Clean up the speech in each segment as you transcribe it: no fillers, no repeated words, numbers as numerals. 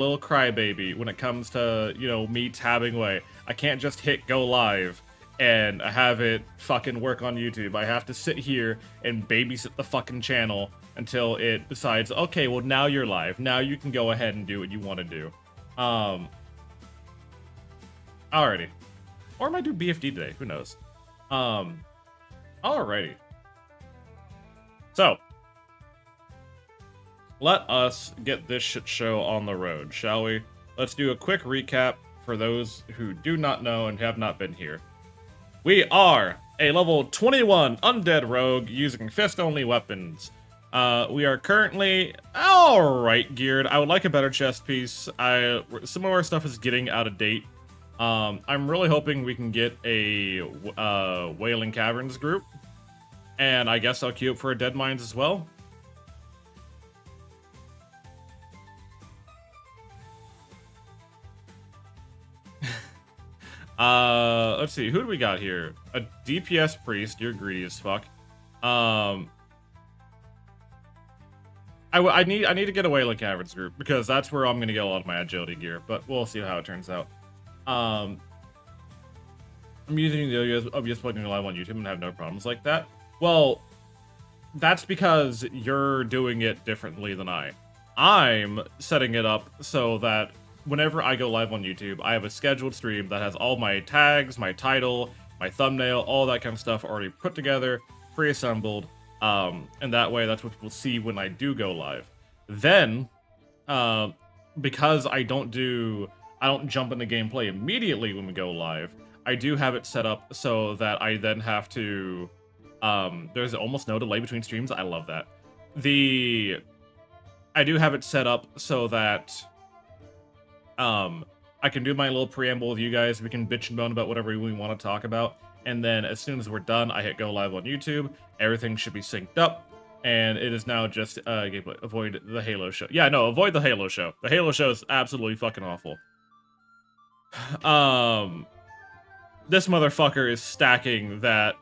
little crybaby when it comes to, you know, me tabbing away. I can't just hit go live and have it fucking work on YouTube. I have to sit here and babysit the fucking channel until it decides, okay, well, now you're live. Now you can go ahead and do what you want to do. Alrighty. Or I might do BFD today. Who knows? Alrighty. So, let us get this shit show on the road, shall we? Let's do a quick recap for those who do not know and have not been here. We are a level 21 undead rogue using fist-only weapons. We are currently alright geared. I would like a better chest piece. Some of our stuff is getting out of date. I'm really hoping we can get a Wailing Caverns group. And I guess I'll queue up for a Dead Mines as well. Let's see, who do we got here? A DPS priest, you're greedy as fuck. I need to get a Wailing Caverns group because that's where I'm gonna get a lot of my agility gear, but we'll see how it turns out. I'm using the OBS plugin live on YouTube and have no problems like that. Well, that's because you're doing it differently than I. I'm setting it up so that whenever I go live on YouTube, I have a scheduled stream that has all my tags, my title, my thumbnail, all that kind of stuff already put together, pre-assembled, and that way that's what people see when I do go live. Then, because I don't jump into gameplay immediately when we go live, I do have it set up so that I then have to, there's almost no delay between streams. I love that. I do have it set up so that I can do my little preamble with you guys. We can bitch and moan about whatever we want to talk about. And then as soon as we're done, I hit go live on YouTube. Everything should be synced up. And it is now just gameplay. Avoid the Halo show. Yeah, no, avoid the Halo show. The Halo show is absolutely fucking awful. This motherfucker is stacking that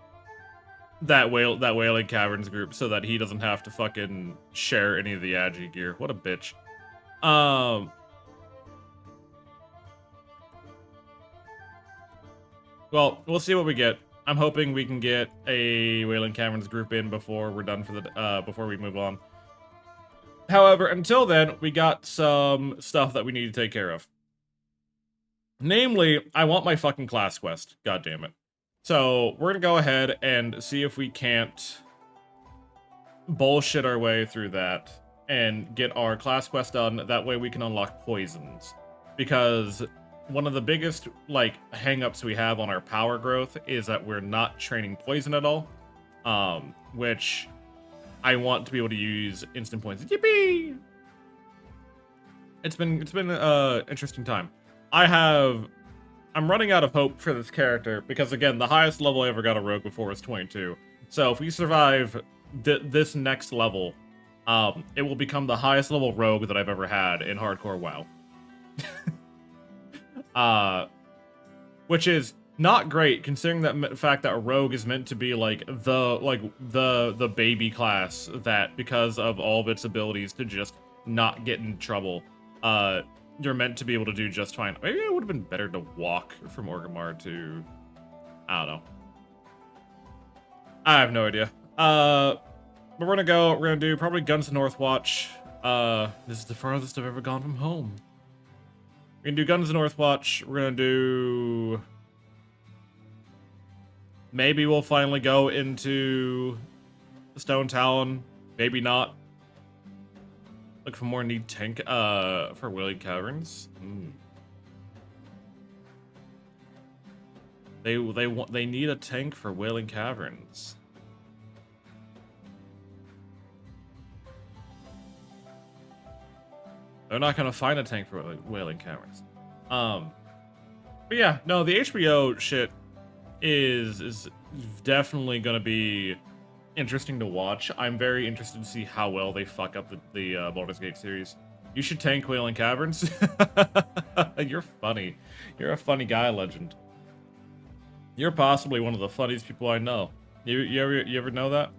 Wailing Caverns group so that he doesn't have to fucking share any of the Agi gear. What a bitch. Well, we'll see what we get. I'm hoping we can get a Wailing Caverns group in before we're done for the before we move on. However, until then, we got some stuff that we need to take care of. Namely, I want my fucking class quest. God damn it. So, we're gonna go ahead and see if we can't bullshit our way through that and get our class quest done. That way we can unlock poisons. Because one of the biggest, like, hang-ups we have on our power growth is that we're not training poison at all. Which I want to be able to use instant points. Yippee! It's been an interesting time. I'm running out of hope for this character because, again, the highest level I ever got a rogue before was 22. So if we survive this next level, it will become the highest level rogue that I've ever had in hardcore WoW. Which is not great considering that fact that a rogue is meant to be like the baby class that, because of all of its abilities to just not get in trouble, you're meant to be able to do just fine. Maybe it would have been better to walk from Orgrimmar to, I don't know. I have no idea. But we're gonna do probably Guns of Northwatch. This is the farthest I've ever gone from home. We're gonna do Guns of Northwatch. We're gonna do... Maybe we'll finally go into Stone Talon. Maybe not. Look for more need tank for Wailing Caverns. They need a tank for Wailing Caverns. They're not gonna find a tank for Wailing Caverns. But yeah, no, the HBO shit is definitely gonna be interesting to watch. I'm very interested to see how well they fuck up the Baldur's Gate series. You should tank Wailing Caverns. You're funny. You're a funny guy, Legend. You're possibly one of the funniest people I know. You ever know that?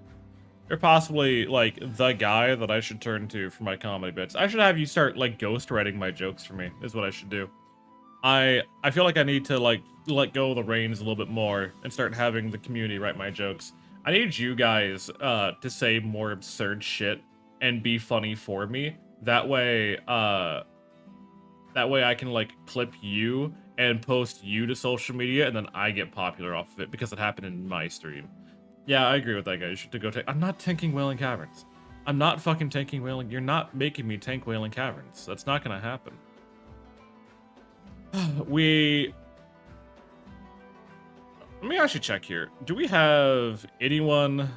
You're possibly, like, the guy that I should turn to for my comedy bits. I should have you start, like, ghostwriting my jokes for me, is what I should do. I feel like I need to, like, let go of the reins a little bit more and start having the community write my jokes. I need you guys, to say more absurd shit and be funny for me. That way I can, like, clip you and post you to social media, and then I get popular off of it because it happened in my stream. Yeah, I agree with that guy. You should go tank. I'm not tanking Wailing Caverns. I'm not fucking tanking Wailing. You're not making me tank Wailing Caverns. That's not gonna happen. Let me actually check here. Do we have anyone?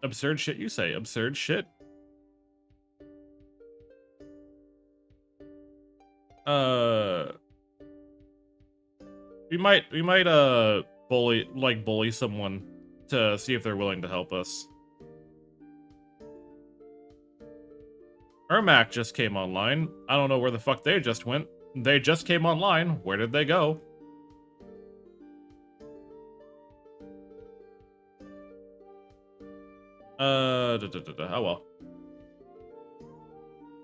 Absurd shit, you say? Absurd shit? We might bully someone to see if they're willing to help us. Ermac just came online. I don't know where the fuck they just went. They just came online. Where did they go? Oh well.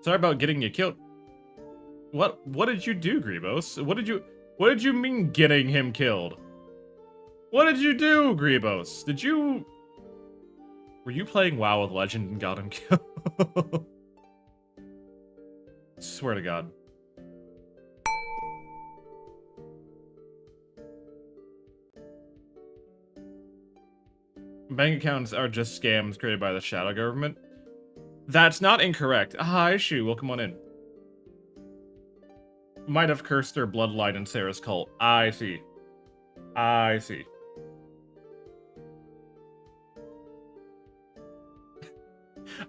Sorry about getting you killed. What did you do, Grievous? What did you mean getting him killed? What did you do, Grievous? Were you playing WoW with Legend and got him killed? Swear to God. Bank accounts are just scams created by the shadow government. That's not incorrect. Hi, Shu. Welcome on in. Might have cursed their bloodline in Sarah's cult. I see. I see.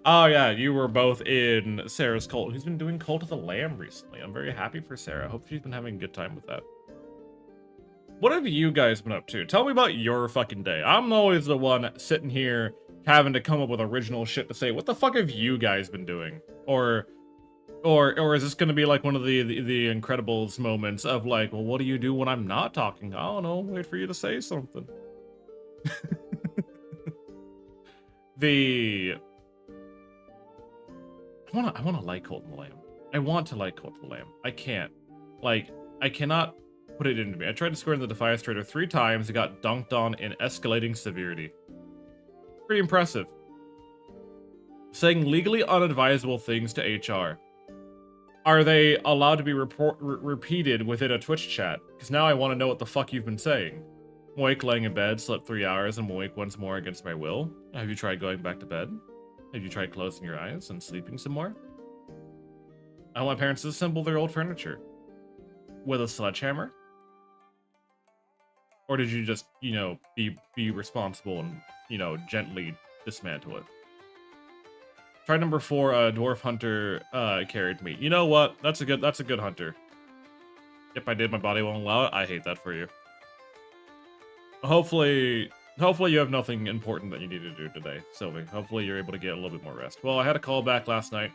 Oh yeah, you were both in Sarah's cult. Who's been doing Cult of the Lamb recently? I'm very happy for Sarah. Hope she's been having a good time with that. What have you guys been up to? Tell me about your fucking day. I'm always the one sitting here having to come up with original shit to say. What the fuck have you guys been doing? Or is this gonna be like one of the Incredibles moments of like, well, what do you do when I'm not talking? I don't know. Wait for you to say something. I wanna like Cult of the Lamb. I want to like Cult of the Lamb. I can't. Like, I cannot put it into me. I tried to score in the Defiance Trader 3 times. It got dunked on in escalating severity. Pretty impressive. Saying legally unadvisable things to HR. Are they allowed to be repeated within a Twitch chat? Because now I want to know what the fuck you've been saying. I'm awake, laying in bed, slept 3 hours, and awake once more against my will. Have you tried going back to bed? Have you tried closing your eyes and sleeping some more? I want my parents to assemble their old furniture. With a sledgehammer? Or did you just, you know, be responsible and, you know, gently dismantle it? Try number 4, Dwarf Hunter carried me. You know what? That's a good hunter. If I did, my body won't allow it. I hate that for you. Hopefully you have nothing important that you need to do today, Sylvie. Hopefully you're able to get a little bit more rest. Well, I had a call back last night.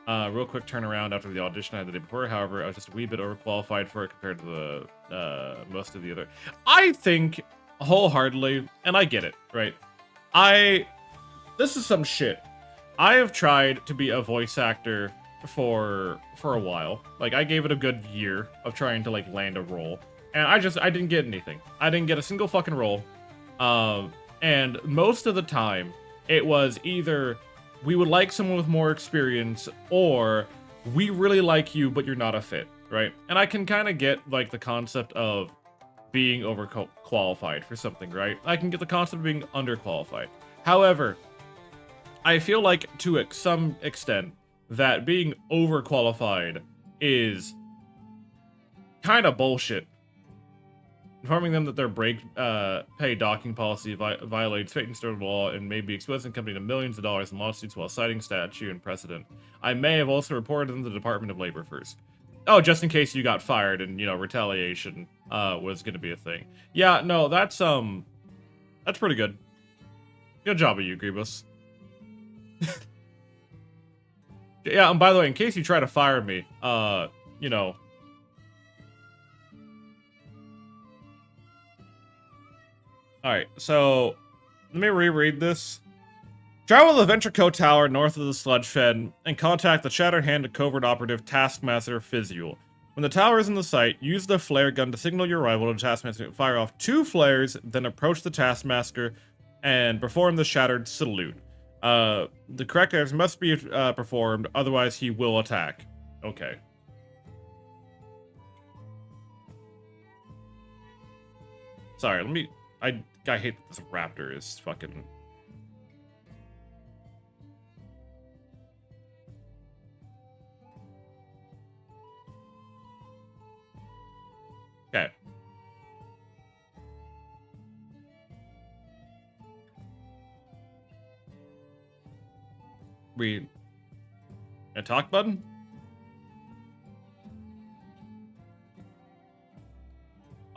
Real quick turnaround after the audition I had the day before. However, I was just a wee bit overqualified for it compared to the most of the other. I think wholeheartedly, and I get it, right? This is some shit. I have tried to be a voice actor for a while. Like, I gave it a good year of trying to, like, land a role. And I didn't get anything. I didn't get a single fucking role. And most of the time, it was either we would like someone with more experience, or we really like you, but you're not a fit, right? And I can kind of get, like, the concept of being overqualified for something, right? I can get the concept of being underqualified. However, I feel like, to some extent, that being overqualified is kind of bullshit. Informing them that their break pay docking policy violates fate and state law and may be exposing the company to millions of dollars in lawsuits while citing statute and precedent. I may have also reported them to the Department of Labor first. Oh, just in case you got fired and, you know, retaliation was going to be a thing. Yeah, no, that's pretty good. Good job of you, Grievous. Yeah, and by the way, in case you try to fire me, you know. Alright, so Let me reread this. Travel to the Ventrico Tower north of the Sludge Fen and contact the Shattered Hand covert operative Taskmaster Physial. When the tower is in the sight, use the flare gun to signal your arrival to Taskmaster. Fire off 2 flares, then approach the Taskmaster and perform the Shattered Salute. The correct actions must be performed, otherwise he will attack. Okay. Sorry, let me... I hate that this raptor is fucking... Okay. A talk button?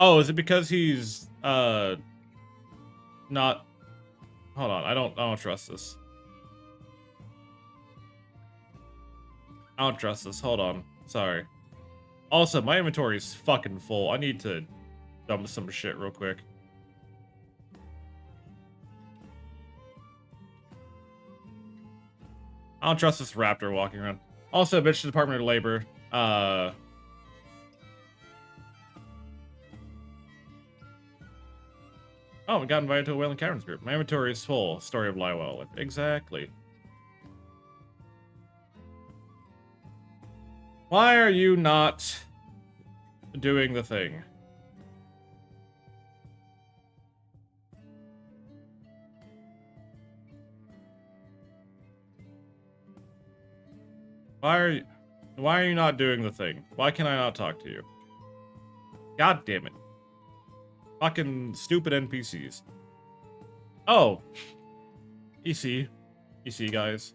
Oh, is it because he's not... Hold on, I don't trust this. I don't trust this. Hold on. Sorry. Also, my inventory is fucking full. I need to dump some shit real quick. I don't trust this raptor walking around. Also, bitch to the Department of Labor. Oh, we got invited to a Wailing Caverns group. My inventory is full. Story of Lywell. Exactly. Why are you not doing the thing? Why are you not doing the thing? Why can I not talk to you? God damn it. Fucking stupid NPCs. Oh. You see, guys.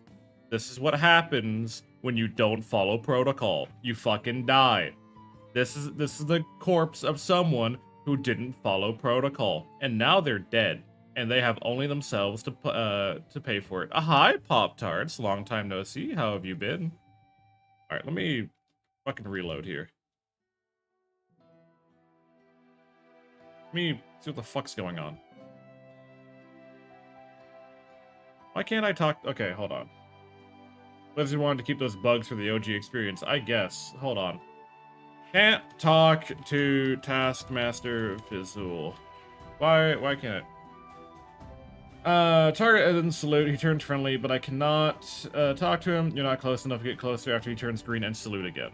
This is what happens when you don't follow protocol. You fucking die. This is the corpse of someone who didn't follow protocol, and now they're dead, and they have only themselves to pay for it. Hi, Pop-Tarts. Long time no see. How have you been? All right, let me fucking reload here. Let me see what the fuck's going on. Why can't I talk? Okay, hold on. Blizzard wanted to keep those bugs for the OG experience, I guess. Hold on. Can't talk to Taskmaster Fizzle. Why can't it? Target and then salute. He turns friendly, but I cannot talk to him. You're not close enough to get closer after he turns green and salute again.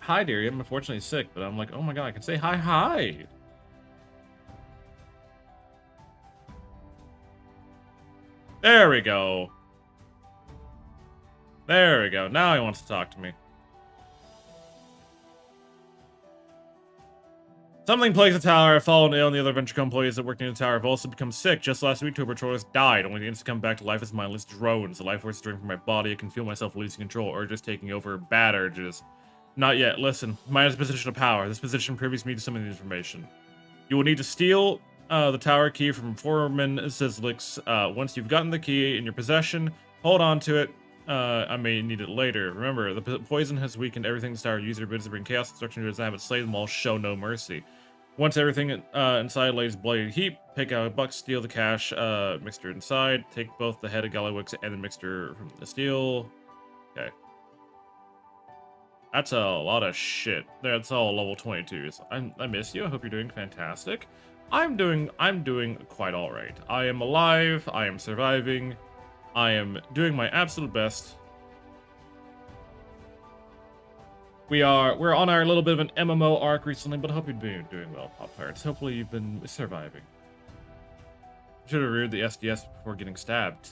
Hi, dearie. I'm unfortunately sick, but I'm like, oh my god, I can say hi. There we go. There we go. Now he wants to talk to me. Something plagues the tower. I've fallen ill, and the other Ventrico employees that work near the tower have also become sick. Just last week, two patrollers died. Only the to come back to life as mindless drones. The life force is draining from my body. I can feel myself losing control. Urges taking over. Bad urges. Not yet. Listen. Mine is a position of power. This position privies me to some of the information. You will need to steal the tower key from Foreman Sizzlix. Once you've gotten the key in your possession, hold on to it. I may need it later. Remember, the poison has weakened everything the tower user bids to bring chaos destruction to its habit. Slay them all, show no mercy. Once everything inside lays bloody heap, pick out a buck, steal the cash mixture inside, take both the head of Gallywix and the mixture from the steel. Okay. That's a lot of shit. That's all level 22s. I miss you. I hope you're doing fantastic. I'm doing quite alright. I am alive. I am surviving. I am doing my absolute best. We're on our little bit of an MMO arc recently, but I hope you're doing well, Pop-Tarts. Hopefully you've been surviving. Should have reared the SDS before getting stabbed.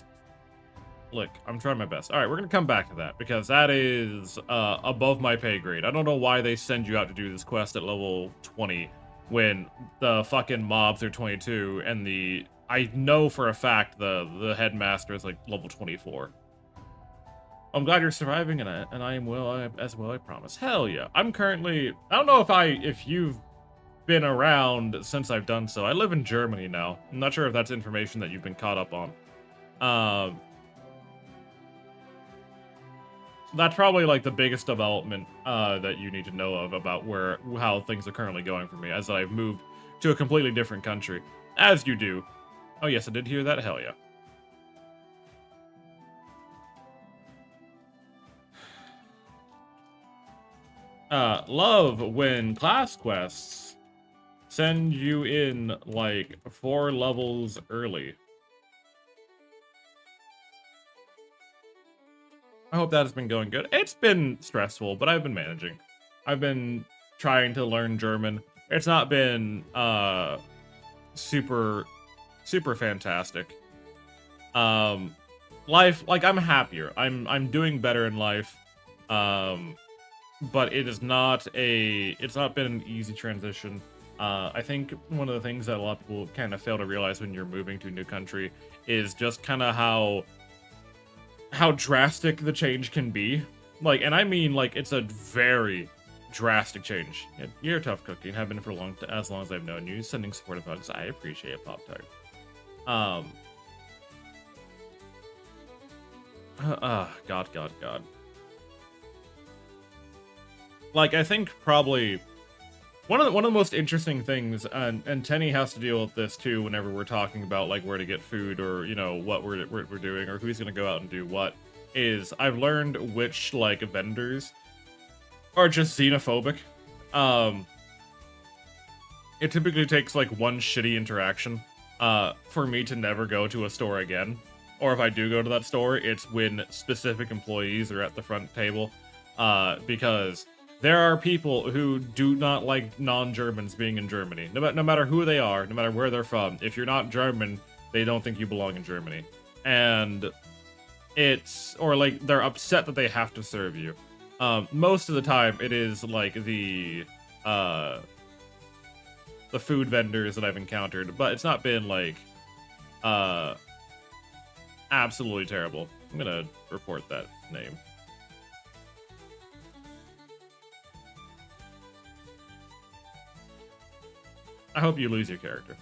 Look, I'm trying my best. Alright, we're gonna come back to that, because that is above my pay grade. I don't know why they send you out to do this quest at level 20 when the fucking mobs are 22, and I know for a fact the headmaster is like level 24. I'm glad you're surviving, and I am as well, I promise. Hell yeah. I'm currently... I don't know if you've been around since I've done so. I live in Germany now. I'm not sure if that's information that you've been caught up on. that's probably like the biggest development that you need to know of about how things are currently going for me as I've moved to a completely different country. As you do. Oh yes, I did hear that. Hell yeah. Love when class quests send you in like 4 levels early. I hope that has been going good. It's been stressful, but I've been managing. I've been trying to learn German. It's not been super fantastic. Life, like, I'm happier. I'm doing better in life. But it's not been an easy transition. I think one of the things that a lot of people kind of fail to realize when you're moving to a new country is just kind of how drastic the change can be. Like, and I mean, like, it's a very drastic change. You're a tough cookie and have been for as long as I've known you. Sending supportive hugs. I appreciate it, Pop-Tart. God. Like, I think probably one of the most interesting things, and Tenny has to deal with this too whenever we're talking about like where to get food or, you know, what we're doing or who's gonna go out and do what, is I've learned which like vendors are just xenophobic. It typically takes like one shitty interaction for me to never go to a store again. Or if I do go to that store, it's when specific employees are at the front table, because there are people who do not like non-Germans being in Germany. No matter who they are, no matter where they're from, if you're not German, they don't think you belong in Germany. And or like, they're upset that they have to serve you. Most of the time, it is like the food vendors that I've encountered, but it's not been like, absolutely terrible. I'm gonna report that name. I hope you lose your character.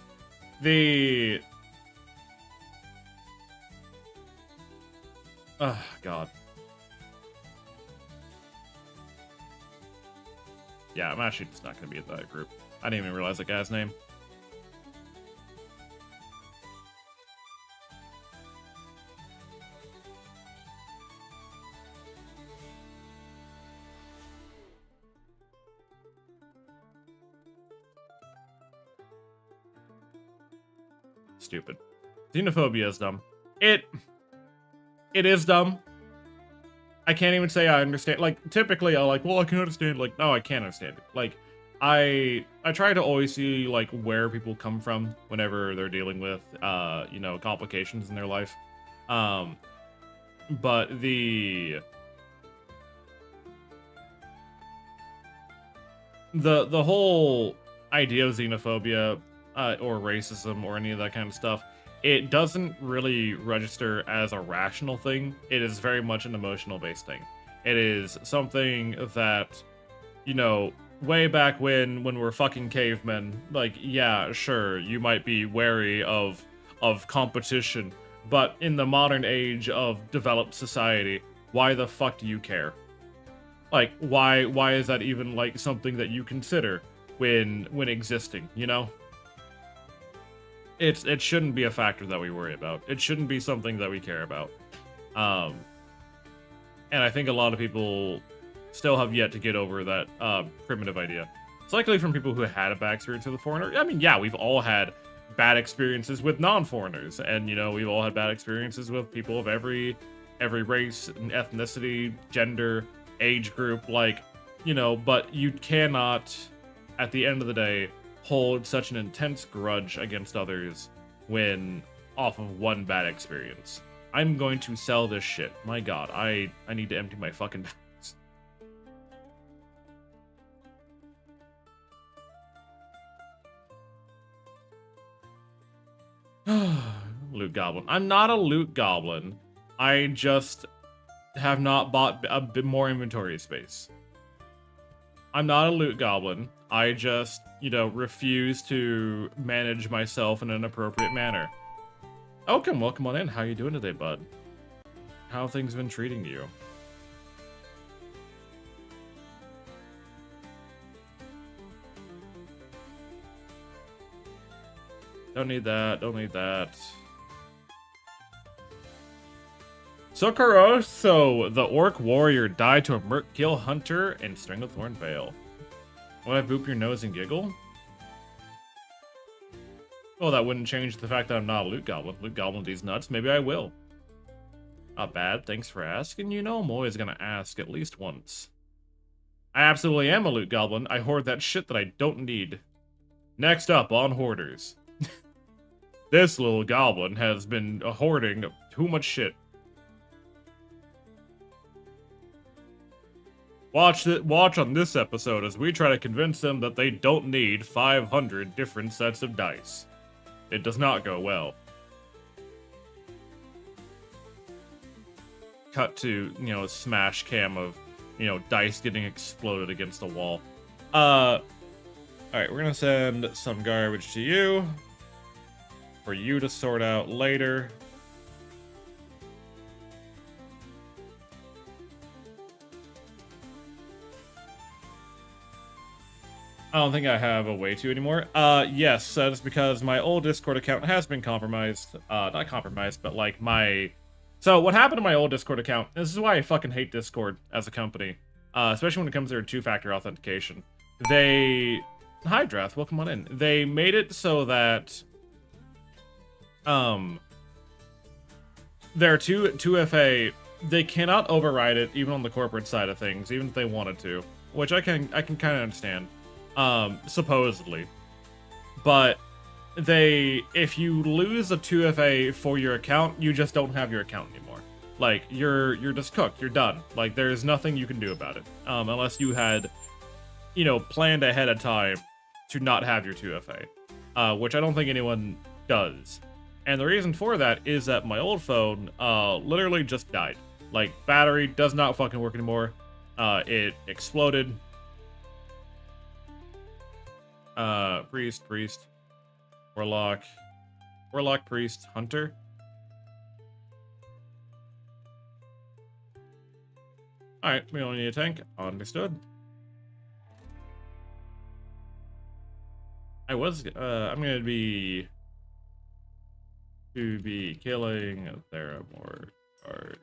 Oh, God. Yeah, I'm actually just not going to be at that group. I didn't even realize that guy's name. Stupid. Xenophobia is dumb. It is dumb. I can't even say I understand. Like, typically I'll like, well, I can understand. Like, no, I can't understand it. Like, I try to always see like where people come from whenever they're dealing with you know, complications in their life. But the whole idea of xenophobia or racism or any of that kind of stuff, it doesn't really register as a rational thing. It is very much an emotional based thing. It is something that, you know, way back when we're fucking cavemen, like, yeah, sure, you might be wary of competition, but in the modern age of developed society, why the fuck do you care? Like, why is that even like something that you consider when existing, you know? It shouldn't be a factor that we worry about. It shouldn't be something that we care about. And I think a lot of people still have yet to get over that primitive idea. It's likely from people who had a bad experience with a foreigner. I mean, yeah, we've all had bad experiences with non-foreigners, and, you know, we've all had bad experiences with people of every race and ethnicity, gender, age group, like, you know, but you cannot, at the end of the day, hold such an intense grudge against others when off of one bad experience. I'm going to sell this shit. My God, I need to empty my fucking bags. Loot Goblin. I'm not a loot goblin. I just have not bought a bit more inventory space. I'm not a loot goblin. I just, you know, refuse to manage myself in an appropriate manner. Welcome on in. How you doing today, bud? How have things been treating you? Don't need that. Don't need that. Socorroso, the orc warrior, died to a Merkill hunter and Stranglethorn Vale. Would I boop your nose and giggle? Well, that wouldn't change the fact that I'm not a loot goblin. Loot goblin these nuts. Maybe I will. Not bad. Thanks for asking. You know I'm always gonna ask at least once. I absolutely am a loot goblin. I hoard that shit that I don't need. Next up on hoarders. This little goblin has been hoarding too much shit. Watch on this episode as we try to convince them that they don't need 500 different sets of dice. It does not go well. Cut to, you know, a smash cam of, you know, dice getting exploded against the wall. Alright, we're gonna send some garbage to you. For you to sort out later. I don't think I have a way to anymore. Yes, that is because my old Discord account has been compromised. Not compromised, but like my... So what happened to my old Discord account, this is why I fucking hate Discord as a company, especially when it comes to their two-factor authentication. Hi, Drath, welcome on in. They made it so that, their 2FA, they cannot override it even on the corporate side of things, even if they wanted to, which I can kind of understand. Supposedly. But if you lose a 2FA for your account, you just don't have your account anymore. Like, you're just cooked, you're done. Like, there's nothing you can do about it. Unless you had, you know, planned ahead of time to not have your 2FA. Which I don't think anyone does. And the reason for that is that my old phone, literally just died. Like, battery does not fucking work anymore. It exploded. Priest, Warlock, Priest, Hunter. Alright, we only need a tank. Understood. I'm gonna be killing Theramore cards.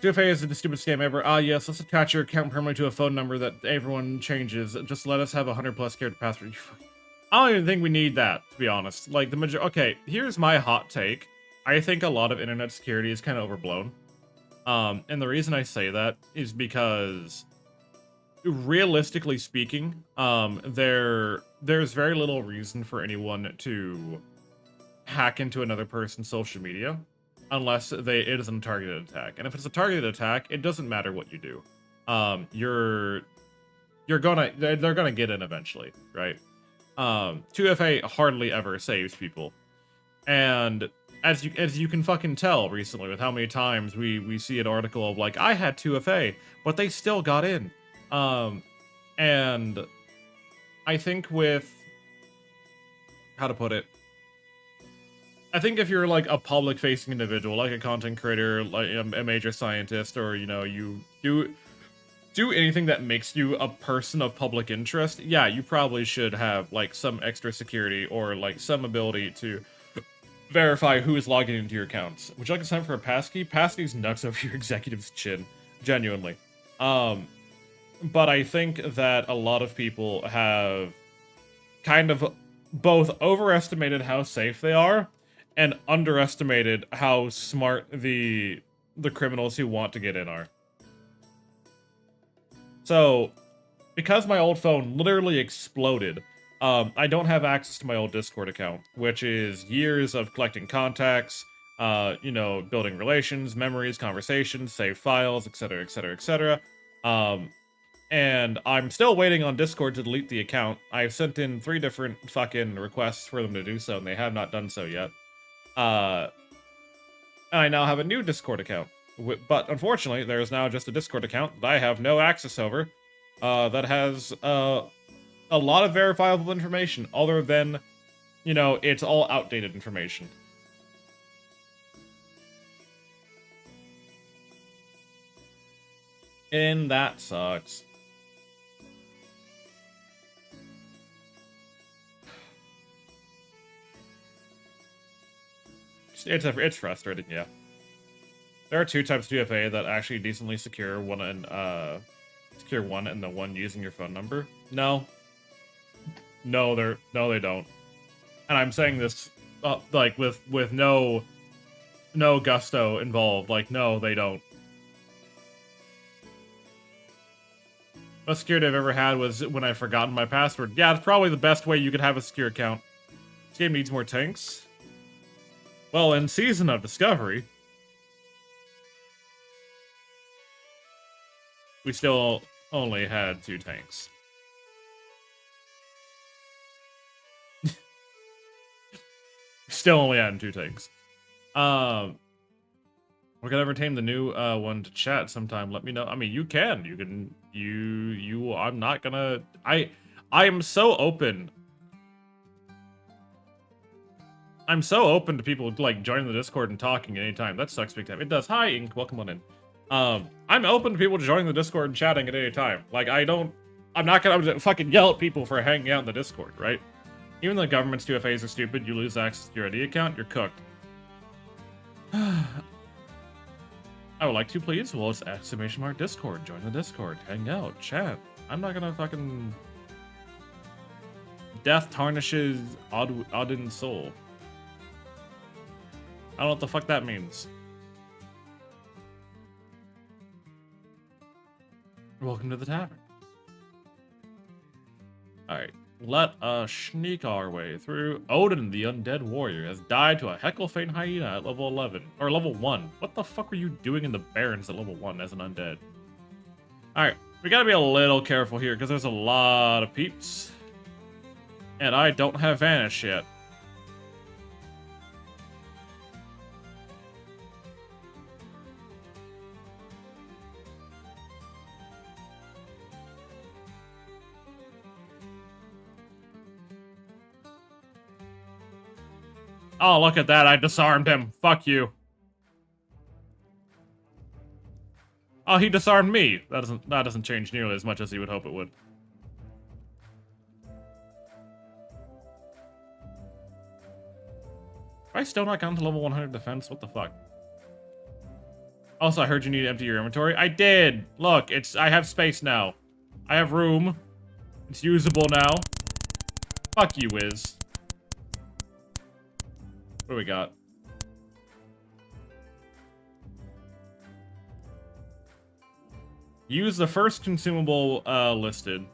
2FA is the stupidest scam ever. Yes, let's attach your account permanently to a phone number that everyone changes. Just let us have 100+ character password. I don't even think we need that, to be honest. Like, okay, here's my hot take. I think a lot of internet security is kind of overblown. And the reason I say that is because, realistically speaking, there's very little reason for anyone to hack into another person's social media. Unless it isn't a targeted attack. And if it's a targeted attack, it doesn't matter what you do. They're gonna get in eventually, right? 2FA hardly ever saves people. And as you can fucking tell recently with how many times we see an article of like, I had 2FA, but they still got in. And I think with, how to put it, I think if you're like a public-facing individual, like a content creator, like a major scientist, or, you know, you do anything that makes you a person of public interest, yeah, you probably should have like some extra security or like some ability to verify who is logging into your accounts. Would you like to sign for a passkey? Passkey's nuts over your executive's chin, genuinely. But I think that a lot of people have kind of both overestimated how safe they are and underestimated how smart the criminals who want to get in are. So, because my old phone literally exploded, I don't have access to my old Discord account, which is years of collecting contacts, you know, building relations, memories, conversations, save files, etc, etc, etc. And I'm still waiting on Discord to delete the account. I've sent in 3 different fucking requests for them to do so, and they have not done so yet. And I now have a new Discord account. But unfortunately, there is now just a Discord account that I have no access over, that has a lot of verifiable information, other than, you know, it's all outdated information. And that sucks. It's frustrating, yeah. There are two types of 2FA that actually decently secure one and the one using your phone number. No, they don't. And I'm saying this like with no gusto involved. Like, no, they don't. Most security I've ever had was when I've forgotten my password. Yeah, it's probably the best way you could have a secure account. This game needs more tanks. Well, in Season of Discovery, we still only had 2 tanks. Still only had 2 tanks. We're gonna retain the new one to chat sometime. Let me know. I mean, you can. I'm not gonna. I am so open. I'm so open to people like joining the Discord and talking anytime. That sucks big time. It does. Hi, Ink. Welcome on in. I'm open to people joining the Discord and chatting at any time. Like, I'm not gonna fucking yell at people for hanging out in the Discord, right? Even though government's 2FAs are stupid, you lose access to your ID account, you're cooked. I would like to please. Well, it's ! Discord. Join the Discord. Hang out. Chat. I'm not gonna fucking... Death tarnishes Odin's soul. I don't know what the fuck that means. Welcome to the tavern. Alright, let us sneak our way through. Odin, the undead warrior, has died to a Heckelfane hyena at level 11. Or level 1. What the fuck were you doing in the Barrens at level 1 as an undead? Alright, we gotta be a little careful here, because there's a lot of peeps. And I don't have Vanish yet. Oh, look at that. I disarmed him. Fuck you. Oh, he disarmed me. That doesn't change nearly as much as you would hope it would. Have I still not gotten to level 100 defense? What the fuck? Also, I heard you need to empty your inventory. I did! Look, I have space now. I have room. It's usable now. Fuck you, Wiz. What do we got? Use the first consumable listed.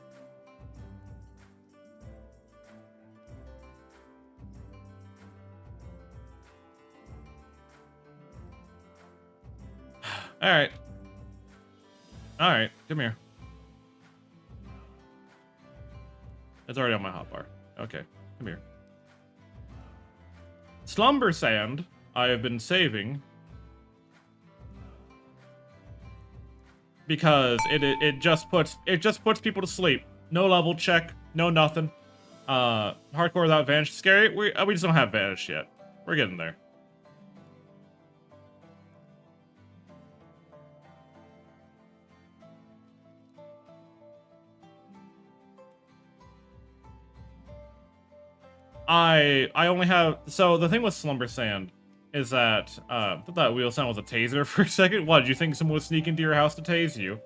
Alright. Alright, come here. It's already on my hotbar. Okay, come here. Slumber Sand, I have been saving. Because it just puts people to sleep. No level check, no nothing. Hardcore without Vanish. Scary. We just don't have Vanish yet. We're getting there. I only have... So, the thing with Slumber Sand is that... I thought that wheel sound was a taser for a second. What, did you think someone would sneak into your house to tase you?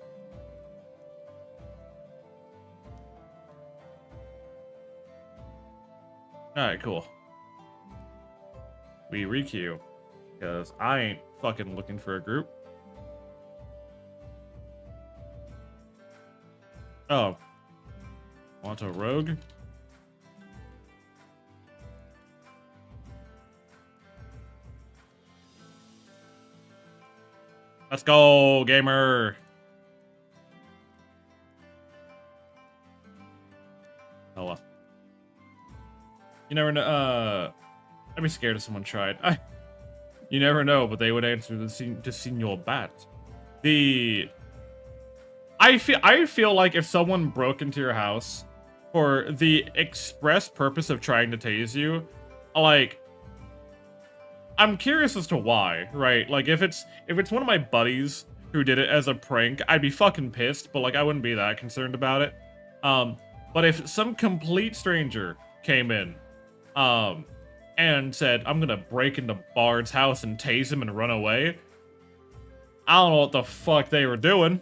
Alright, cool. We requeue. Because I ain't fucking looking for a group. Oh. Want a rogue? Let's go, gamer. Oh well. You never know. I'd be scared if someone tried. You never know, but they would answer to Senor Bat. I feel like if someone broke into your house for the express purpose of trying to tase you, like, I'm curious as to why, right? Like, if it's one of my buddies who did it as a prank, I'd be fucking pissed, but like I wouldn't be that concerned about it. But if some complete stranger came in, and said, I'm gonna break into Bard's house and tase him and run away, I don't know what the fuck they were doing.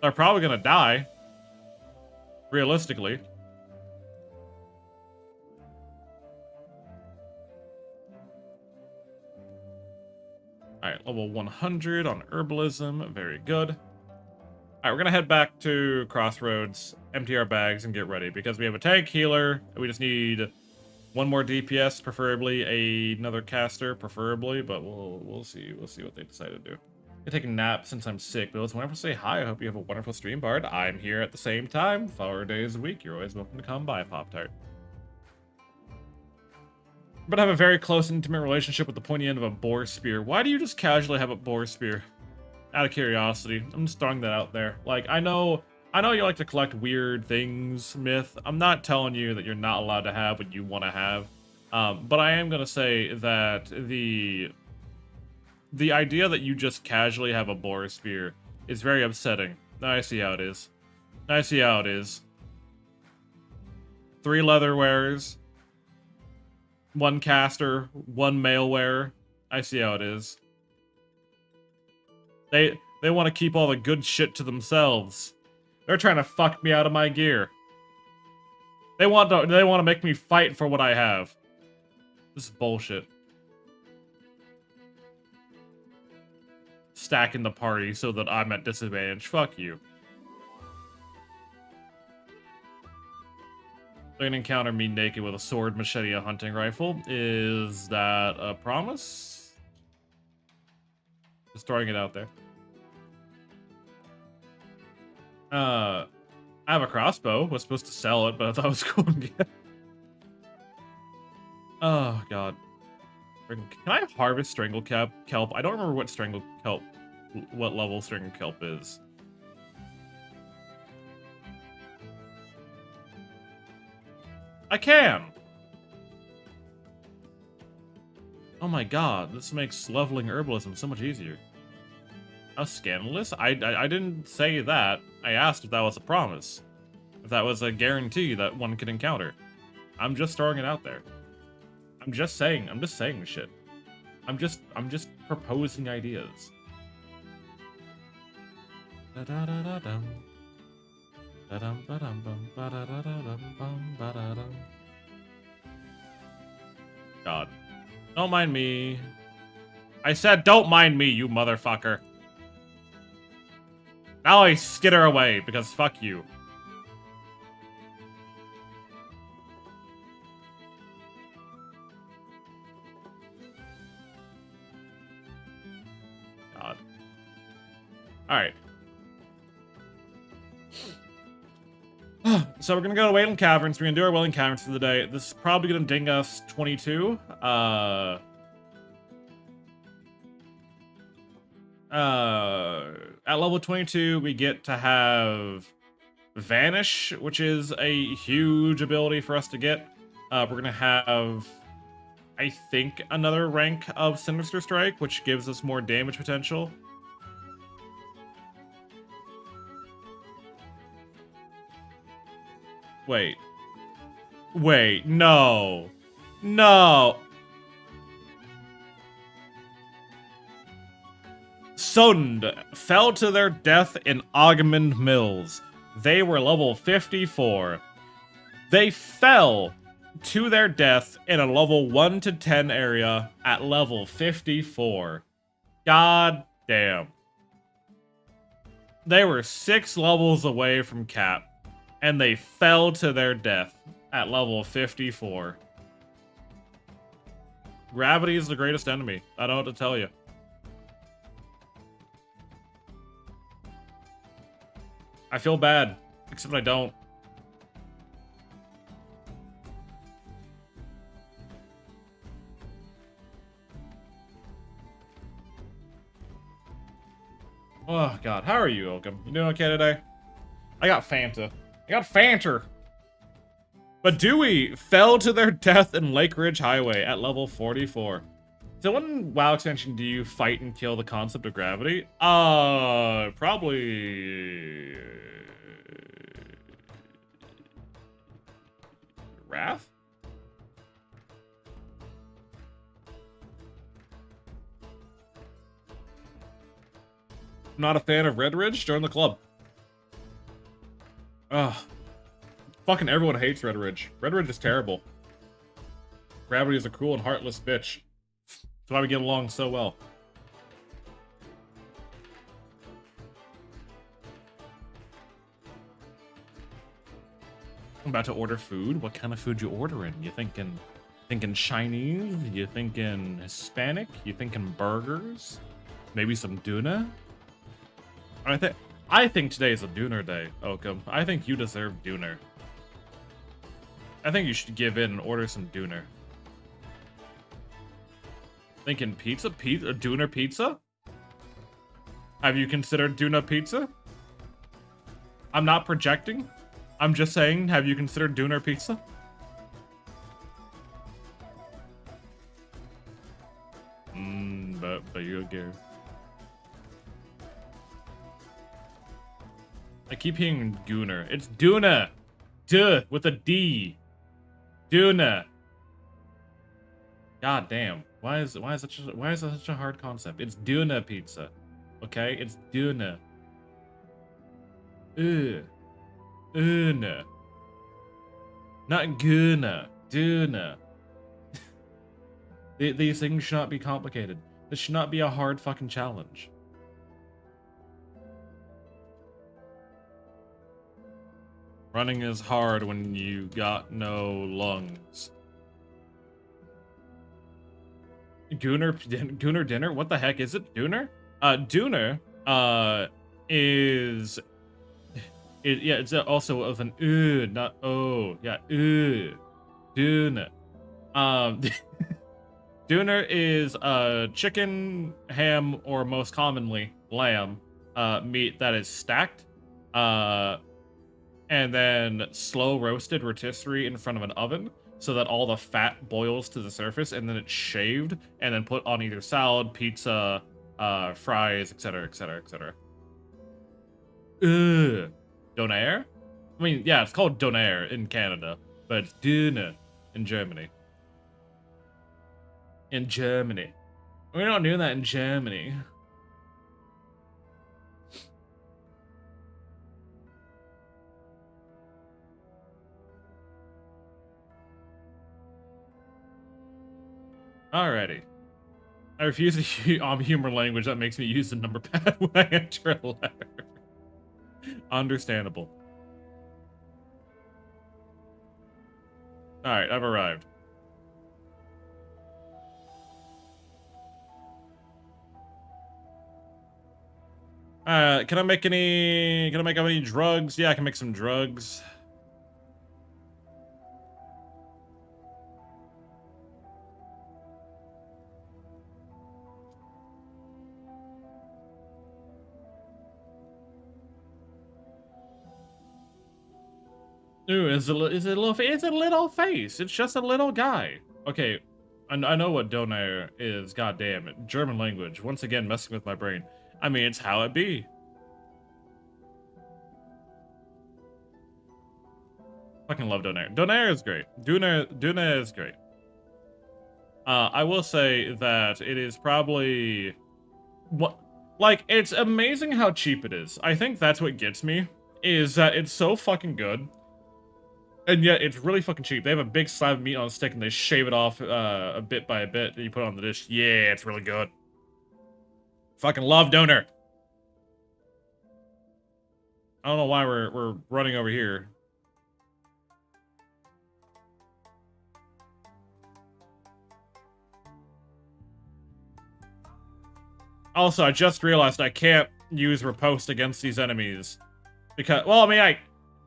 They're probably gonna die. Realistically. Alright, level 100 on herbalism. Very good. Alright, we're gonna head back to Crossroads, empty our bags, and get ready, because we have a tank healer, and we just need one more DPS, preferably another caster, preferably, but we'll see. We'll see what they decide to do. I take a nap since I'm sick, but it's wonderful to say hi. I hope you have a wonderful stream, Bard. I'm here at the same time, 4 days a week. You're always welcome to come by, Pop-Tart. But I have a very close, intimate relationship with the pointy end of a boar spear. Why do you just casually have a boar spear? Out of curiosity. I'm just throwing that out there. Like, I know you like to collect weird things, Myth. I'm not telling you that you're not allowed to have what you want to have. But I am going to say that the idea that you just casually have a boar spear is very upsetting. I see how it is. I see how it is. 3 leather wearers. 1 caster. 1 mail wearer. I see how it is. They want to keep all the good shit to themselves. They're trying to fuck me out of my gear. They want to make me fight for what I have. This is bullshit. Stacking the party so that I'm at disadvantage. Fuck you. They're gonna encounter me naked with a sword, machete, and hunting rifle. Is that a promise? Just throwing it out there. I have a crossbow. Was supposed to sell it, but I thought it was cool to get. Oh god. Can I harvest strangle kelp? I don't remember what strangle kelp, what level strangle kelp is. I can. Oh my god, this makes leveling herbalism so much easier. How scandalous? I didn't say that. I asked if that was a promise. If that was a guarantee that one could encounter. I'm just throwing it out there. I'm just saying shit. I'm just proposing ideas. God. Don't mind me. I said don't mind me, you motherfucker. Now I skitter away, because fuck you. God. Alright. So we're gonna go to Wailing Caverns. We're gonna do our Wailing Caverns for the day. This is probably gonna ding us 22. At level 22, we get to have Vanish, which is a huge ability for us to get. We're gonna have, I think, another rank of Sinister Strike, which gives us more damage potential. Wait, no. No. Sund fell to their death in Augmund Mills. They were level 54. They fell to their death in a level 1 to 10 area at level 54. God damn. They were 6 levels away from cap, and they fell to their death at level 54. Gravity is the greatest enemy. I don't know what to tell you. I feel bad, except I don't. Oh god, how are you, Oakham? You doing okay today? I got Fanta. But Dewey fell to their death in Lake Ridge Highway at level 44. So when WoW extension do you fight and kill the concept of gravity? Probably Wrath? Not a fan of Red Ridge? Join the club. Ugh. Fucking everyone hates Red Ridge. Red Ridge is terrible. Gravity is a cruel and heartless bitch. That's why we get along so well. I'm about to order food. What kind of food you ordering? You thinking Chinese? You thinking Hispanic? You thinking burgers? Maybe some tuna? I think today is a Dooner day, Oakham. I think you deserve Dooner. I think you should give in and order some Dooner. Thinking pizza? Dooner pizza? Have you considered Dooner pizza? I'm not projecting. I'm just saying, have you considered Dooner pizza? But you gear. I keep hearing Gooner. It's Duna. Duh, with a D. Duna. God damn. Why is it such a hard concept? It's Duna pizza. Okay? It's Duna. Una. Not Guna. Duna. These things should not be complicated. This should not be a hard fucking challenge. Running is hard when you got no lungs. Gooner dinner? What the heck is it? Dooner? Dooner, is... yeah, it's also of an not oh. Yeah, Dooner. Dooner is chicken, ham, or most commonly lamb meat that is stacked, and then slow roasted rotisserie in front of an oven so that all the fat boils to the surface, and then it's shaved and then put on either salad, pizza, fries, etc., etc., etc. Donair? I mean, yeah, it's called Donair in Canada, but it's Döner in Germany. In Germany. We're not doing that in Germany. Alrighty. I refuse to humor language that makes me use the number pad when I enter a letter. Understandable. Alright, I've arrived. Can I make any drugs? Yeah, I can make some drugs. Ooh, it's a little face. It's just a little guy. Okay, I know what donair is. God damn it, German language once again messing with my brain. I mean, it's how it be. Fucking love donair. Donair is great. Duna is great. I will say that it is probably it's amazing how cheap it is. I think that's what gets me, is that it's so fucking good. And yet, it's really fucking cheap. They have a big slab of meat on a stick, and they shave it off a bit by a bit, and you put it on the dish. Yeah, it's really good. Fucking love Doner. I don't know why we're running over here. Also, I just realized I can't use riposte against these enemies. Because, well, I mean,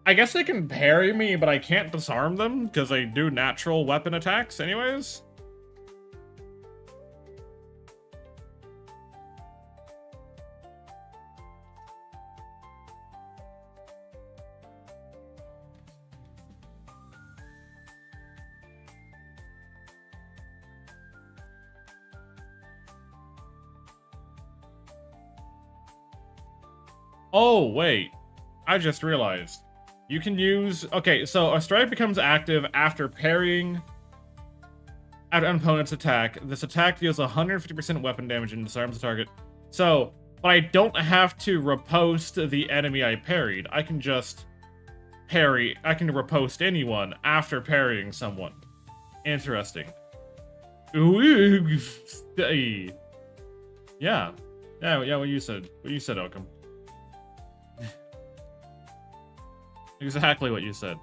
I guess they can parry me, but I can't disarm them because they do natural weapon attacks anyways. Oh, wait. I just realized. You can use... Okay, so a strike becomes active after parrying at an opponent's attack. This attack deals 150% weapon damage and disarms the target. So, but I don't have to riposte the enemy I parried. I can just parry... I can riposte anyone after parrying someone. Interesting. Ooh, yeah. Yeah, what you said. What you said, Oakham. Exactly what you said.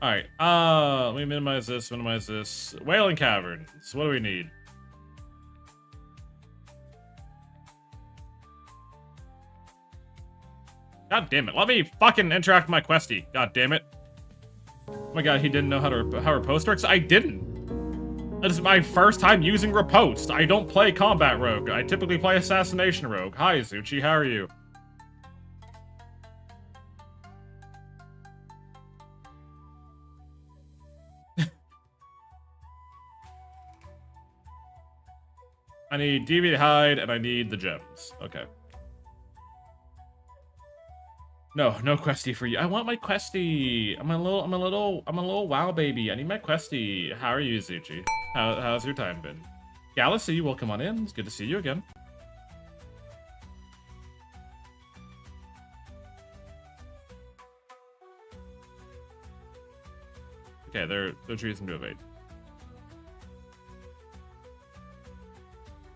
Alright, let me minimize this. Wailing Caverns. What do we need? God damn it. Let me fucking interact with my questie. God damn it. Oh my god, he didn't know how riposte works? I didn't. This is my first time using riposte. I don't play combat rogue. I typically play assassination rogue. Hi, Zuchi, how are you? I need deviate hide and I need the gems. Okay. No questie for you. I want my questie. I'm a little wow baby. I need my questie. How are you, Zuchi? How's your time been? Galaxy, welcome on in. It's good to see you again. Okay, they're choosing to evade.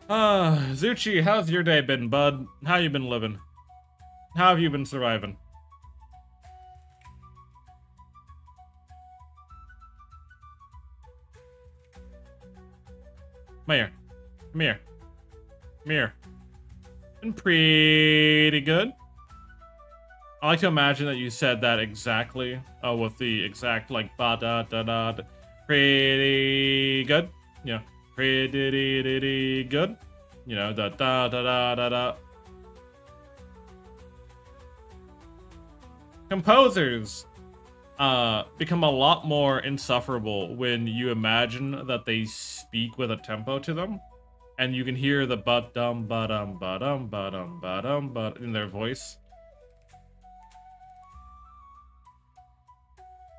Zuchi, how's your day been, bud? How you been living? How have you been surviving? Come here. Come here. Come here. Been pretty good. I like to imagine that you said that exactly. With the exact, like, ba-da-da-da. Pretty good. Yeah. Pretty good. You know, da-da-da-da-da-da. Composers become a lot more insufferable when you imagine that they speak with a tempo to them, and you can hear the ba-dum, ba-dum, ba-dum, ba-dum, ba-dum, but in their voice.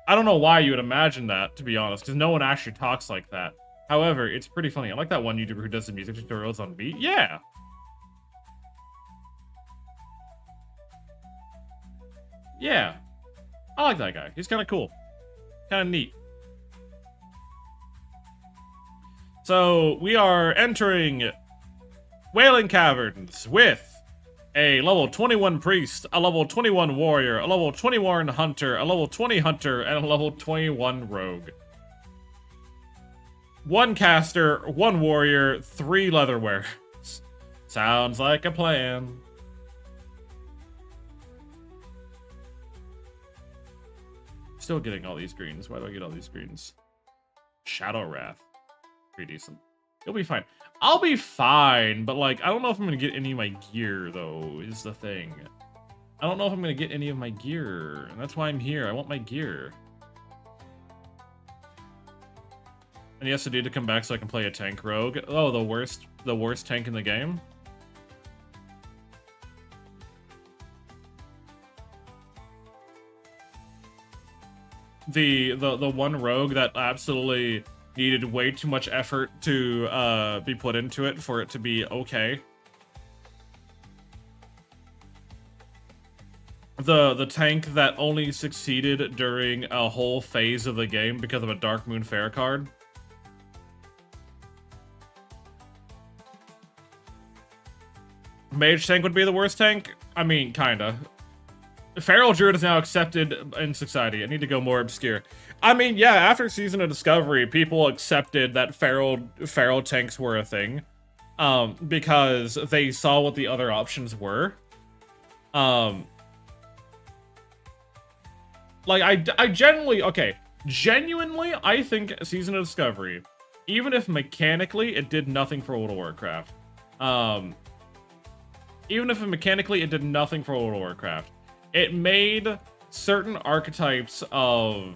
I don't know why you would imagine that, to be honest, because no one actually talks like that. However, it's pretty funny. I like that one YouTuber who does the music tutorials on beat. Yeah! Yeah. I like that guy. He's kind of cool. Kind of neat. So, we are entering Wailing Caverns with a level 21 priest, a level 21 warrior, a level 21 hunter, a level 20 hunter, and a level 21 rogue. 1 caster, 1 warrior, 3 leatherware. Sounds like a plan. Still getting all these greens. Why do I get all these greens? Shadow Wrath. Pretty decent. You'll be fine. I'll be fine, but like, I don't know if I'm gonna get any of my gear, though, is the thing. I don't know if I'm gonna get any of my gear, and that's why I'm here. I want my gear. And he has to do to come back so I can play a tank rogue. Oh, the worst tank in the game? The one rogue that absolutely needed way too much effort to be put into it for it to be okay. The tank that only succeeded during a whole phase of the game because of a Dark Moon Fair card. Mage tank would be the worst tank? I mean, kinda. Feral Druid is now accepted in society. I need to go more obscure. I mean, yeah, after Season of Discovery, people accepted that feral tanks were a thing. Because they saw what the other options were. Like, I genuinely, I think Season of Discovery, even if mechanically it did nothing for World of Warcraft. Even if mechanically it did nothing for World of Warcraft. It made certain archetypes of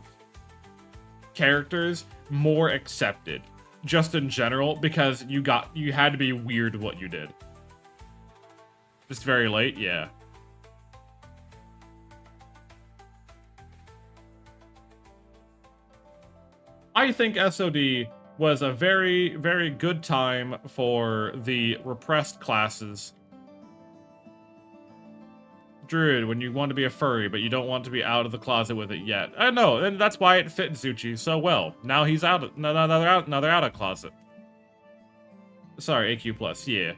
characters more accepted. just in general, because you had to be weird what you did. Just very late, yeah. I think SOD was a very, very good time for the repressed classes. Druid, when you want to be a furry, but you don't want to be out of the closet with it yet. I know, and that's why it fit Zuchi so well. Now he's out of, now they're out of closet. Sorry, AQ+, yeah.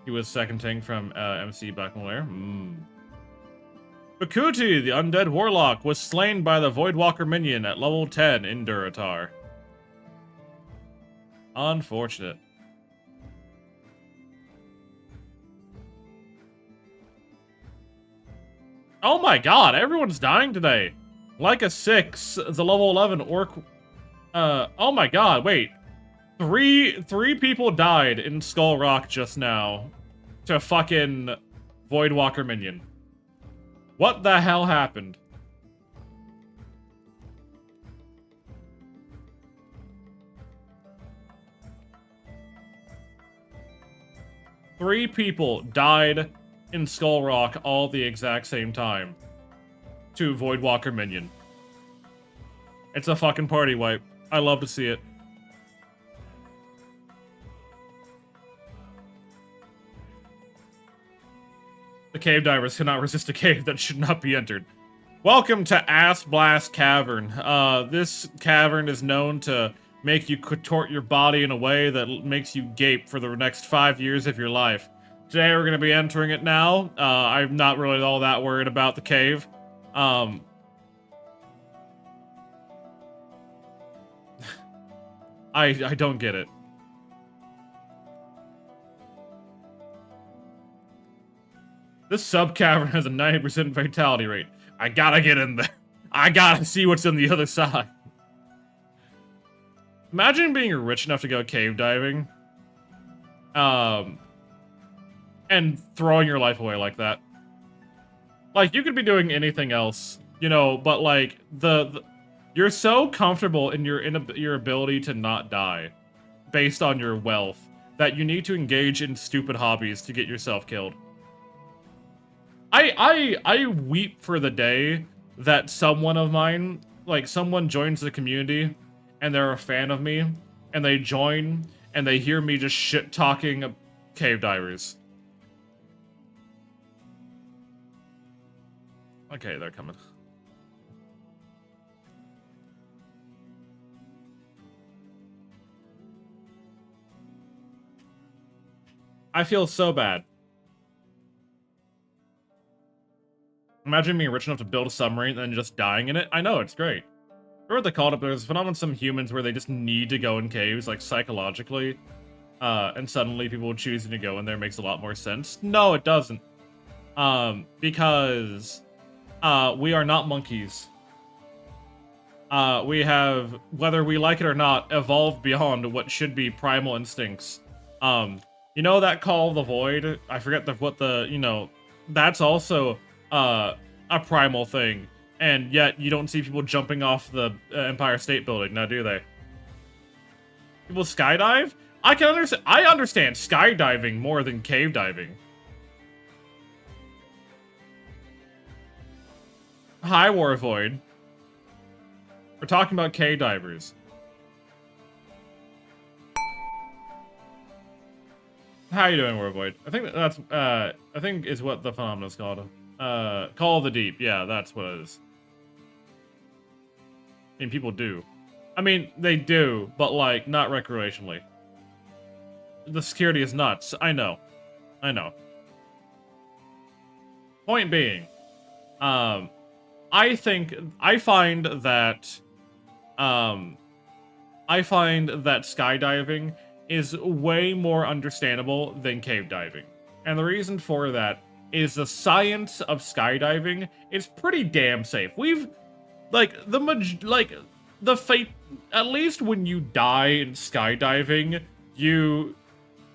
He was second tank from MC Blackmore. Bakuti, the undead warlock, was slain by the Voidwalker minion at level 10 in Duratar. Unfortunate. Oh my god, everyone's dying today. Like a 6, the level 11 orc... oh my god, wait. Three people died in Skull Rock just now to fucking Voidwalker minion. What the hell happened? Three people died in Skull Rock all at the exact same time to Voidwalker minion. It's a fucking party wipe. I love to see it. The cave divers cannot resist a cave that should not be entered. Welcome to Ass Blast Cavern. This cavern is known to make you contort your body in a way that makes you gape for the next 5 years of your life. Today we're going to be entering it now. I'm not really all that worried about the cave. I don't get it. This sub-cavern has a 90% fatality rate. I gotta get in there. I gotta see what's on the other side. Imagine being rich enough to go cave diving. And throwing your life away like that. Like, you could be doing anything else, you know, but like, you're so comfortable in your ability to not die based on your wealth that you need to engage in stupid hobbies to get yourself killed. I weep for the day that someone of mine, like someone joins the community and they're a fan of me and they join and they hear me just shit talking cave divers. Okay, they're coming. I feel so bad. Imagine being rich enough to build a submarine and then just dying in it. I know, it's great. Remember what they called it? There's a phenomenon some humans where they just need to go in caves, like psychologically. And suddenly people choosing to go in there makes a lot more sense. No, it doesn't. Because we are not monkeys. We have, whether we like it or not, evolved beyond what should be primal instincts. You know that call of the void? I forget that's also a primal thing, and yet you don't see people jumping off the Empire State Building, now do they? People skydive? I understand skydiving more than cave diving. Hi, Warvoid. We're talking about cave divers. How you doing, Warvoid? I think that's I think is what the phenomenon is called. Call of the Deep. Yeah, that's what it is. I mean, people do. I mean, they do, but like not recreationally. The security is nuts. I know. I know. Point being, I find that skydiving is way more understandable than cave diving. And the reason for that is the science of skydiving is pretty damn safe. We've, at least when you die in skydiving,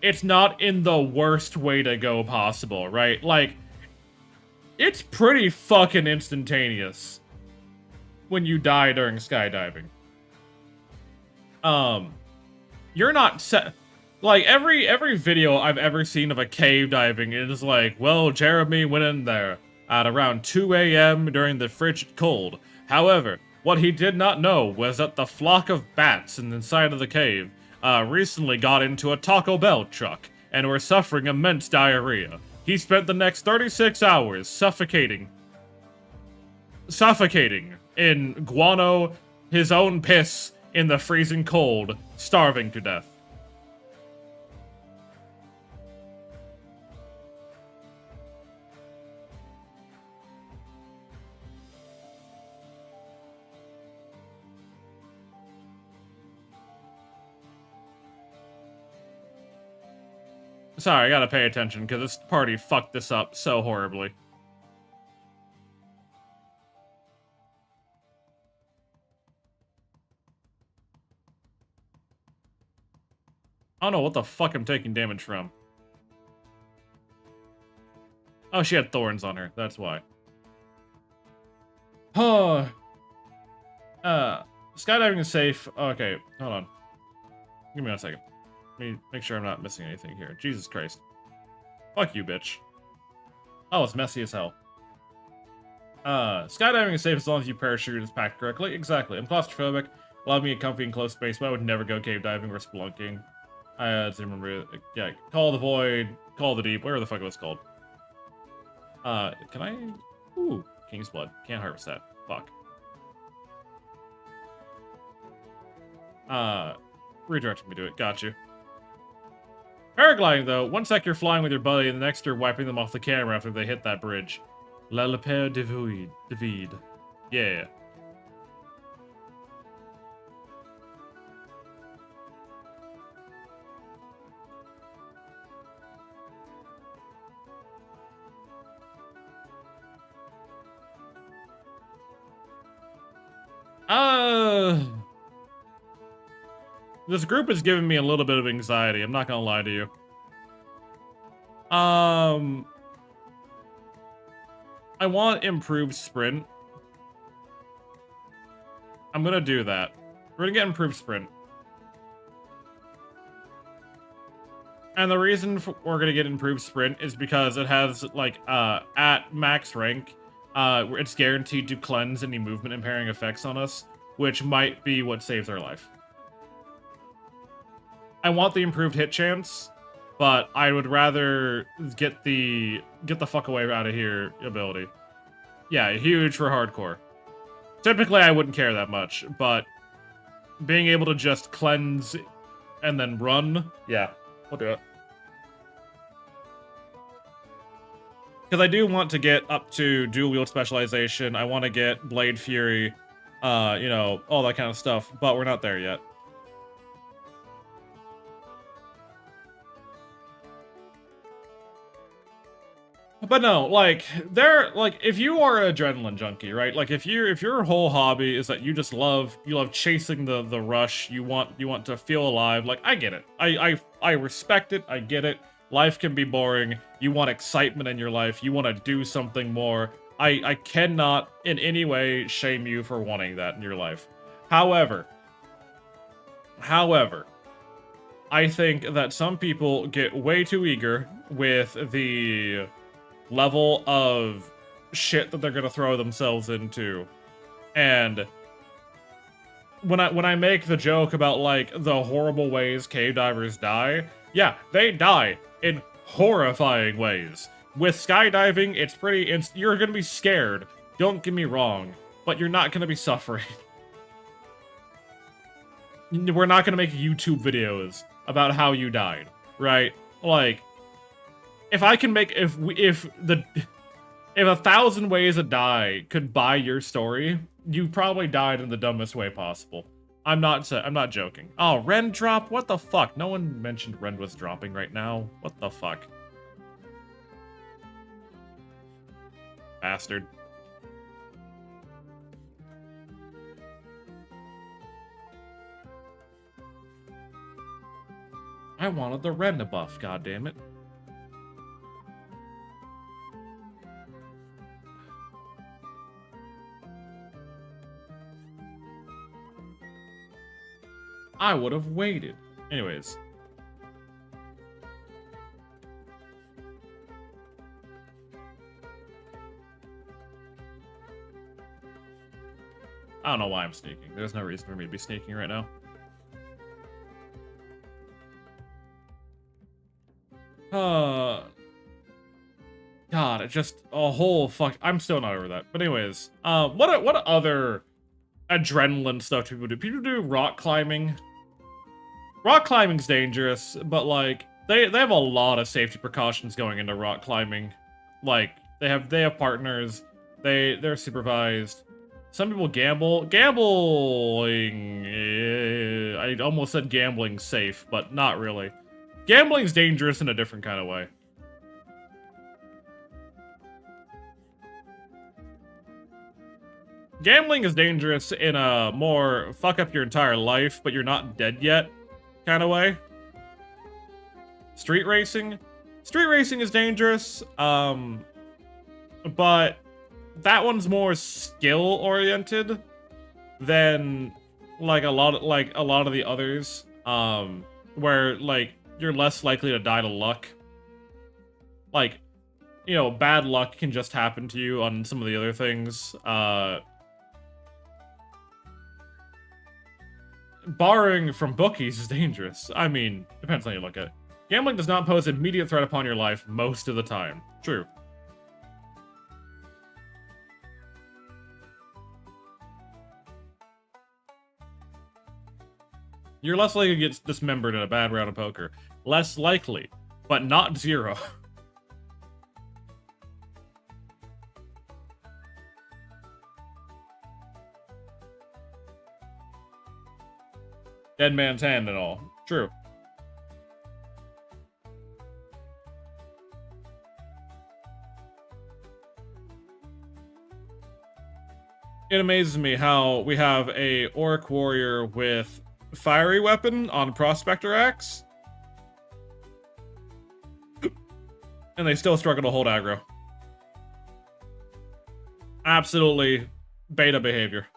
it's not in the worst way to go possible, right? Like, it's pretty fucking instantaneous. when you die during skydiving. You're not set. Like, every video I've ever seen of a cave diving is like, well, Jeremy went in there at around 2 a.m. during the frigid cold. However, what he did not know was that the flock of bats inside of the cave recently got into a Taco Bell truck and were suffering immense diarrhea. He spent the next 36 hours suffocating in guano, his own piss, in the freezing cold, starving to death. Sorry, I gotta pay attention, because this party fucked this up so horribly. I don't know what the fuck I'm taking damage from. Oh, she had thorns on her, that's why. Oh. Skydiving is safe. Okay, hold on. Give me 1 second. Let me make sure I'm not missing anything here. Jesus Christ. Fuck you, bitch. Oh, it's messy as hell. Skydiving is safe as long as your parachute is packed correctly. Exactly. I'm claustrophobic. Allow me a comfy and close space, but I would never go cave diving or spelunking. I had to remember, yeah, Call the Void, Call the Deep, whatever the fuck it was called. Can I? Ooh, King's Blood. Can't harvest that. Fuck. Redirecting me to it. Got you. Paragliding, though, one sec you're flying with your buddy, and the next you're wiping them off the camera after they hit that bridge. La le père de vide. Yeah. This group is giving me a little bit of anxiety. I'm not gonna lie to you. I want improved sprint. I'm gonna do that. We're gonna get improved sprint. And the reason we're gonna get improved sprint is because it has, like, at max rank, it's guaranteed to cleanse any movement impairing effects on us, which might be what saves our life. I want the improved hit chance, but I would rather get the fuck away out of here ability. Yeah, huge for hardcore. Typically, I wouldn't care that much, but being able to just cleanse and then run, yeah, we'll do it. Because I do want to get up to dual wield specialization. I want to get Blade Fury, you know, all that kind of stuff, but we're not there yet. But no, like, if you are an adrenaline junkie, right? Like, if your whole hobby is that you just love chasing the rush, you want to feel alive, like, I get it. I respect it, I get it. Life can be boring. You want excitement in your life. You want to do something more. I cannot in any way shame you for wanting that in your life. However, I think that some people get way too eager with the level of shit that they're gonna throw themselves into. And when I make the joke about, like, the horrible ways cave divers die, yeah, they die in horrifying ways. With skydiving, it's pretty you're gonna be scared, don't get me wrong, but you're not gonna be suffering. We're not gonna make YouTube videos about how you died, right? Like, if I can make, if 1,000 ways to die could buy your story, you probably died in the dumbest way possible. I'm not joking. Oh, Ren drop? What the fuck? No one mentioned Ren was dropping right now. What the fuck? Bastard. I wanted the Ren buff, goddammit. I would have waited. Anyways. I don't know why I'm sneaking. There's no reason for me to be sneaking right now. God, it's just a whole fuck. I'm still not over that. But anyways, what other adrenaline stuff do people do? People do rock climbing. Rock climbing's dangerous, but like they have a lot of safety precautions going into rock climbing. Like they have partners. They're supervised. Some people gamble. Gambling. I almost said gambling's safe, but not really. Gambling's dangerous in a different kind of way. Gambling is dangerous in a more fuck up your entire life, but you're not dead yet kind of way. Street racing. Street racing is dangerous, but that one's more skill oriented than like a lot of the others, where like you're less likely to die to luck. Like, you know, bad luck can just happen to you on some of the other things. Borrowing from bookies is dangerous. I mean, depends on how you look at it. Gambling does not pose an immediate threat upon your life most of the time. True. You're less likely to get dismembered in a bad round of poker. Less likely, but not zero. Dead man's hand and all. True. It amazes me how we have a orc warrior with fiery weapon on Prospector Axe, and they still struggle to hold aggro. Absolutely beta behavior.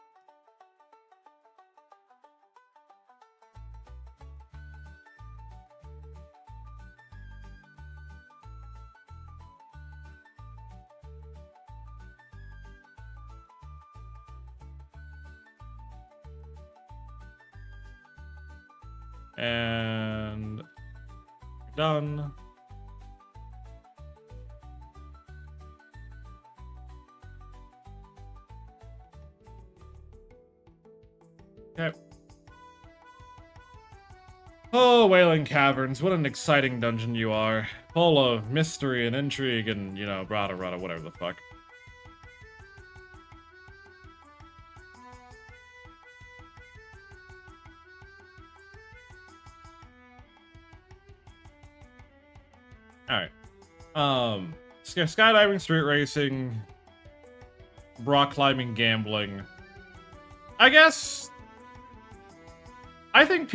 And done. Okay. Oh, Wailing Caverns, what an exciting dungeon you are. Full of mystery and intrigue and, you know, rada, whatever the fuck. Alright. Skydiving, street racing, rock climbing, gambling. I guess I think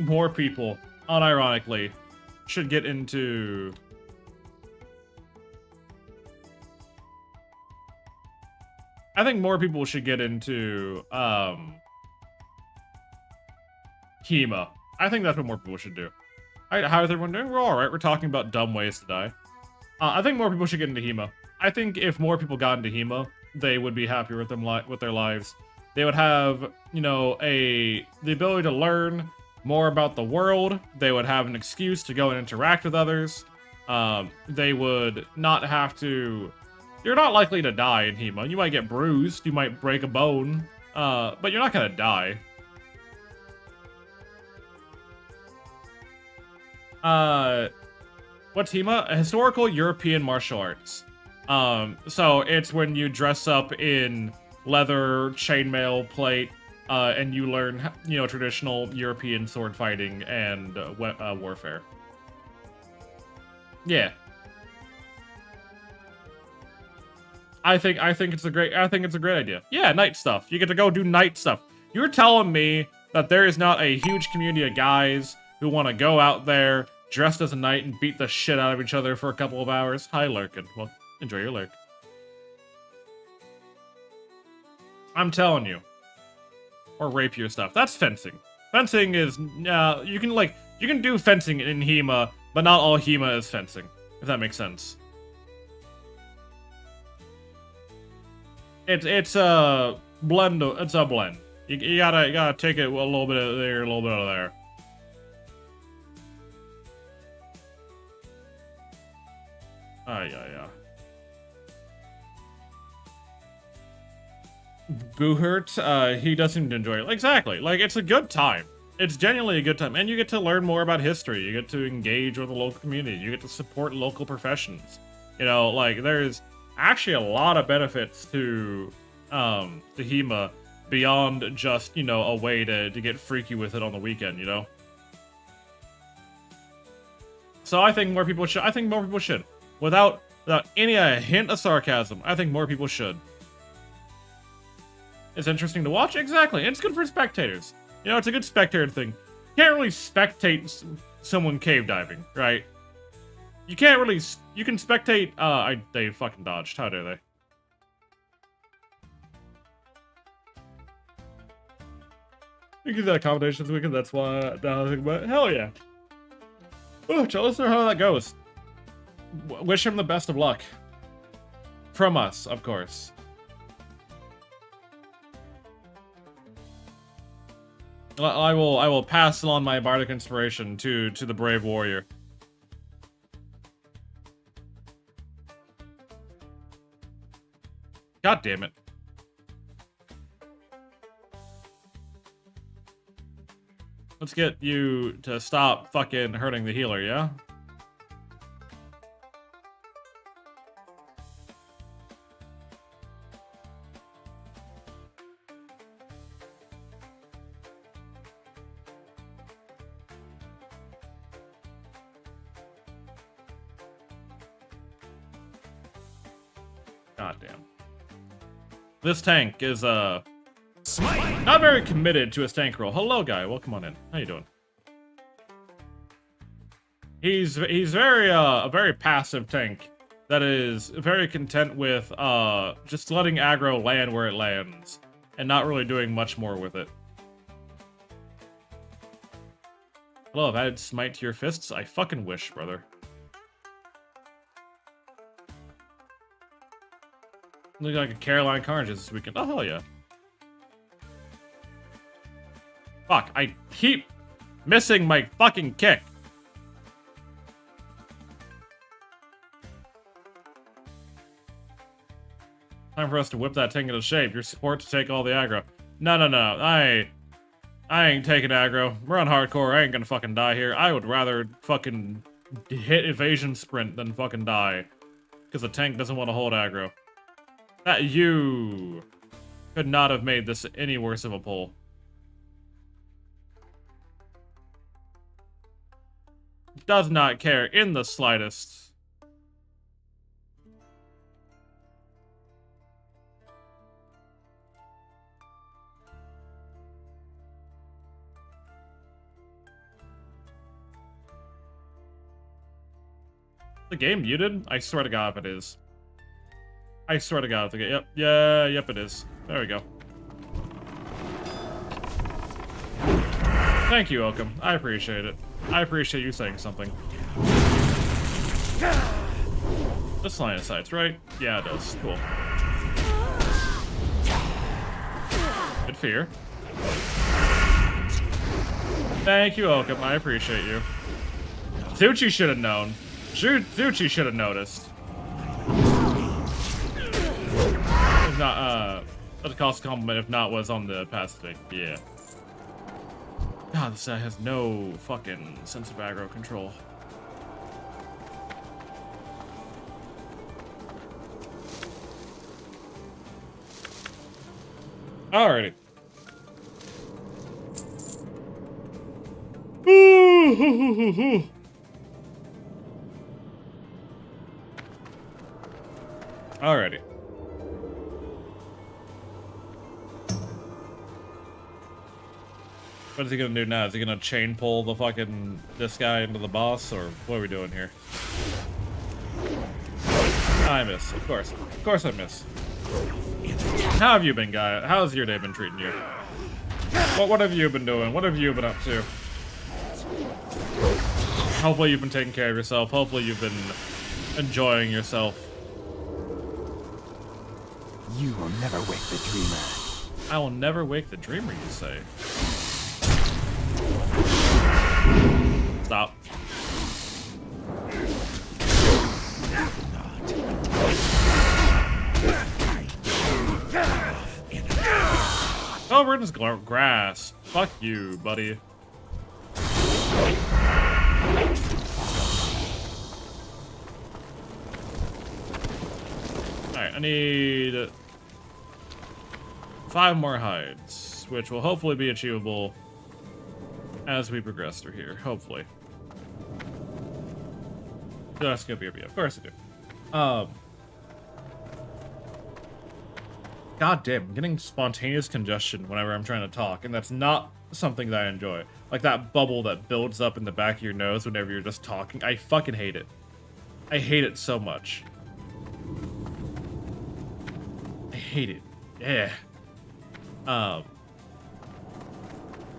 more people, unironically, should get into HEMA. I think that's what more people should do. How is everyone doing? We're alright. We're talking about dumb ways to die. I think more people should get into HEMA. I think if more people got into HEMA, they would be happier with their lives. They would have, you know, the ability to learn more about the world. They would have an excuse to go and interact with others. They would not have to... You're not likely to die in HEMA. You might get bruised. You might break a bone. But you're not gonna die. What's HEMA? A historical European martial arts. So it's when you dress up in leather, chainmail, plate, and you learn, you know, traditional European sword fighting and warfare. Yeah. I think it's a great idea. Yeah, night stuff. You get to go do night stuff. You're telling me that there is not a huge community of guys who want to go out there dressed as a knight and beat the shit out of each other for a couple of hours? Hi, Lurkin. Well, enjoy your lurk. I'm telling you. Or rapier stuff. That's fencing. Fencing is, you can do fencing in HEMA, but not all HEMA is fencing, if that makes sense. It's a blend. It's a blend. You gotta take it a little bit of there, a little bit of there. Yeah. Buhert, he doesn't enjoy it. Exactly. Like, it's a good time. It's genuinely a good time. And you get to learn more about history. You get to engage with the local community. You get to support local professions. You know, like, there's actually a lot of benefits to HEMA beyond just, you know, a way to get freaky with it on the weekend, you know? So I think more people should. Without any hint of sarcasm, I think more people should. It's interesting to watch, exactly. It's good for spectators. You know, it's a good spectator thing. You can't really spectate someone cave diving, right? You can't really. You can spectate. They fucking dodged. How dare they? We give that accommodation this weekend. That's why. Now I think about it. Hell yeah. Oh, tell us how that goes. Wish him the best of luck. From us, of course. I will pass on my bardic inspiration to the brave warrior. God damn it. Let's get you to stop fucking hurting the healer, yeah? God damn. This tank is, not very committed to his tank role. Hello, guy. Welcome on in. How you doing? He's very, a very passive tank that is very content with, just letting aggro land where it lands and not really doing much more with it. Hello, I've added smite to your fists. I fucking wish, brother. Look like a Caroline Carnage this weekend. Oh, hell yeah. Fuck, I keep missing my fucking kick. Time for us to whip that tank into shape. Your support to take all the aggro. No. I ain't taking aggro. We're on hardcore. I ain't gonna fucking die here. I would rather fucking hit evasion sprint than fucking die. Because the tank doesn't want to hold aggro. That you could not have made this any worse of a pull. Does not care in the slightest. The game muted? I swear to God if it is. I swear to God if the game. Yep, it is. There we go. Thank you, Oakham. I appreciate it. I appreciate you saying something. This line of sight's right? Yeah, it does. Cool. Good fear. Thank you, Oakham. I appreciate you. Zuchi should have known. Zuchi should have noticed. If not, that'd cost a compliment if not was on the Pacific. Yeah. God, this guy has no fucking sense of aggro control. Alrighty. Alrighty. What is he gonna do now? Is he gonna chain pull the fucking this guy into the boss, or what are we doing here? I miss, of course. Of course I miss. How have you been, guy? How's your day been treating you? What have you been doing? What have you been up to? Hopefully you've been taking care of yourself. Hopefully you've been enjoying yourself. You will never wake the dreamer. I will never wake the dreamer, you say? Stop. Oh, we're in this grass. Fuck you, buddy. Alright, I need 5 more hides, which will hopefully be achievable as we progress through here. Hopefully. That's gonna be a B. Of course I do. God damn, I'm getting spontaneous congestion whenever I'm trying to talk, and that's not something that I enjoy. Like that bubble that builds up in the back of your nose whenever you're just talking. I fucking hate it. I hate it so much. I hate it. Yeah.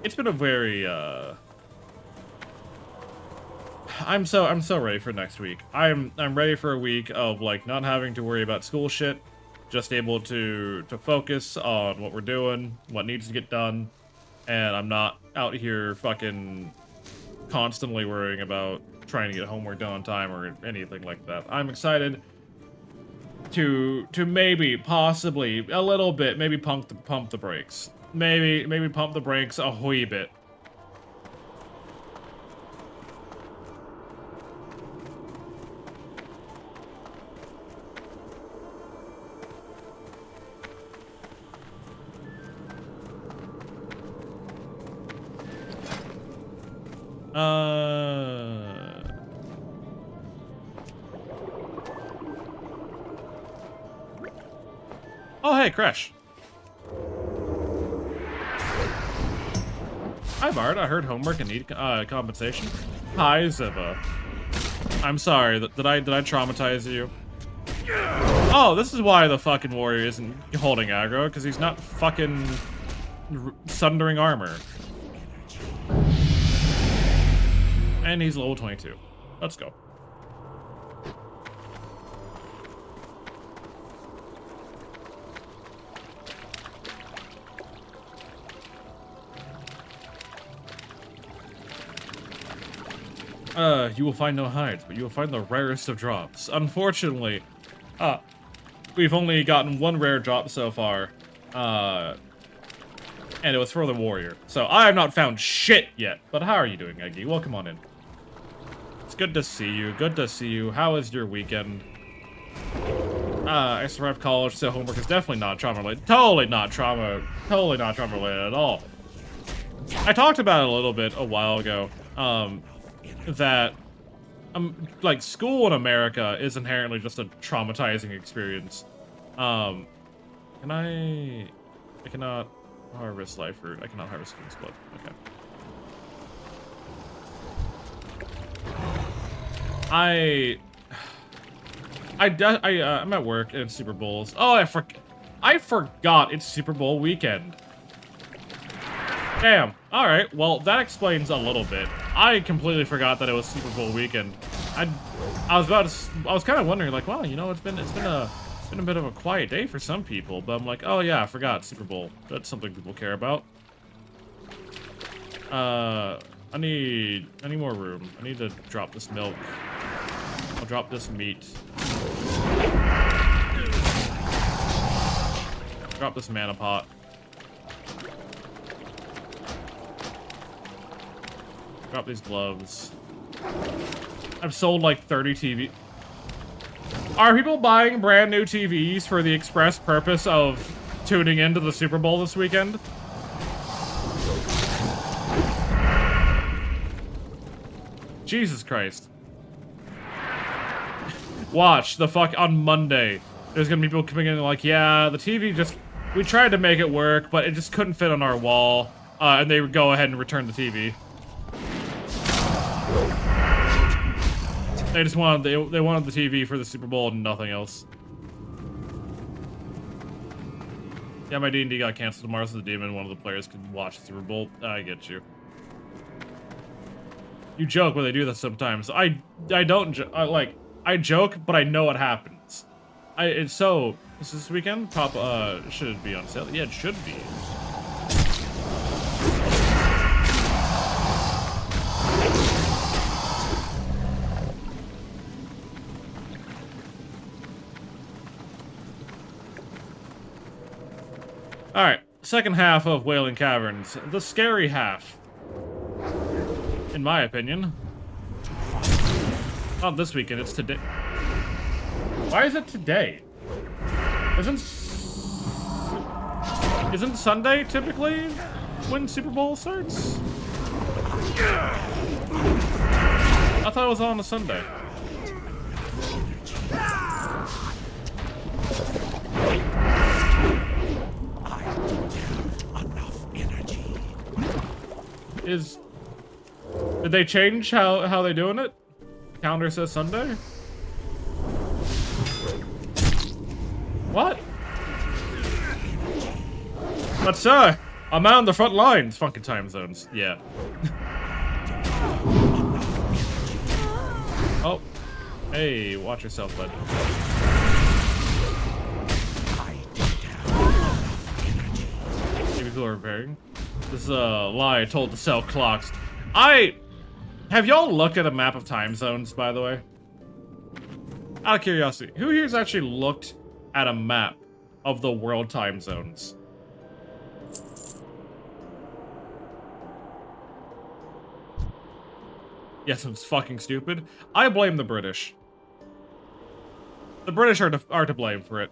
It's been a very, I'm so ready for next week. I'm ready for a week of, like, not having to worry about school shit. Just able to focus on what we're doing, what needs to get done, and I'm not out here fucking constantly worrying about trying to get homework done on time or anything like that. I'm excited to maybe, possibly, a little bit, maybe pump the brakes. Maybe pump the brakes a wee bit. Oh, hey, Crash. Hi, Bard. I heard homework and need compensation. Hi, Ziba. I'm sorry. Did I traumatize you? Oh, this is why the fucking warrior isn't holding aggro, because he's not fucking sundering armor. And he's level 22. Let's go. You will find no hides, but you will find the rarest of drops. Unfortunately, we've only gotten 1 rare drop so far, and it was for the warrior. So I have not found shit yet. But how are you doing, Eggy? Welcome on in. It's good to see you. Good to see you. How was your weekend? I survived college, so homework is definitely not trauma-related. Totally not trauma-related at all. I talked about it a little bit a while ago, that, like, school in America is inherently just a traumatizing experience. I cannot harvest life fruit. I cannot harvest king's blood. Okay. I'm at work and it's Super Bowls. Oh, I forgot it's Super Bowl weekend. Damn. All right. Well, that explains a little bit. I completely forgot that it was Super Bowl weekend. I was kind of wondering, like, wow, you know, it's been a bit of a quiet day for some people, but I'm like, oh yeah, I forgot Super Bowl. That's something people care about. I need more room. I need to drop this milk. I'll drop this meat. Drop this mana pot. Drop these gloves. I've sold like 30 TV. Are people buying brand new TVs for the express purpose of tuning into the Super Bowl this weekend? Jesus Christ. Watch the fuck on Monday. There's gonna be people coming in like, yeah, the TV just, we tried to make it work, but it just couldn't fit on our wall. And they would go ahead and return the TV. They just wanted they wanted the TV for the Super Bowl and nothing else. Yeah, my D&D got canceled tomorrow, so the demon, one of the players, could watch the Super Bowl. I get you. You joke when they do that sometimes. I don't like, I joke, but I know what happens. It's so, is this weekend? Should it be on sale? Yeah, it should be. Alright, second half of Wailing Caverns. The scary half. In my opinion. Not this weekend, it's today. Why is it today? Isn't Sunday typically when Super Bowl starts? I thought it was on a Sunday. Did they change how they doing it? Calendar says Sunday? What? But sir, I'm out on the front lines. Fucking time zones. Yeah. Oh. Hey, watch yourself, bud. Maybe people are repairing. This is a lie I told to sell clocks. Have y'all looked at a map of time zones, by the way? Out of curiosity, who here's actually looked at a map of the world time zones? Yes, it's fucking stupid. I blame the British. The British are to blame for it.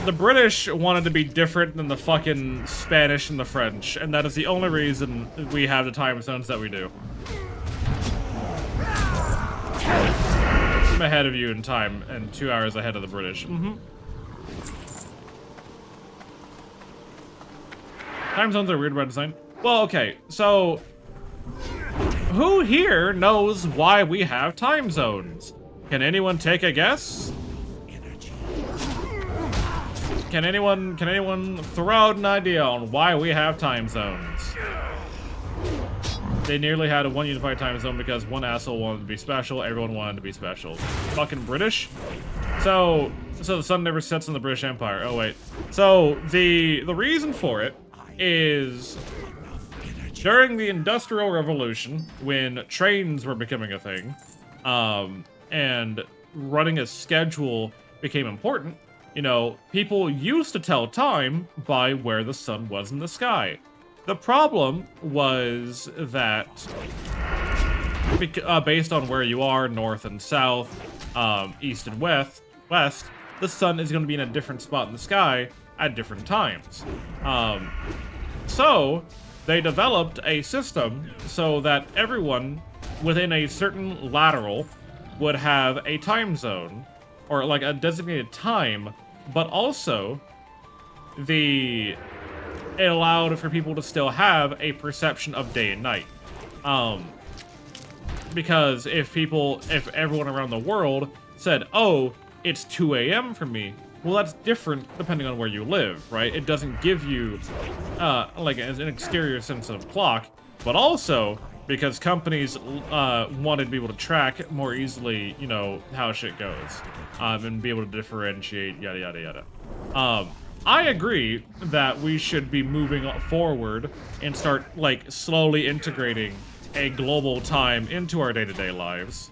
The British wanted to be different than the fucking Spanish and the French, and that is the only reason we have the time zones that we do. I'm ahead of you in time, and 2 hours ahead of the British. Time zones are weird by design. Well, okay, so who here knows why we have time zones? Can anyone take a guess? Can anyone throw out an idea on why we have time zones? They nearly had a one unified time zone because one asshole wanted to be special, everyone wanted to be special. Fucking British? So the sun never sets in the British Empire. Oh wait. So the reason for it is during the Industrial Revolution, when trains were becoming a thing, and running a schedule became important, you know, people used to tell time by where the sun was in the sky. The problem was that, based on where you are, north and south, east and west, the sun is going to be in a different spot in the sky at different times. So they developed a system so that everyone within a certain lateral would have a time zone, or like a designated time, but also it allowed for people to still have a perception of day and night. Because if everyone around the world said, oh, it's 2 a.m. for me, well, that's different depending on where you live, right? It doesn't give you like an exterior sense of clock, but also because companies wanted to be able to track more easily, you know, how shit goes, and be able to differentiate, yada, yada, yada. I agree that we should be moving forward and start, like, slowly integrating a global time into our day-to-day lives.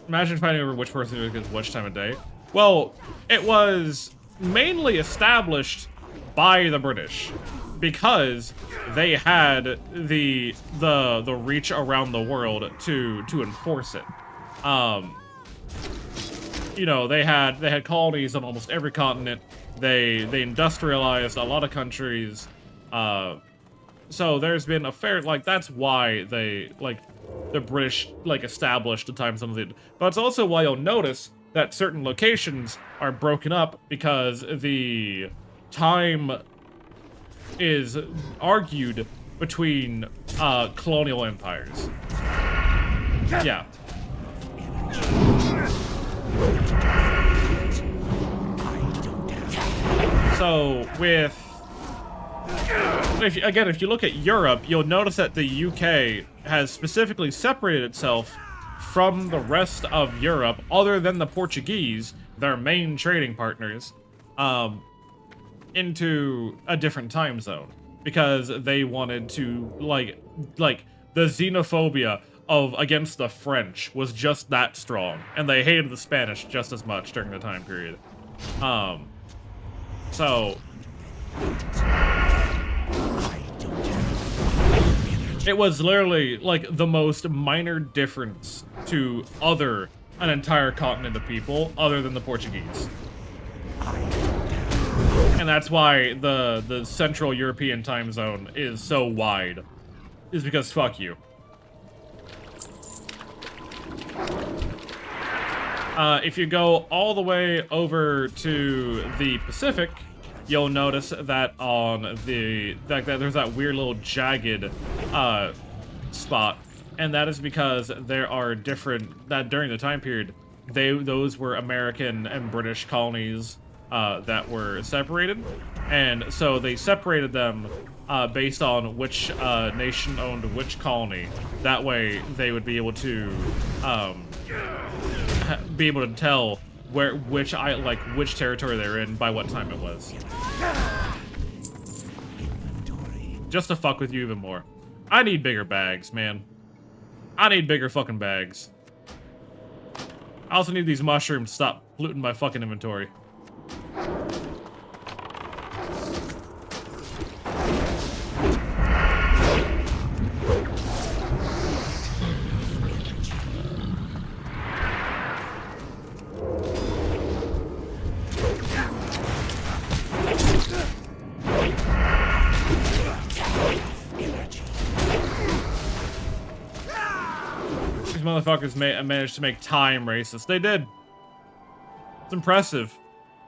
Imagine fighting over which person gets which time of day. Well, it was mainly established by the British, because they had the reach around the world to enforce it. You know, they had colonies on almost every continent. They industrialized a lot of countries. So there's been a fair, like, that's why the British, like, established the time zone. But it's also why you'll notice that certain locations are broken up, because the time is argued between colonial empires. Yeah. So with if you look at Europe, you'll notice that the UK has specifically separated itself from the rest of Europe, other than the Portuguese, their main trading partners, into a different time zone because they wanted to like the xenophobia of against the French was just that strong, and they hated the Spanish just as much during the time period. So it was literally like the most minor difference to an entire continent of people other than the Portuguese. And that's why the Central European time zone is so wide, is because fuck you. If you go all the way over to the Pacific, you'll notice that on that there's that weird little jagged spot, and that is because there are that during the time period, those were American and British colonies that were separated, and so they separated them based on which nation owned which colony. That way, they would be able to tell which territory they're in by what time it was. Just to fuck with you even more. I need bigger bags, man. I need bigger fucking bags. I also need these mushrooms to stop polluting my fucking inventory. These motherfuckers managed to make time racist. They did. It's impressive.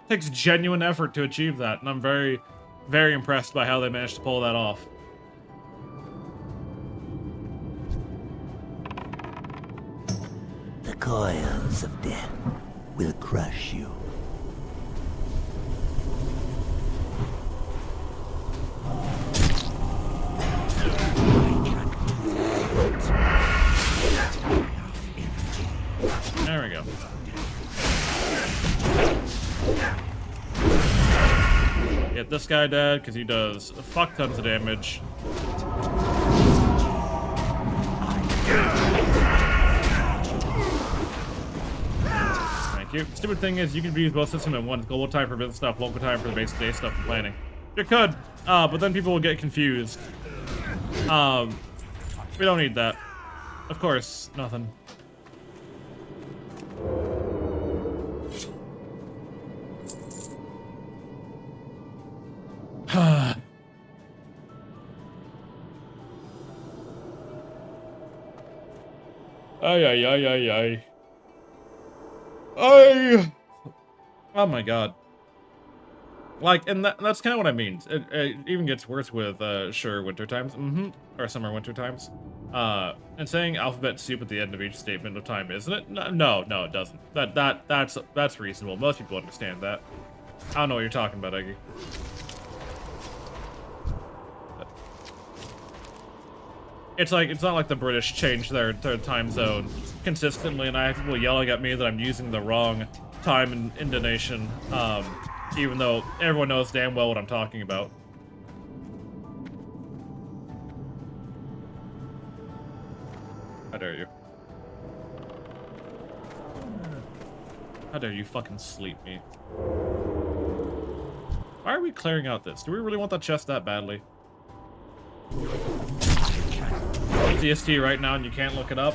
It takes genuine effort to achieve that, and I'm very, very impressed by how they managed to pull that off. The coils of death will crush you. There we go. Get this guy dead, because he does a fuck tons of damage. Thank you. Stupid thing is, you can use both systems at once. Global time for business stuff, local time for the basic day stuff and planning. You could, but then people will get confused. We don't need that. Of course, nothing. Ay. Oh my god. Like, and that's kind of what I mean. It even gets worse with, sure, winter times. Or summer winter times. And saying alphabet soup at the end of each statement of time, isn't it? No, it doesn't. That's reasonable. Most people understand that. I don't know what you're talking about, Eggy. It's not like the British changed their time zone consistently, and I have people yelling at me that I'm using the wrong time in Indonesian, even though everyone knows damn well what I'm talking about. How dare you? How dare you fucking sleep me? Why are we clearing out this? Do we really want that chest that badly? CST right now and you can't look it up.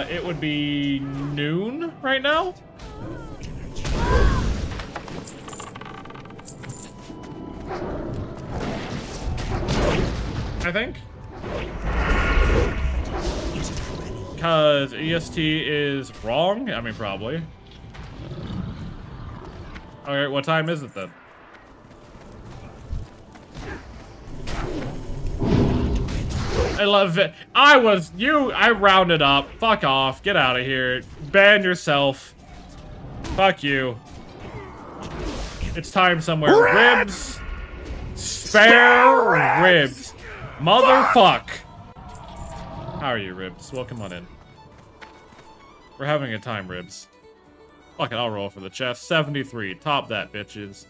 It would be noon right now? I think. Because EST is wrong? I mean, probably. Alright, what time is it then? I love it. I rounded up. Fuck off. Get out of here. Ban yourself. Fuck you. It's time somewhere. Ribs. Spare ribs. Motherfuck. How are you, Ribs? Welcome on in. We're having a time, Ribs. Fuck it, I'll roll for the chest. 73. Top that, bitches.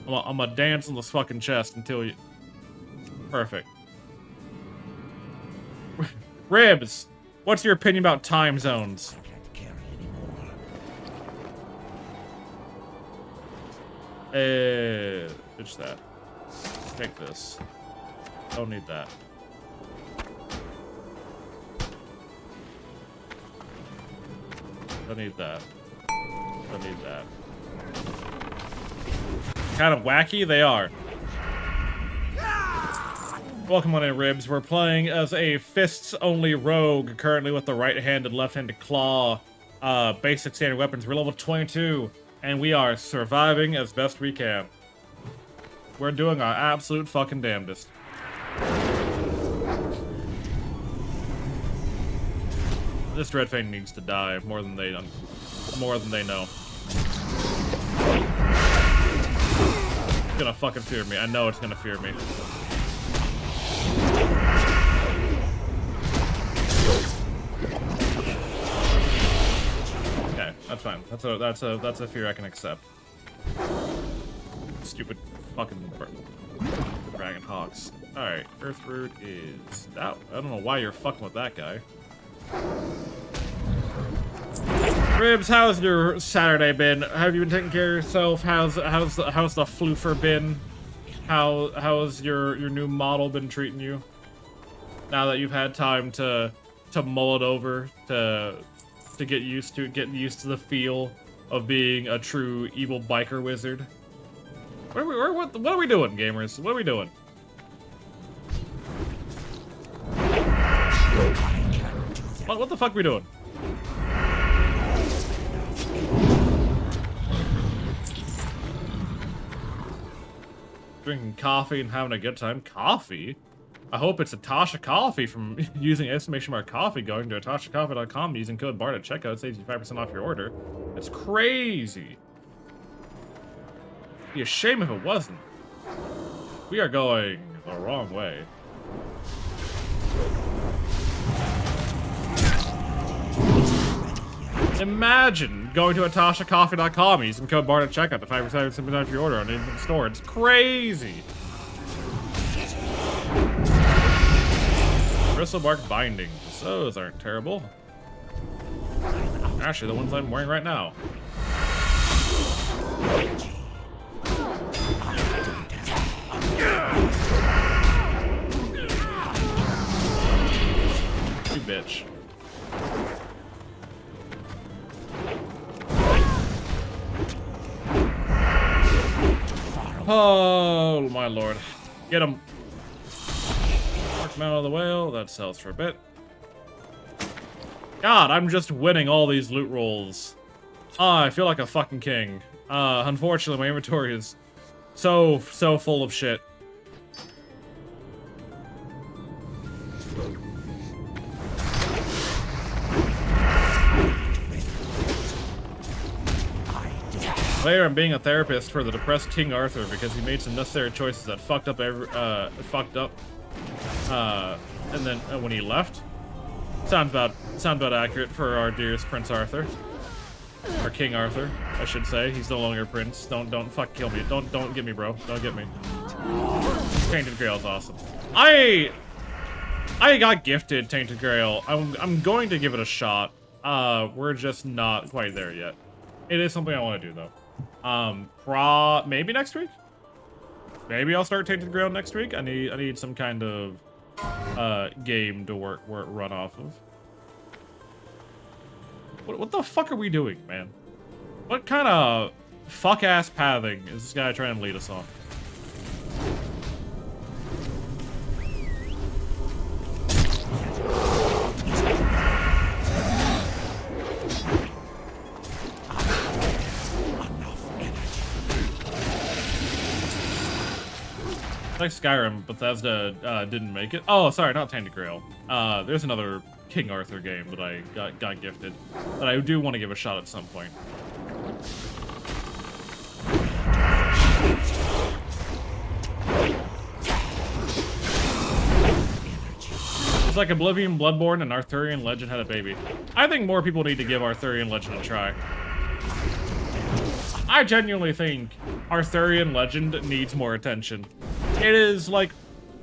I'm gonna dance on this fucking chest until you... Perfect. Ribs, what's your opinion about time zones? I can't carry anymore. Ditch that. Take this. Don't need that. Don't need that. Don't need that. Kind of wacky they are. Welcome on in, Ribs. We're playing as a fists-only rogue, currently with the right-handed, left-handed claw. Basic standard weapons. We're level 22, and we are surviving as best we can. We're doing our absolute fucking damnedest. This Dreadfang needs to die more than they know. It's gonna fucking fear me. I know it's gonna fear me. Okay, that's fine. That's a fear I can accept. Stupid fucking dragon hawks. All right, Earth Root is out. I don't know why you're fucking with that guy. Ribs, how's your Saturday been? Have you been taking care of yourself? How's the floofer been? How's your new model been treating you? Now that you've had time to mull it over, to get used to the feel of being a true evil biker wizard. What are we doing, gamers? What are we doing? What the fuck are we doing? Drinking coffee and having a good time. Coffee? I hope it's Atasha Coffee from using exclamation mark coffee, going to atashcoffee.com using code BARD at checkout, saves you 5% off your order. It's crazy. It'd be a shame if it wasn't. We are going the wrong way. Imagine going to atashcoffee.com using code BARD at checkout to 5% off your order on the store. It's crazy. Bristlebark bindings. Those aren't terrible. Actually, the ones I'm wearing right now. You bitch. Oh, my lord. Get him. Mark Mount of the Whale. That sells for a bit. God, I'm just winning all these loot rolls. Ah, I feel like a fucking king. Unfortunately, my inventory is so full of shit. Later, I'm being a therapist for the depressed King Arthur because he made some necessary choices that fucked up and then when he left. Sounds about accurate for our dearest Prince Arthur. Or King Arthur, I should say. He's no longer Prince. Don't fuck kill me. Don't get me, bro. Don't get me. Tainted Grail's awesome. I got gifted Tainted Grail. I'm going to give it a shot. We're just not quite there yet. It is something I want to do though. Maybe next week? Maybe I'll start Tainted Grail next week. I need some kind of game to run off of. What the fuck are we doing, man? What kind of fuck-ass pathing is this guy trying to lead us on? Like Skyrim, Bethesda didn't make it. Oh, sorry, not Tainted Grail. There's another King Arthur game that I got gifted that I do want to give a shot at some point. It's like Oblivion, Bloodborne, and Arthurian Legend had a baby. I think more people need to give Arthurian Legend a try. I genuinely think Arthurian Legend needs more attention. It is, like,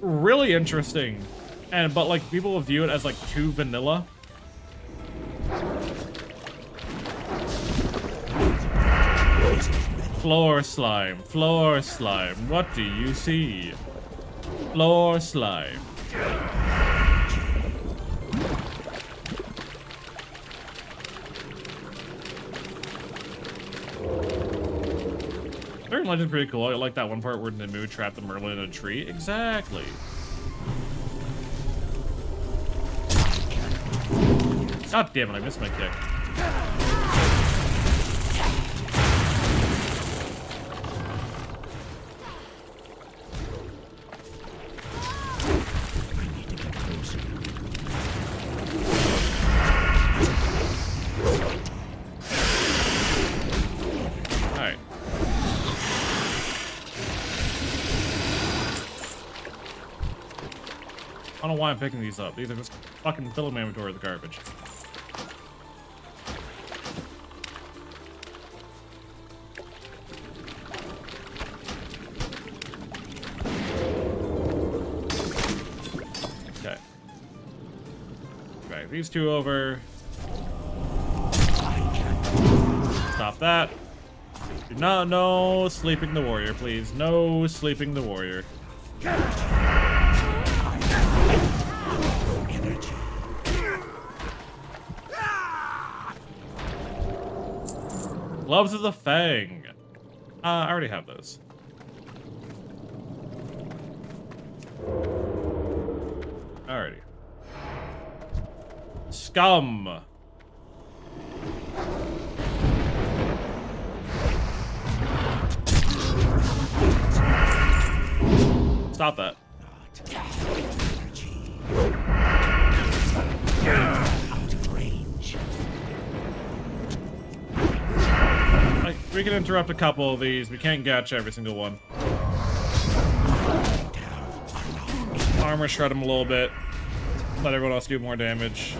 really interesting, but, like, people view it as, like, too vanilla. Floor slime, what do you see? Floor slime. Arthurian Legend's pretty cool. I like that one part where Nimue trapped the Merlin in a tree. Exactly. God damn it, I missed my kick. I don't know why I'm picking these up. These are just fucking filling my inventory with garbage. Okay. Okay, these two over. Stop that. Do not, no sleeping the warrior, please. No sleeping the warrior. Gloves of the Fang. I already have those. Alrighty. Scum. Stop that. Like, we can interrupt a couple of these. We can't catch every single one. Armor shred them a little bit. Let everyone else do more damage.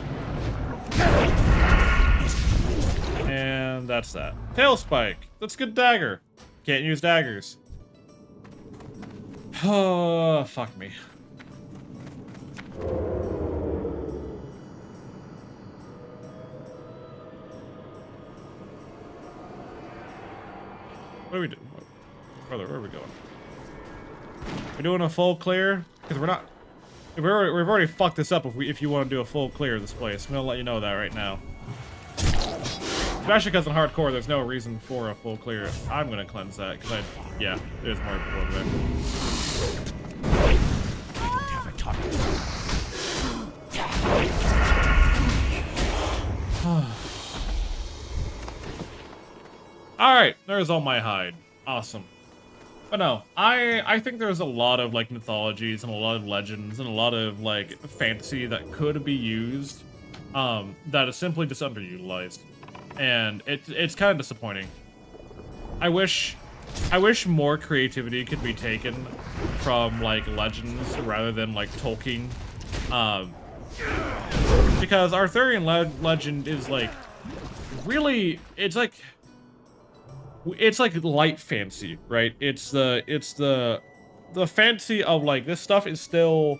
And that's that. Tail Spike. That's a good dagger. Can't use daggers. Oh, fuck me. What are we doing? Brother, where are we going? We're doing a full clear? Because we're not... We've already fucked this up if you want to do a full clear of this place. I'm going to let you know that right now. Especially because in hardcore, there's no reason for a full clear. I'm going to cleanse that, because yeah, there's more people over there. Alright, there's all my hide. Awesome. But no, I think there's a lot of, like, mythologies and a lot of legends and a lot of, like, fantasy that could be used that is simply just underutilized. And it's kind of disappointing. I wish more creativity could be taken from, like, legends rather than, like, Tolkien. Because Arthurian legend is, like, really, it's like light fantasy, right? It's the fantasy of, like, this stuff is still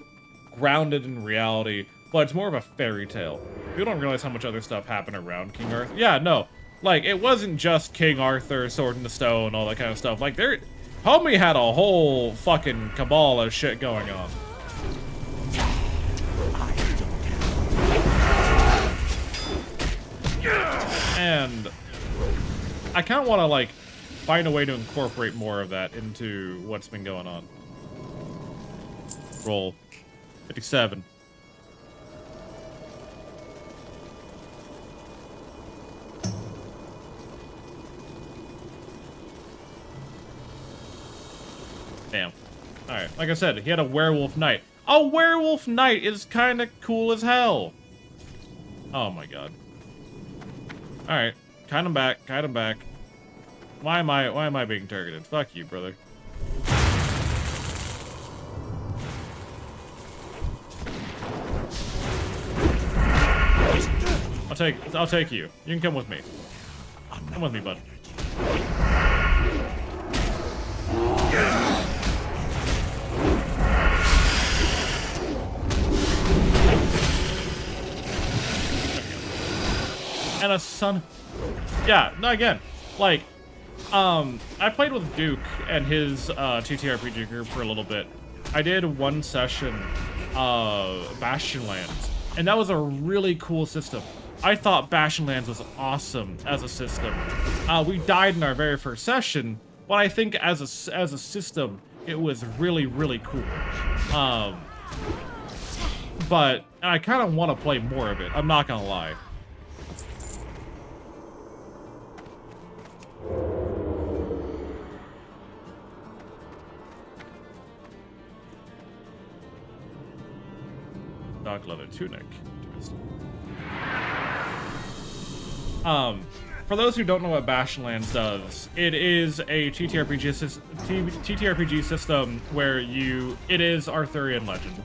grounded in reality, but it's more of a fairy tale. People don't realize how much other stuff happened around King Arthur. Yeah, no. Like, it wasn't just King Arthur, Sword in the Stone, all that kind of stuff. Like, homie had a whole fucking cabal of shit going on. And I kind of want to, like, find a way to incorporate more of that into what's been going on. Roll. 57. Damn. Alright, like I said, he had a werewolf knight. A werewolf knight is kind of cool as hell. Oh my god. Alright, kind him back, kind him back. Why am I being targeted? Fuck you, brother. I'll take you. You can come with me. Come with me, bud. And a son. Yeah, no, again, like, I played with Duke and his TTRPG group for a little bit. I did one session of Bastionlands, and that was a really cool system. I thought Bastionlands was awesome as a system. We died in our very first session, but I think as a system, it was really, really cool. But I kind of want to play more of it. I'm not gonna lie. Dark leather tunic. For those who don't know what Bastionlands does, it is a TTRPG system where it is Arthurian legend,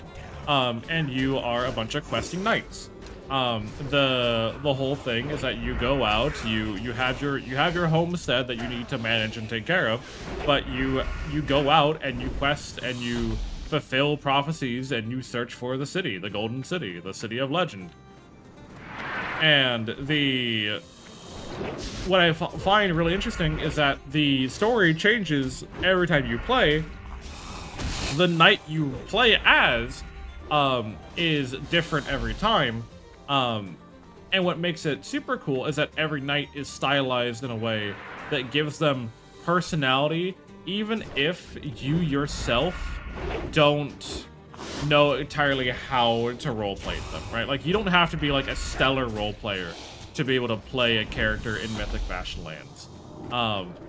and you are a bunch of questing knights. The whole thing is that you go out, you have your homestead that you need to manage and take care of, but you go out and you quest and you fulfill prophecies and you search for the city, the Golden City, the city of legend. And what I find really interesting is that the story changes every time you play. The knight you play as is different every time. And what makes it super cool is that every knight is stylized in a way that gives them personality, even if you yourself don't know entirely how to roleplay them, right? Like, you don't have to be like a stellar role player to be able to play a character in Mythic Bastionlands,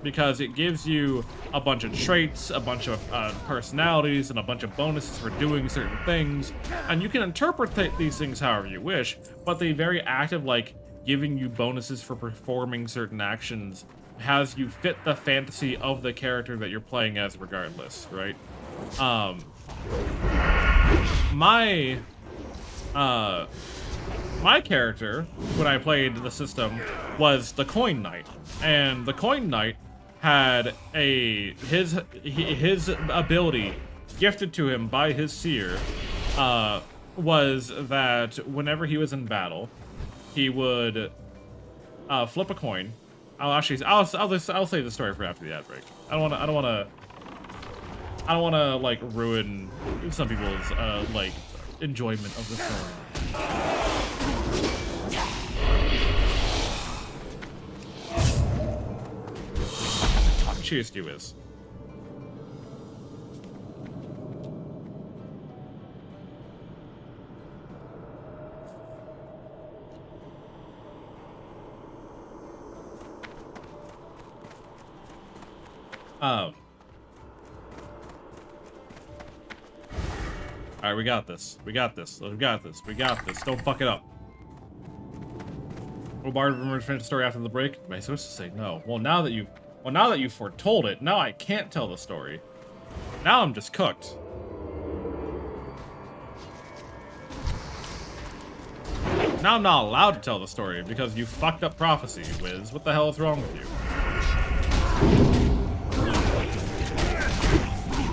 because it gives you a bunch of traits, a bunch of personalities, and a bunch of bonuses for doing certain things, and you can interpret these things however you wish, but the very act of, like, giving you bonuses for performing certain actions has you fit the fantasy of the character that you're playing as regardless, right? My character, when I played the system, was the Coin Knight, and the Coin Knight had his ability gifted to him by his seer was that whenever he was in battle, he would flip a coin. I'll save the story for after the ad break. I don't want to like ruin some people's like enjoyment of the story. Cheers to you, Wiz. Alright, we got this. We got this. We got this. We got this. Don't fuck it up. Will Bard remember to finish the story after the break? Am I supposed to say no? Well, now that you've foretold it, now I can't tell the story. Now I'm just cooked. Now I'm not allowed to tell the story because you fucked up prophecy, Wiz. What the hell is wrong with you?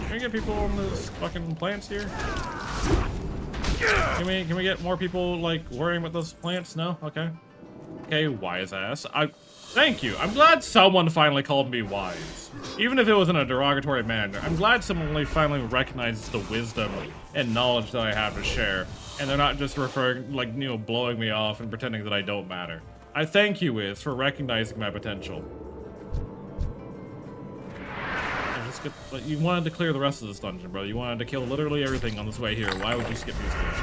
Can we get people on this fucking plants here? Can we get more people, like, worrying about those plants? No? Okay. Okay, wise ass. Thank you. I'm glad someone finally called me wise. Even if it was in a derogatory manner. I'm glad someone finally recognizes the wisdom and knowledge that I have to share. And they're not just referring, like, you know, blowing me off and pretending that I don't matter. I thank you, Wiz, for recognizing my potential. But you wanted to clear the rest of this dungeon, bro. You wanted to kill literally everything on this way here. Why would you skip these things?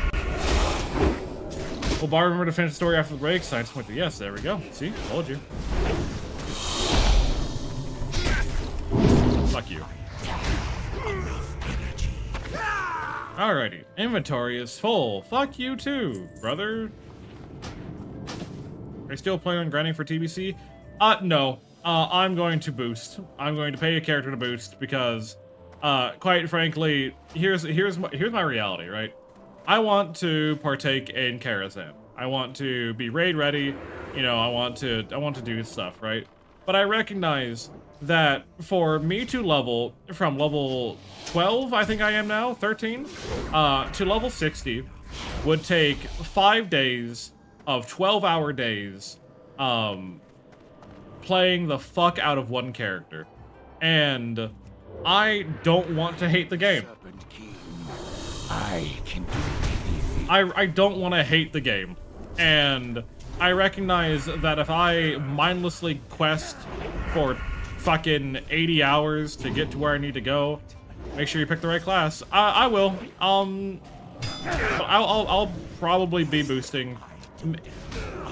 Will Bar remember to finish the story after the break? Science point to yes. There we go. See? Told you. Fuck you. Enough energy. Alrighty, inventory is full. Fuck you too, brother. Are you still planning on grinding for TBC? No. I'm going to boost. I'm going to pay a character to boost because, quite frankly, here's my reality, right? I want to partake in Karazhan. I want to be raid ready. You know, I want to do stuff, right? But I recognize that for me to level from level 12, I think I am now, 13, to level 60 would take 5 days of 12-hour days, playing the fuck out of one character. And I don't want to hate the game. I can do anything. I don't want to hate the game. And I recognize that if I mindlessly quest for fucking 80 hours to get to where I need to go, make sure you pick the right class. I will. I'll probably be boosting.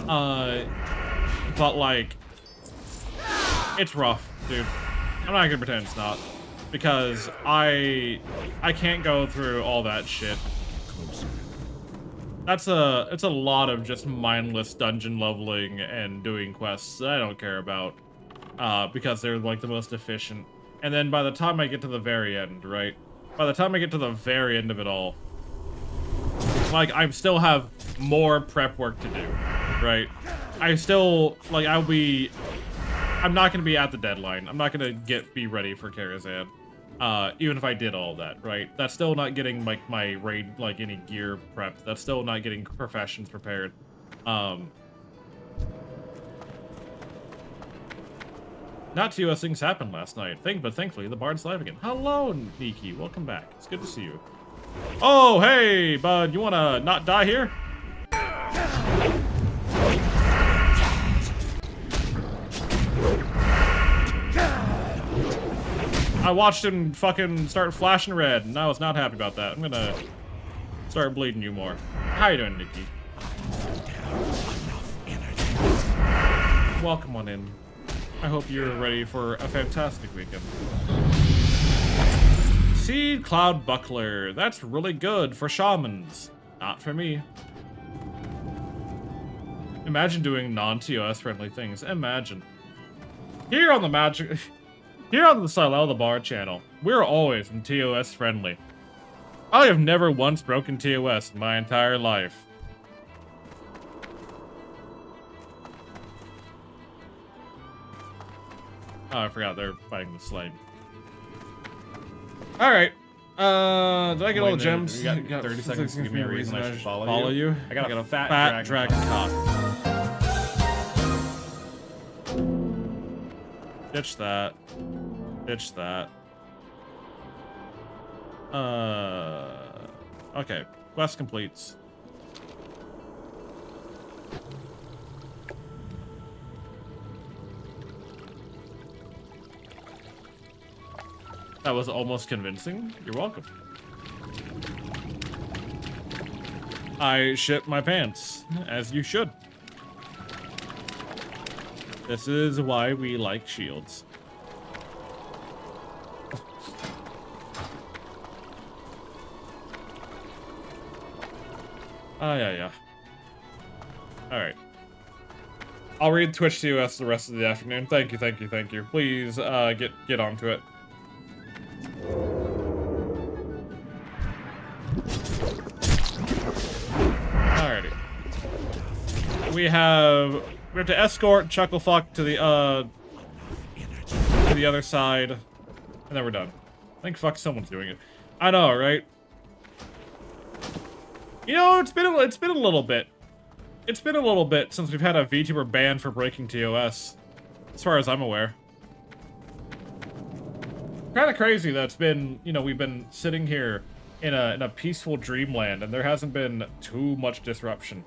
But like, it's rough, dude. I'm not gonna pretend it's not, because I can't go through all that shit. It's a lot of just mindless dungeon leveling and doing quests that I don't care about, because they're like the most efficient. And then by the time I get to the very end, right? By the time I get to the very end of it all, like, I still have more prep work to do, right? I still, like, I'm not gonna be at the deadline. I'm not gonna be ready for Karazhan. Even if I did all that, right? That's still not getting, like, my raid, like, any gear prepped. That's still not getting professions prepared. Not TOS things happened last night. But thankfully, the Bard's live again. Hello, Niki. Welcome back. It's good to see you. Oh, hey, bud. You wanna not die here? I watched him fucking start flashing red, and I was not happy about that. I'm gonna start bleeding you more. How you doing, Nikki? Welcome on in. I hope you're ready for a fantastic weekend. Seed Cloud Buckler. That's really good for shamans. Not for me. Imagine doing non-TOS friendly things. Imagine. Here on the Magic... Here on the Silel the Bard channel, we're always TOS friendly. I have never once broken TOS in my entire life. Oh, I forgot they're fighting the slime. Alright. Did I get all the gems? You got 30 seconds to give me a reason I should follow you. I got a fat dragon cock. Ditch that. Ditch that. Okay. Quest completes. That was almost convincing. You're welcome. I shit my pants, as you should. This is why we like shields. Yeah. Alright. I'll read Twitch TOS the rest of the afternoon. Thank you. Please, get onto it. Alrighty. We have to escort Chucklefuck to the other side, and then we're done. Thank fuck someone's doing it. I know, right? You know, it's been a little bit. It's been a little bit since we've had a VTuber banned for breaking TOS, as far as I'm aware. Kind of crazy that it's been, you know, we've been sitting here in a peaceful dreamland, and there hasn't been too much disruption.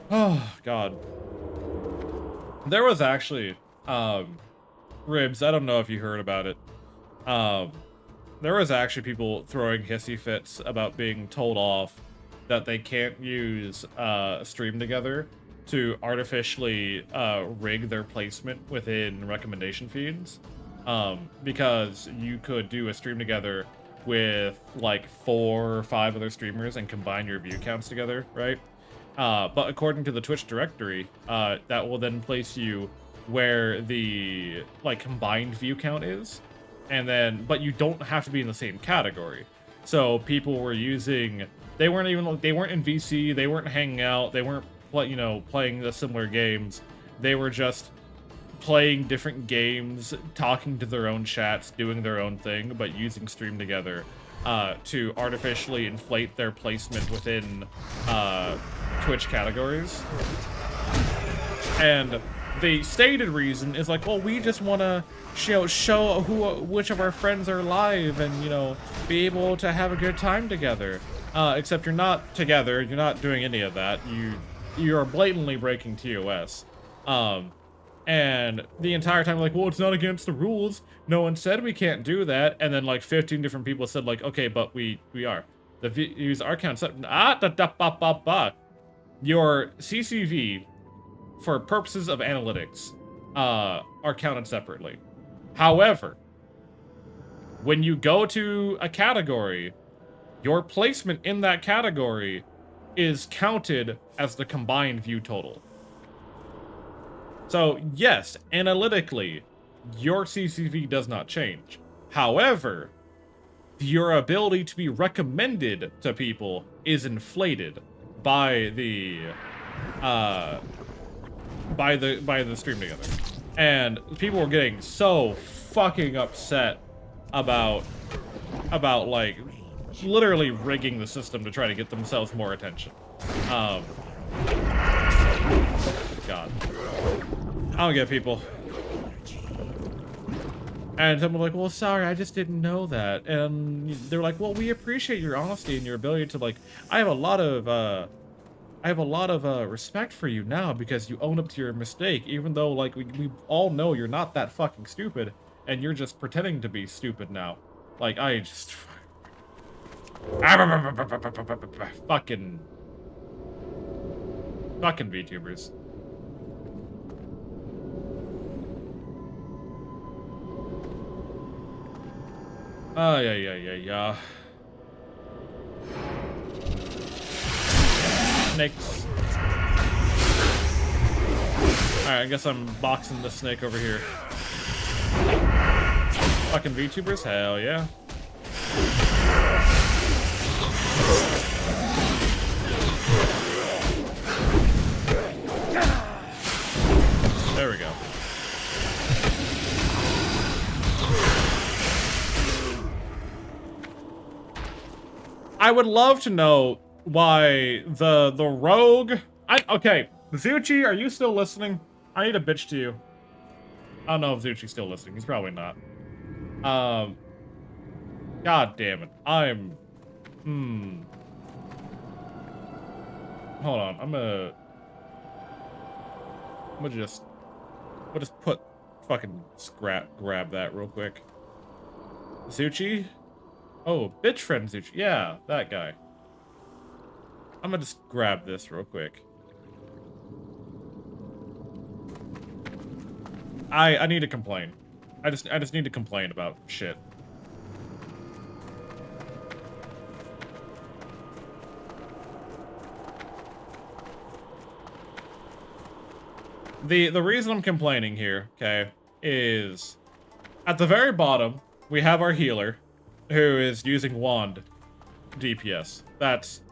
Oh, God. There was actually, Ribs, I don't know if you heard about it. There was actually people throwing hissy fits about being told off that they can't use Stream Together to artificially rig their placement within recommendation feeds. Because you could do a Stream Together with like 4 or 5 other streamers and combine your view counts together, right? But according to the Twitch directory, that will then place you where the like combined view count is, and then but you don't have to be in the same category. So people were using, they weren't in VC, they weren't hanging out, they weren't playing the similar games. They were just playing different games, talking to their own chats, doing their own thing, but using Stream Together to artificially inflate their placement within Twitch categories. And the stated reason is like, well, we just want to show which of our friends are live and, be able to have a good time together. Except you're not together, you're not doing any of that. You are blatantly breaking TOS. And the entire time, like, well, it's not against the rules. No one said we can't do that. And then, like, 15 different people said, like, okay, but we are. The views are counted. Your CCV, for purposes of analytics, are counted separately. However, when you go to a category, your placement in that category is counted as the combined view total. So, yes, analytically, your CCV does not change. However, your ability to be recommended to people is inflated by the Stream Together. And people were getting so fucking upset about like literally rigging the system to try to get themselves more attention. God. I don't get people. And someone was like, well, sorry, I just didn't know that. And they're like, well, we appreciate your honesty and your ability to, like, I have a lot of respect for you now because you own up to your mistake, even though, like, we all know you're not that fucking stupid, and you're just pretending to be stupid now. Like, I just... Fucking VTubers. Yeah. Snakes. Alright, I guess I'm boxing the snake over here. Fucking VTubers? Hell yeah. There we go. I would love to know why the rogue... Okay, Zuchi, are you still listening? I need a bitch to you. I don't know if Zuchi's still listening. He's probably not. God damn it. Hold on. I'm gonna just... We'll just put... Fucking grab that real quick. Zuchi? Oh, bitch friend Zuchi. Yeah, that guy. I'm gonna just grab this real quick. I need to complain. I just need to complain about shit. The reason I'm complaining here, okay, is at the very bottom we have our healer who is using wand DPS. That's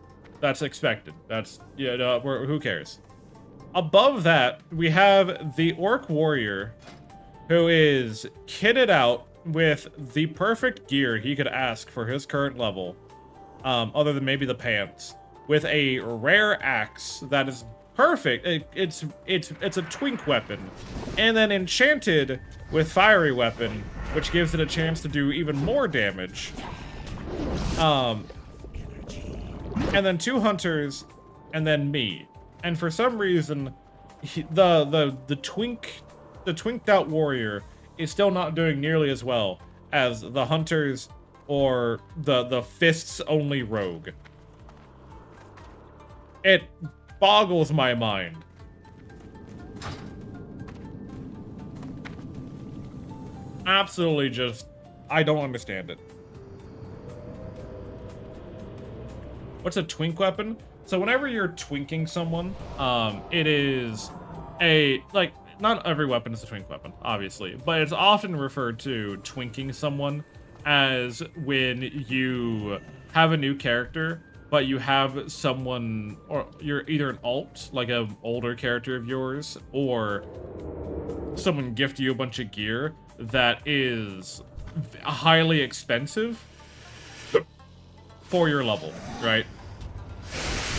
expected. That's, who cares? Above that, we have the orc warrior who is kitted out with the perfect gear he could ask for his current level, other than maybe the pants, with a rare axe that is perfect. It's a twink weapon, and then enchanted with fiery weapon, which gives it a chance to do even more damage. And then 2 hunters, and then me. And for some reason, the twinked out warrior is still not doing nearly as well as the hunters or the fists only rogue. It boggles my mind. Absolutely just, I don't understand it. What's a twink weapon? So whenever you're twinking someone, it is a, like, not every weapon is a twink weapon, obviously, but it's often referred to twinking someone as when you have a new character, but you have someone, or you're either an alt, like an older character of yours, or someone gift you a bunch of gear that is highly expensive for your level, right?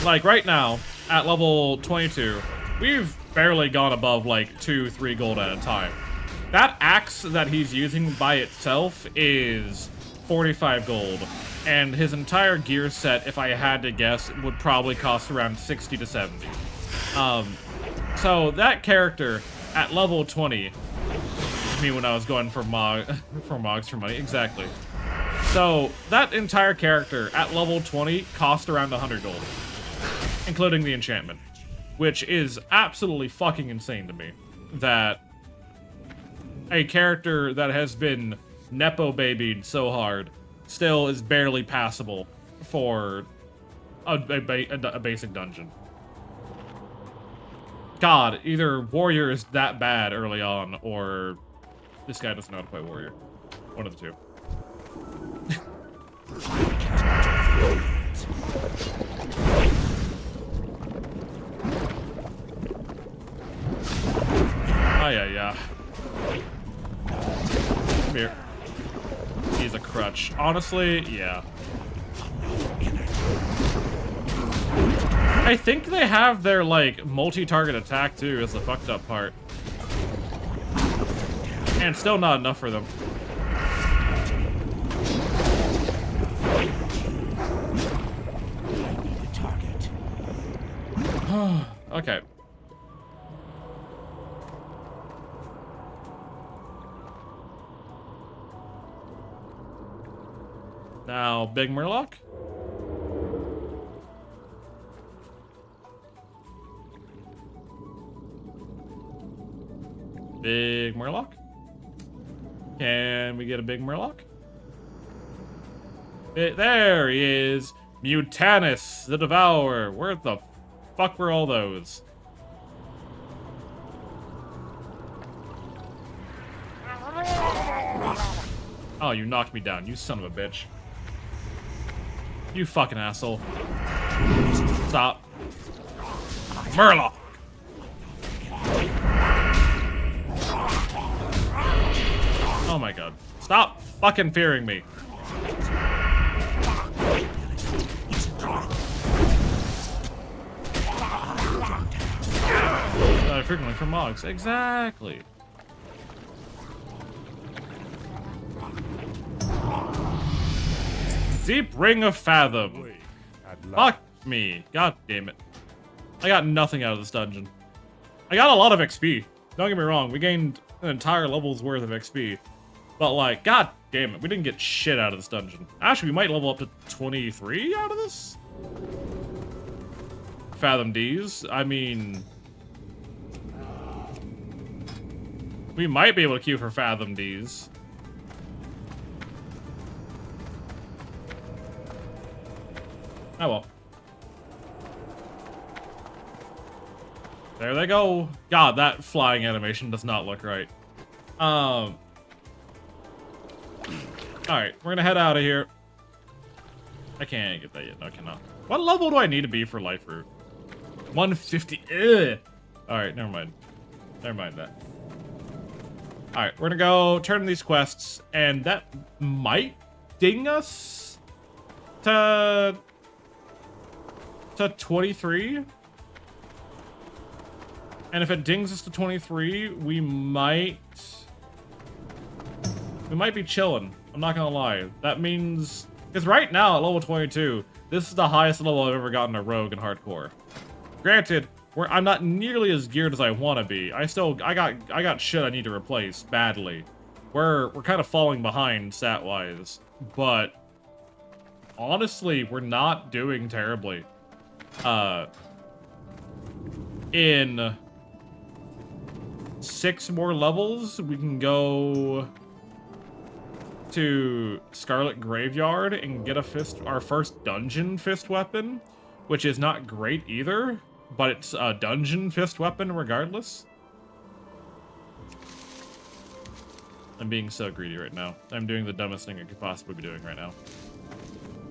Like right now, at level 22, we've barely gone above like 2-3 gold at a time. That axe that he's using by itself is 45 gold, and his entire gear set, if I had to guess, would probably cost around 60 to 70. So that character at level 20, me when I was going for Mogs for money, exactly. So that entire character at level 20 cost around 100 gold, including the enchantment, which is absolutely fucking insane to me that a character that has been nepo babied so hard still is barely passable for a basic dungeon. God, either Warrior is that bad early on, or this guy doesn't know how to play Warrior. One of the two. Oh, yeah. Come here. He's a crutch. Honestly, yeah. I think they have their, like, multi-target attack, too, is the fucked up part. And still not enough for them. Okay. Now, Big Murloc? Big Murloc? Can we get a Big Murloc? There he is! Mutanus, the Devourer. Where the fuck were all those? Oh, you knocked me down, you son of a bitch. You fucking asshole. Stop. Murloc! Oh my god. Stop fucking fearing me. Frequently from Mogs. Exactly. Deep Ring of Fathom. Fuck me. God damn it. I got nothing out of this dungeon. I got a lot of XP. Don't get me wrong. We gained an entire level's worth of XP. But like, god damn it. We didn't get shit out of this dungeon. Actually, we might level up to 23 out of this. Fathom D's. I mean... we might be able to queue for Fathom D's. Oh well. There they go. God, that flying animation does not look right. Alright, we're gonna head out of here. I can't get that yet. No, I cannot. What level do I need to be for Life Root? 150. Ugh. Alright, never mind. Never mind that. Alright, we're gonna go turn these quests, and that might ding us to 23. And if it dings us to 23, we might be chilling. I'm not gonna lie. That means, because right now at level 22, this is the highest level I've ever gotten a rogue in hardcore. Granted, I'm not nearly as geared as I want to be. I got shit I need to replace badly. we're kind of falling behind stat-wise, but honestly, we're not doing terribly. In 6 more levels, we can go to Scarlet Graveyard and get our first dungeon fist weapon, which is not great either, but it's a dungeon fist weapon regardless. I'm being so greedy right now. I'm doing the dumbest thing I could possibly be doing right now.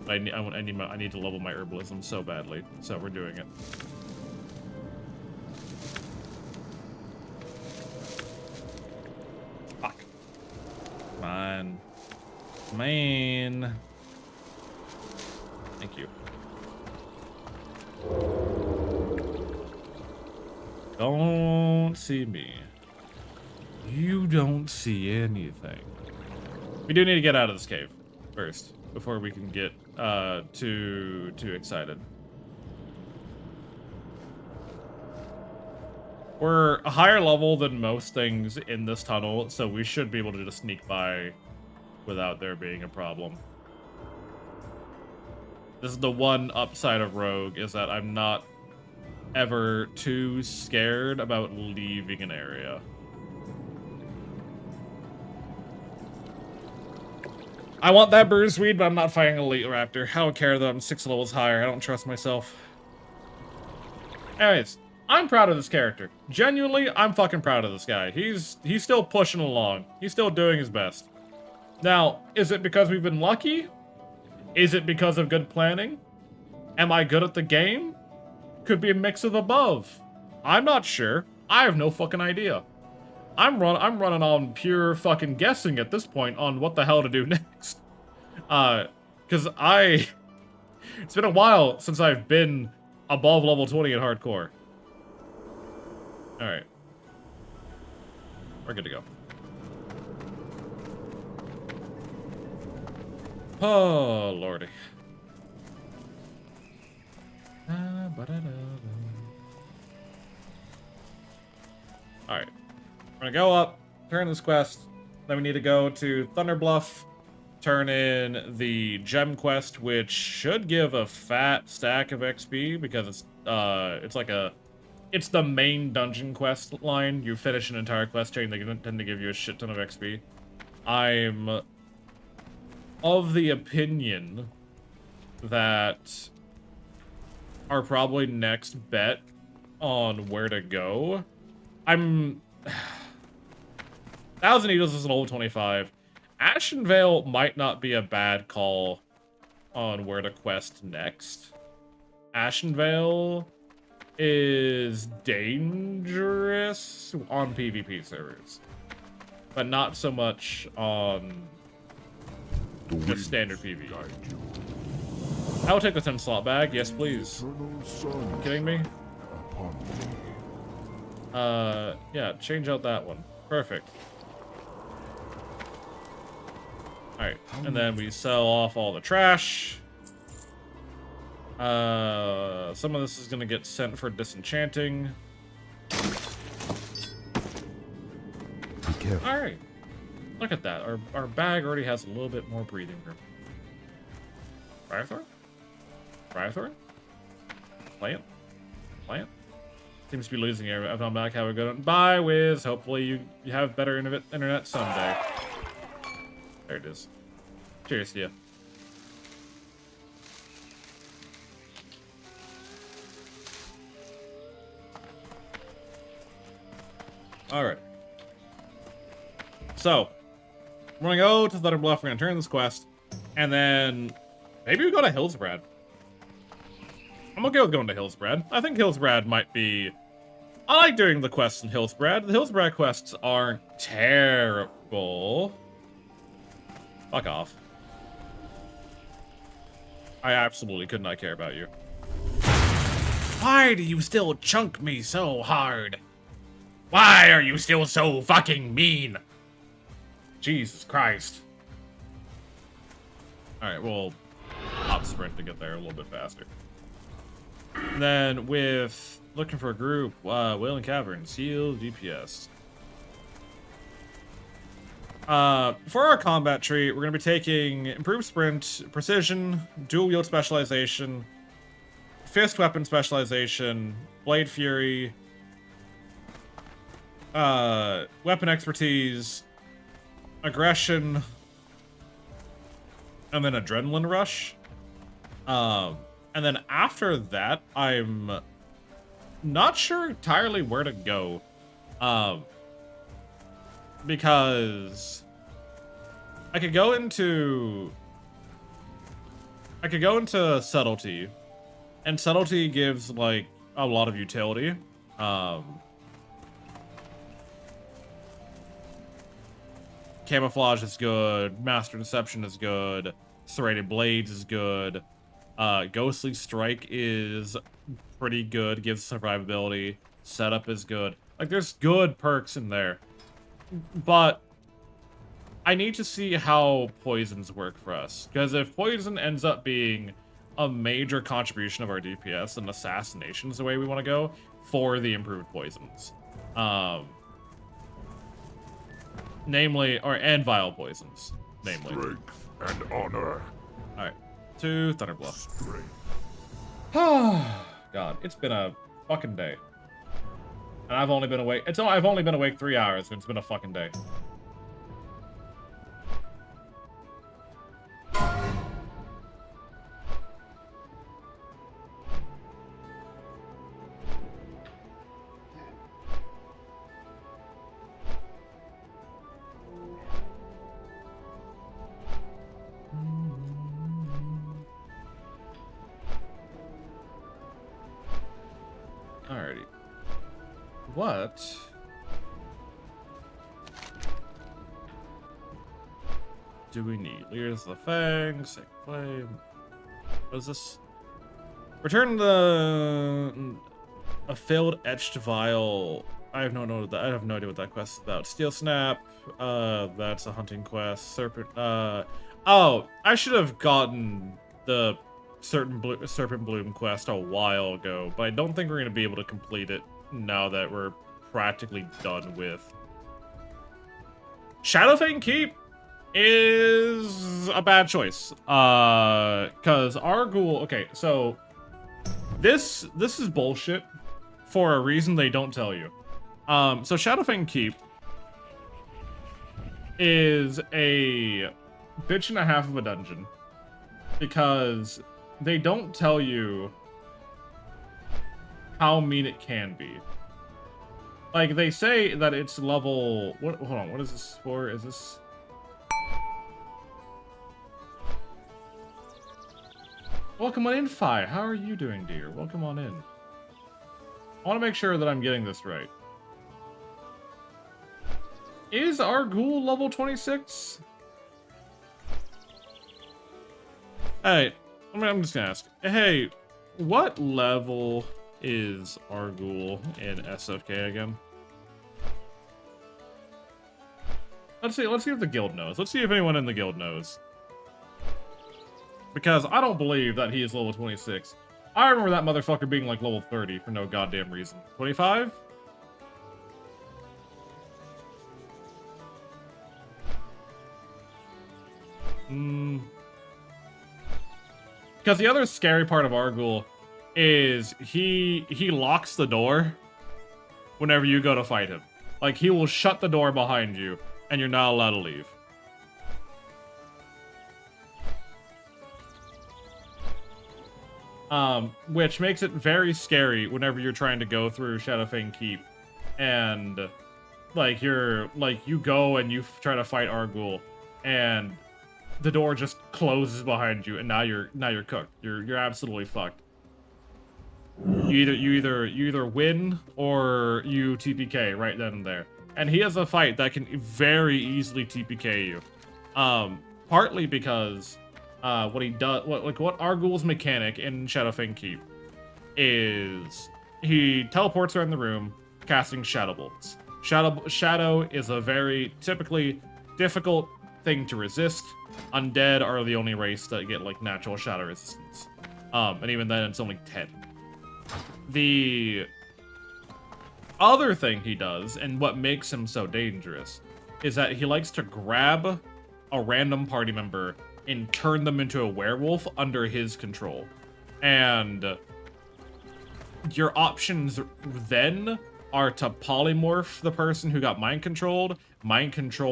I need to level my herbalism so badly, so we're doing it. Fuck. Come on. Man. Thank you. Don't see me. You don't see anything. We do need to get out of this cave first before we can get too excited. We're a higher level than most things in this tunnel, so we should be able to just sneak by without there being a problem. This is the one upside of Rogue, is that I'm not ever too scared about leaving an area. I want that bruised weed, but I'm not fighting Elite Raptor. I don't care that I'm 6 levels higher. I don't trust myself. Anyways, I'm proud of this character. Genuinely, I'm fucking proud of this guy. He's still pushing along. He's still doing his best. Now, is it because we've been lucky? Is it because of good planning? Am I good at the game? Could be a mix of the above. I'm not sure. I have no fucking idea. I'm running on pure fucking guessing at this point on what the hell to do next. Because it's been a while since I've been above level 20 in hardcore. Alright. We're good to go. Oh, lordy. Alright. We're gonna go up, turn this quest, then we need to go to Thunder Bluff, turn in the gem quest, which should give a fat stack of XP, because it's the main dungeon quest line. You finish an entire quest chain, they tend to give you a shit ton of XP. I'm of the opinion that our probably next bet on where to go, Thousand Needles is an old 25. Ashenvale might not be a bad call on where to quest next. Ashenvale is dangerous on PvP servers, but not so much on the standard PvE. I will take the 10 slot bag. Yes, please. You kidding me? Yeah, change out that one. Perfect. Alright, and then we sell off all the trash. Some of this is gonna get sent for disenchanting. Alright. Look at that. Our bag already has a little bit more breathing room. Firethorn? Firethorn? Plant? Plant? Seems to be losing here. I've come back. Have a good one. Bye, Wiz. Hopefully you have better internet someday. There it is. Cheers to you. Alright. So, we're gonna go to Thunder Bluff, we're gonna turn this quest, and then maybe we go to Hillsbrad. I'm okay with going to Hillsbrad. I think Hillsbrad might be... I like doing the quests in Hillsbrad. The Hillsbrad quests aren't terrible. Fuck off. I absolutely could not care about you. Why do you still chunk me so hard? Why are you still so fucking mean? Jesus Christ. Alright, we'll hop sprint to get there a little bit faster. And then with looking for a group, Wailing Cavern, Seal, DPS. For our combat tree, we're going to be taking improved sprint, precision, dual wield specialization, fist weapon specialization, blade fury, weapon expertise, aggression, and then adrenaline rush. And then after that, I'm not sure entirely where to go. Because I could go into subtlety, and subtlety gives like a lot of utility. Camouflage is good, master deception is good, serrated blades is good, ghostly strike is pretty good, gives survivability, setup is good. Like there's good perks in there. But I need to see how poisons work for us. Because if poison ends up being a major contribution of our DPS, then assassination is the way we want to go for the improved poisons. And vile poisons. Namely. Strength and honor. Alright. 2 Thunderbluff. Strength. God, it's been a fucking day. And I've only been awake. I've only been awake 3 hours, and it's been a fucking day. Alrighty. What? Do we need? Leaders of the Fang, Sacred Flame. What is this? Return a failed etched vial. I have no idea what that quest is about. Steel Snap. That's a hunting quest. Serpent. Oh, I should have gotten the Serpent Bloom quest a while ago, but I don't think we're gonna be able to complete it now that we're practically done with. Shadowfang Keep is a bad choice. Cause Argul, okay, so this is bullshit for a reason they don't tell you. So Shadowfang Keep is a bitch and a half of a dungeon because they don't tell you how mean it can be. Like, they say that it's level... Hold on, what is this for? Is this... Welcome on in, Fi. How are you doing, dear? Welcome on in. I want to make sure that I'm getting this right. Is our ghoul level 26? Hey, I'm just gonna ask. Hey, what level is Argul in SFK again? Let's see if the guild knows. Let's see if anyone in the guild knows. Because I don't believe that he is level 26. I remember that motherfucker being like level 30 for no goddamn reason. 25? Because the other scary part of Argul is he locks the door whenever you go to fight him. Like, he will shut the door behind you, and you're not allowed to leave. Which makes it very scary whenever you're trying to go through Shadowfang Keep, and like you go and you try to fight Argul, and the door just closes behind you, and now you're cooked. You're absolutely fucked. You either win or you TPK right then and there. And he has a fight that can very easily TPK you. Partly because what he does, what Argul's mechanic in Shadowfang Keep is he teleports around the room, casting Shadow Bolts. Shadow is a very typically difficult thing to resist. Undead are the only race that get like natural shadow resistance. And even then it's only 10. The other thing he does, and what makes him so dangerous, is that he likes to grab a random party member and turn them into a werewolf under his control. And your options then are to polymorph the person who got mind control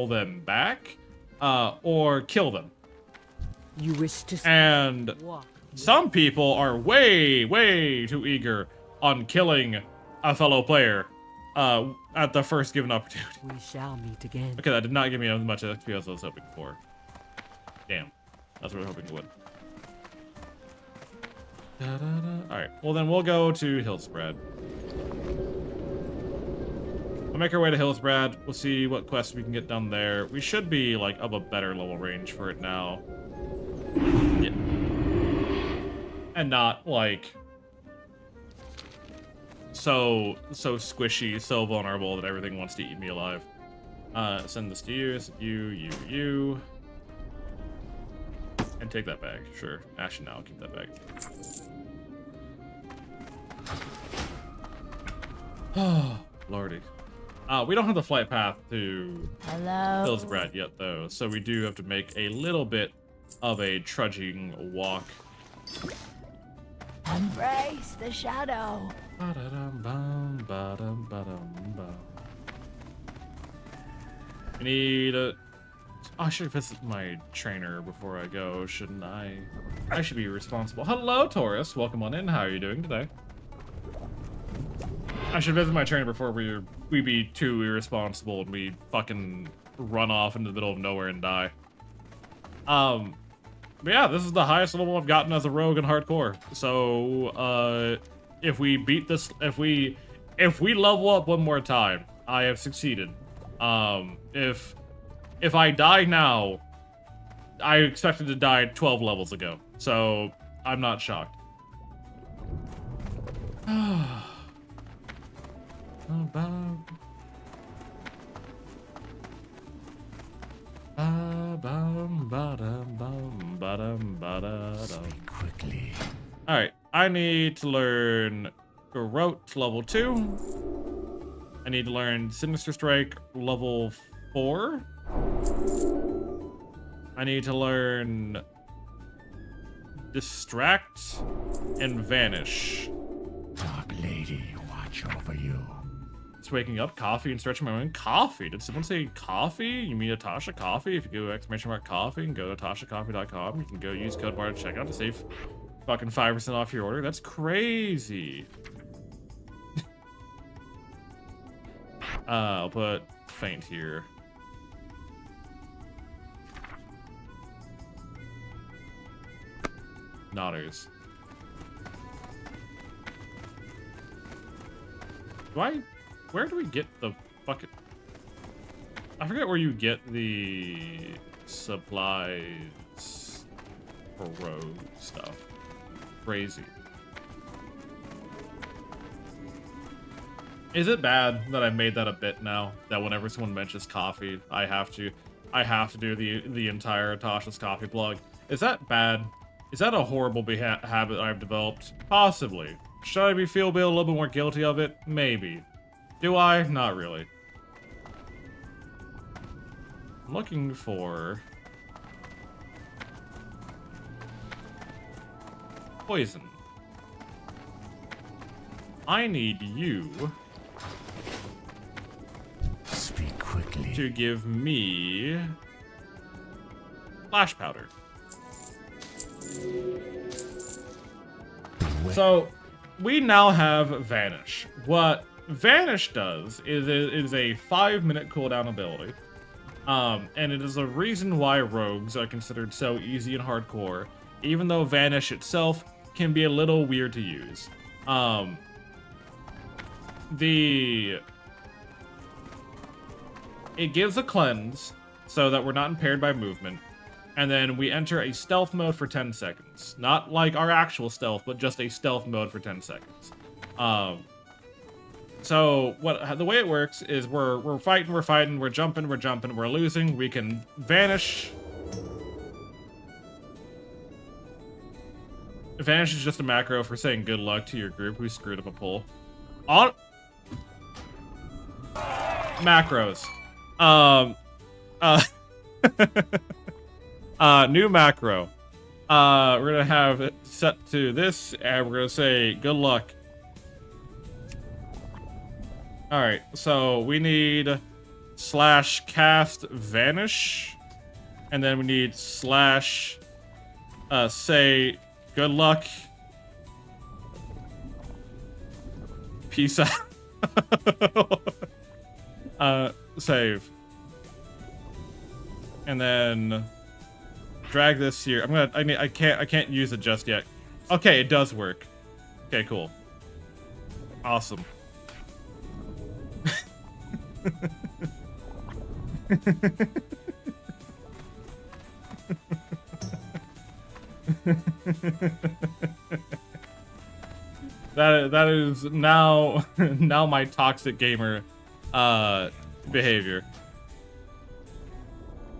them back, or kill them. You wish to And some people are way, way too eager on killing a fellow player at the first given opportunity. We shall meet again. Okay, that did not give me as much XP as I was hoping for. Damn. That's what I was hoping it would. Alright, well then we'll go to Hillspread. We'll make our way to Hillspread. We'll see what quests we can get done there. We should be, like, of a better level range for it now. Yeah. And not, like, so squishy, so vulnerable that everything wants to eat me alive. Send this to you, you. And take that bag, sure. Actually, no, I'll keep that bag. Oh, lordy. We don't have the flight path to Hillspread yet, though, so we do have to make a little bit of a trudging walk. Embrace the shadow. I need a... Oh, I should visit my trainer before I go, shouldn't I? I should be responsible. Hello, Taurus. Welcome on in. How are you doing today? I should visit my trainer before we be too irresponsible and we fucking run off into the middle of nowhere and die. But yeah, this is the highest level I've gotten as a rogue in hardcore. So, if we beat this, if we level up one more time, I have succeeded. If I die now, I expected to die 12 levels ago, so I'm not shocked. Speak quickly. Alright, I need to learn Garrote level 2. I need to learn Sinister Strike level 4. I need to learn Distract and Vanish. Dark Lady, watch over you. It's waking up, coffee, and stretching my mind. Coffee? Did someone say coffee? You mean Natasha Coffee? If you go !coffee and go to natashacoffee.com, you can go use code bar at checkout to save fucking 5% off your order. That's crazy. I'll put faint here. Nodders. Where do we get the fucking... I forget where you get the supplies for rogue stuff. Crazy. Is it bad that I made that a bit now? That whenever someone mentions coffee, I have to do the entire Tasha's coffee plug. Is that bad? Is that a horrible habit I've developed? Possibly. Should I feel a little bit more guilty of it? Maybe. Do I? Not really. I'm looking for... poison. I need you... Speak quickly. to give me... flash powder. So, we now have Vanish. What Vanish does is it is a 5-minute cooldown ability. And it is a reason why rogues are considered so easy and hardcore, even though Vanish itself can be a little weird to use. It gives a cleanse, so that we're not impaired by movement. And then we enter a stealth mode for 10 seconds. Not like our actual stealth, but just a stealth mode for 10 seconds. So the way it works is we're fighting, we're jumping, we're losing. We can vanish. Vanish is just a macro for saying good luck to your group who screwed up a pull. Macros. New macro. We're gonna have it set to this, and we're gonna say good luck. All right, so we need /cast vanish, and then we need / say good luck. Peace out. Save. And then drag this here. I can't use it just yet. Okay, it does work. Okay, cool. Awesome. That is now my toxic gamer behavior.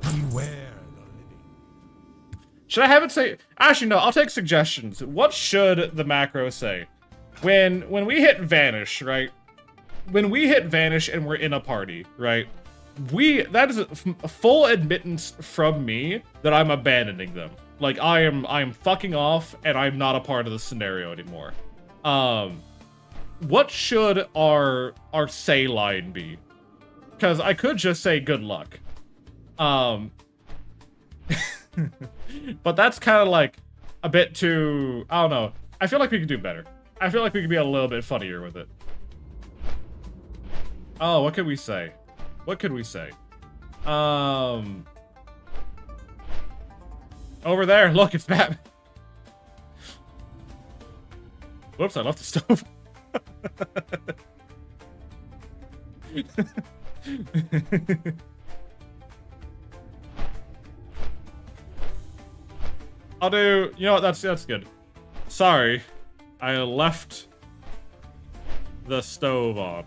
Beware. Should I have it say? Actually, no. I'll take suggestions. What should the macro say when we hit vanish, right? When we hit vanish and we're in a party, right? That is a full admittance from me that I'm abandoning them. Like I'm fucking off and I'm not a part of the scenario anymore. What should our say line be? Because I could just say good luck. But that's kind of like a bit too, I don't know. I feel like we could do better. I feel like we could be a little bit funnier with it. Oh, what could we say? What could we say? Over there, look, it's Batman. Whoops, I left the stove. I'll do, you know what, that's good. Sorry, I left the stove on.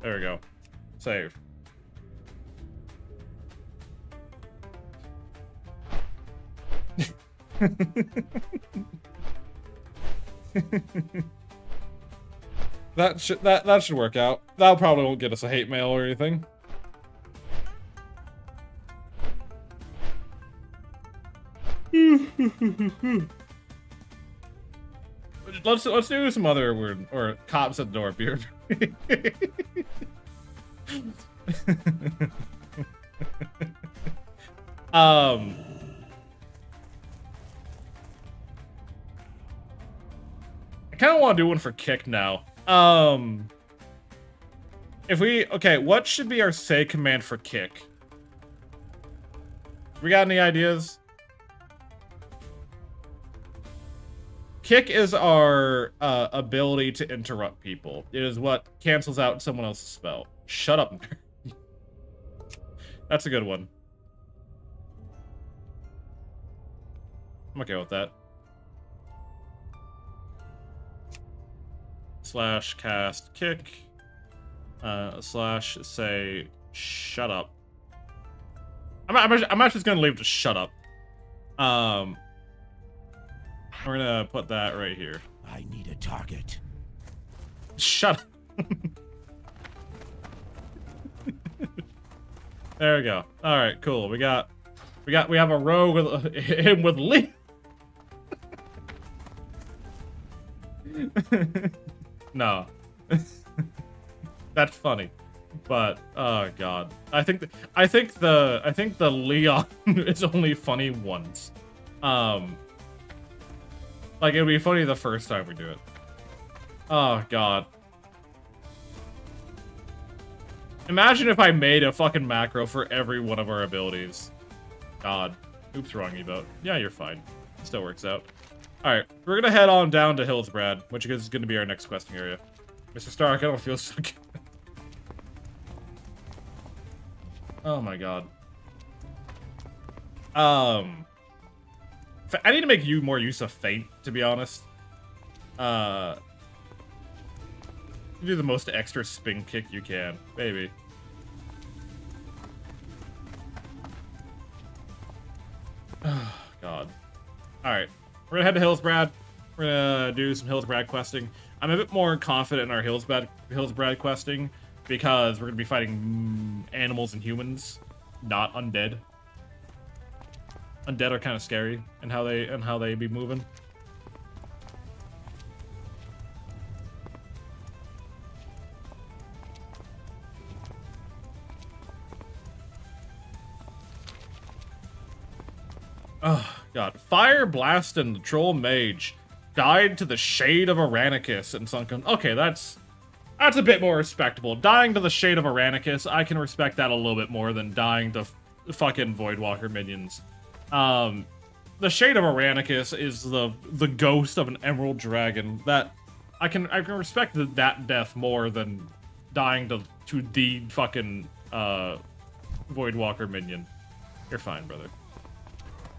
There we go. Save. That should work out. That probably won't get us a hate mail or anything. Let's do some other word or cops at the door beer. I kind of want to do one for kick now. Okay, what should be our say command for kick? We got any ideas? Kick is our ability to interrupt people. It is what cancels out someone else's spell. Shut up. That's a good one. I'm okay with that. /cast kick. / say shut up. I'm actually just gonna leave it to shut up. We're gonna put that right here. I need a target. Shut up. There we go. All right, cool. We have a rogue with him with Lee. No. That's funny. But oh god. I think the Leon is only funny once. Like, it would be funny the first time we do it. Oh, God. Imagine if I made a fucking macro for every one of our abilities. God. Oops, wrong emote. Yeah, you're fine. Still works out. Alright, we're gonna head on down to Hillsbrad, which is gonna be our next questing area. Mr. Stark, I don't feel so good. Oh my god. I need to make you more use of feint, to be honest. Do the most extra spin kick you can, baby. Oh, God. Alright. We're gonna head to Hillsbrad. We're gonna do some Hillsbrad questing. I'm a bit more confident in our Hillsbrad questing because we're gonna be fighting animals and humans, not undead. Undead are kind of scary and how they be moving. Oh god, Fire Blast and the Troll Mage died to the shade of Aranicus and sunken. Okay, that's a bit more respectable. Dying to the shade of Aranicus, I can respect that a little bit more than dying to fucking Voidwalker minions. The shade of Aranicus is the ghost of an Emerald Dragon. That I can respect that death more than dying to the fucking Voidwalker minion. You're fine, brother.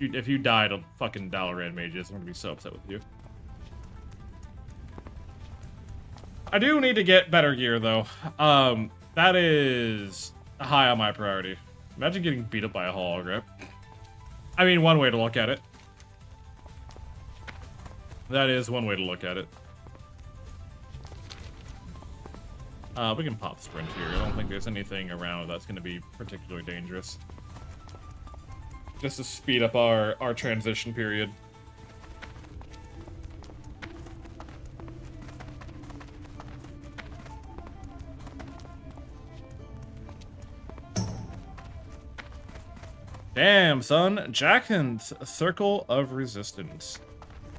If you die to fucking Dalaran mages, I'm gonna be so upset with you. I do need to get better gear, though. That is high on my priority. Imagine getting beat up by a hologram. I mean, one way to look at it. That is one way to look at it. We can pop sprint here. I don't think there's anything around that's going to be particularly dangerous. Just to speed up our transition period. Damn, son. Jackson's Circle of Resistance.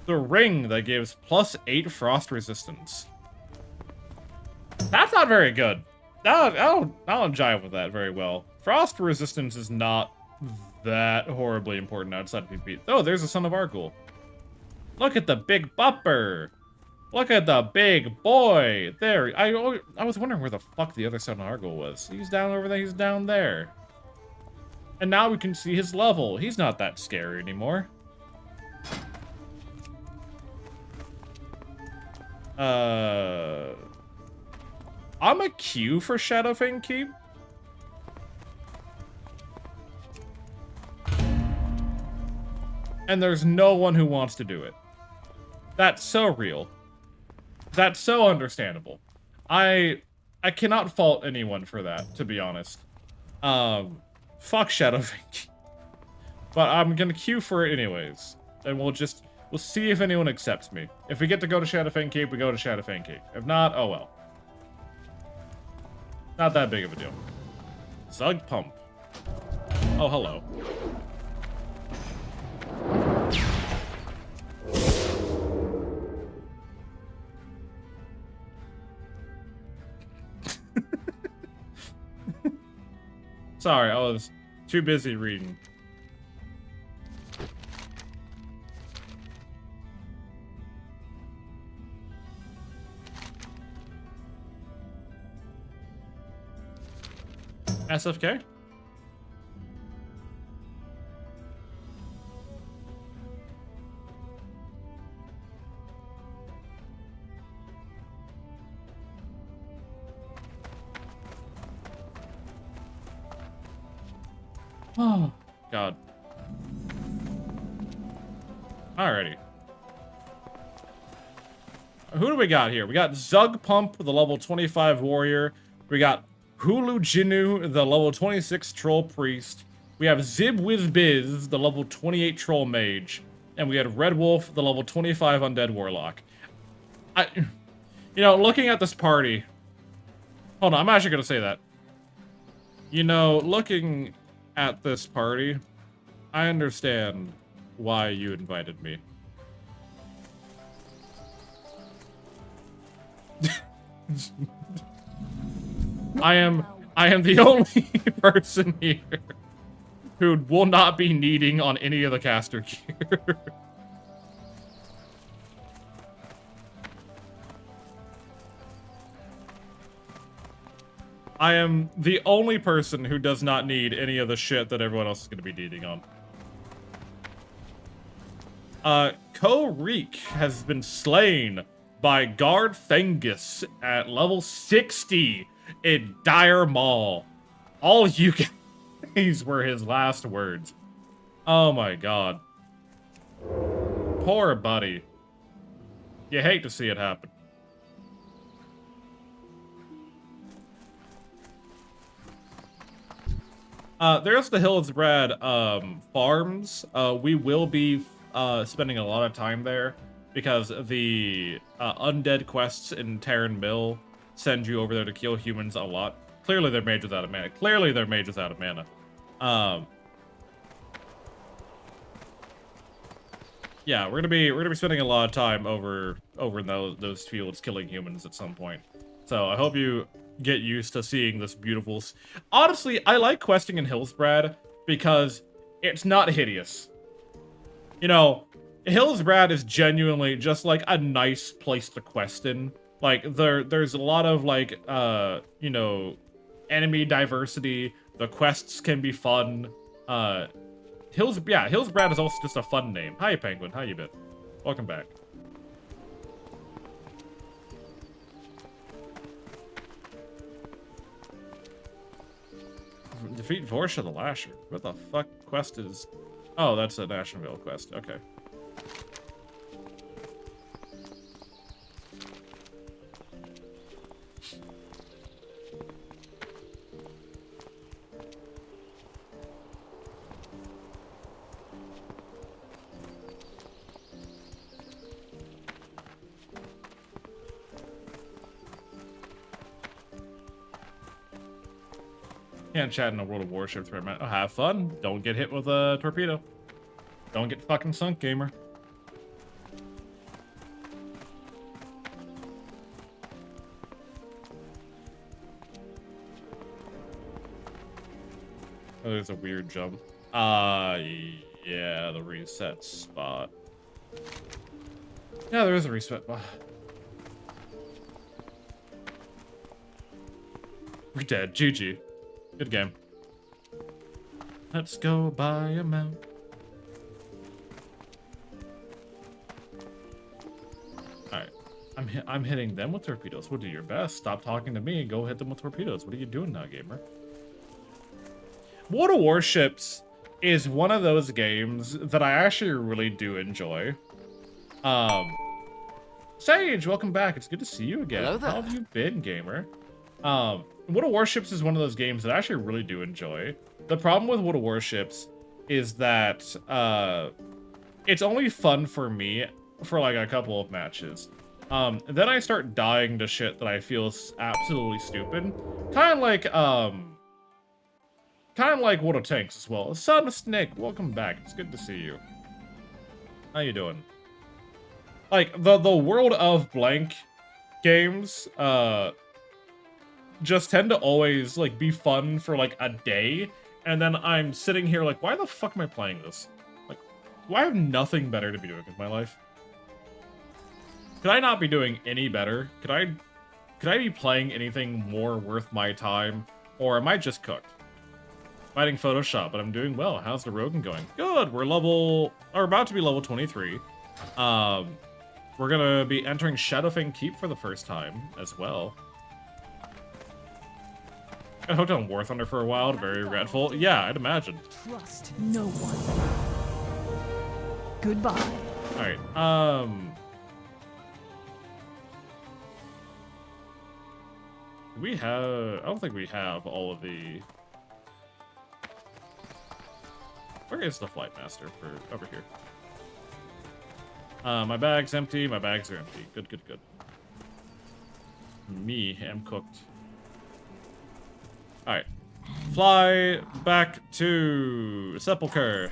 The ring that gives +8 frost resistance. That's not very good. I don't jive with that very well. Frost resistance is not that horribly important outside of PvP. Oh, there's the Son of Argul. Look at the big bupper. Look at the big boy. There. I was wondering where the fuck the other Son of Argul was. He's down over there. He's down there. And now we can see his level. He's not that scary anymore. I'm a queue for Shadowfang Keep. And there's no one who wants to do it. That's so real. That's so understandable. I cannot fault anyone for that, to be honest. Fuck Shadowfang. But I'm gonna queue for it anyways. And we'll see if anyone accepts me. If we get to go to Shadowfang Cape, we go to Shadowfang Cape. If not, oh well. Not that big of a deal. Zug Pump. Oh, hello. Sorry, I was too busy reading. SFK? Oh, God. Alrighty. Who do we got here? We got Zug Pump, the level 25 warrior. We got Hulu Jinu, the level 26 troll priest. We have Zib Wiz Biz, the level 28 troll mage. And we had Red Wolf, the level 25 undead warlock. You know, looking at this party... Hold on, I'm actually going to say that. You know, looking at this party, I understand why you invited me. I am the only person here who will not be needing on any of the caster gear. I am the only person who does not need any of the shit that everyone else is going to be needing on. Ko-Reek has been slain by Guard Fengus at level 60 in Dire Maul. All you guys were his last words. Oh my god. Poor buddy. You hate to see it happen. There's the Hillsbrad farms. We will be spending a lot of time there because the undead quests in Terran Mill send you over there to kill humans a lot. Clearly they're mages out of mana. Yeah, we're gonna be spending a lot of time over in those fields killing humans at some point. So I hope you get used to seeing this beautiful. Honestly, I like questing in Hillsbrad because it's not hideous. You know, Hillsbrad is genuinely just like a nice place to quest in. Like there's a lot of like you know, enemy diversity. The quests can be fun. Hillsbrad is also just a fun name. Hi, Penguin. How you been? Welcome back. Defeat Vorsha the Lasher. What the fuck quest is... Oh, that's a Nationville quest. Okay. Can't chat in a World of Warships for a minute. Oh, have fun. Don't get hit with a torpedo. Don't get fucking sunk, gamer. Oh, there's a weird jump. Yeah, the reset spot. Yeah, there is a reset spot. We're dead. GG. Good game. Let's go buy a mount. Alright. I'm hitting them with torpedoes. Well, do your best. Stop talking to me and go hit them with torpedoes. What are you doing now, gamer? World of Warships is one of those games that I actually really do enjoy. Sage, welcome back. It's good to see you again. Hello there. How have you been, gamer? World of Warships is one of those games that I actually really do enjoy. The problem with World of Warships is that it's only fun for me for like a couple of matches. Then I start dying to shit that I feel is absolutely stupid. Kind of like World of Tanks as well. Son of Snake, welcome back. It's good to see you. How you doing? Like the World of Blank games, just tend to always like be fun for like a day, and then I'm sitting here like, why the fuck am I playing this? Like, do I have nothing better to be doing with my life? Could I not be doing any better? Could I be playing anything more worth my time, or am I just cooked? Fighting Photoshop, but I'm doing well. How's the Rogan going? Good. We're about to be level 23. We're gonna be entering Shadowfang Keep for the first time as well. I hooked on War Thunder for a while, very regretful. Yeah, I'd imagine. Trust no one. Goodbye. Alright, we have... I don't think we have all of the... Where is the Flight Master for... Over here. My bag's empty, my bags are empty. Good, good, good. Me am cooked. Alright. Fly back to Sepulchre.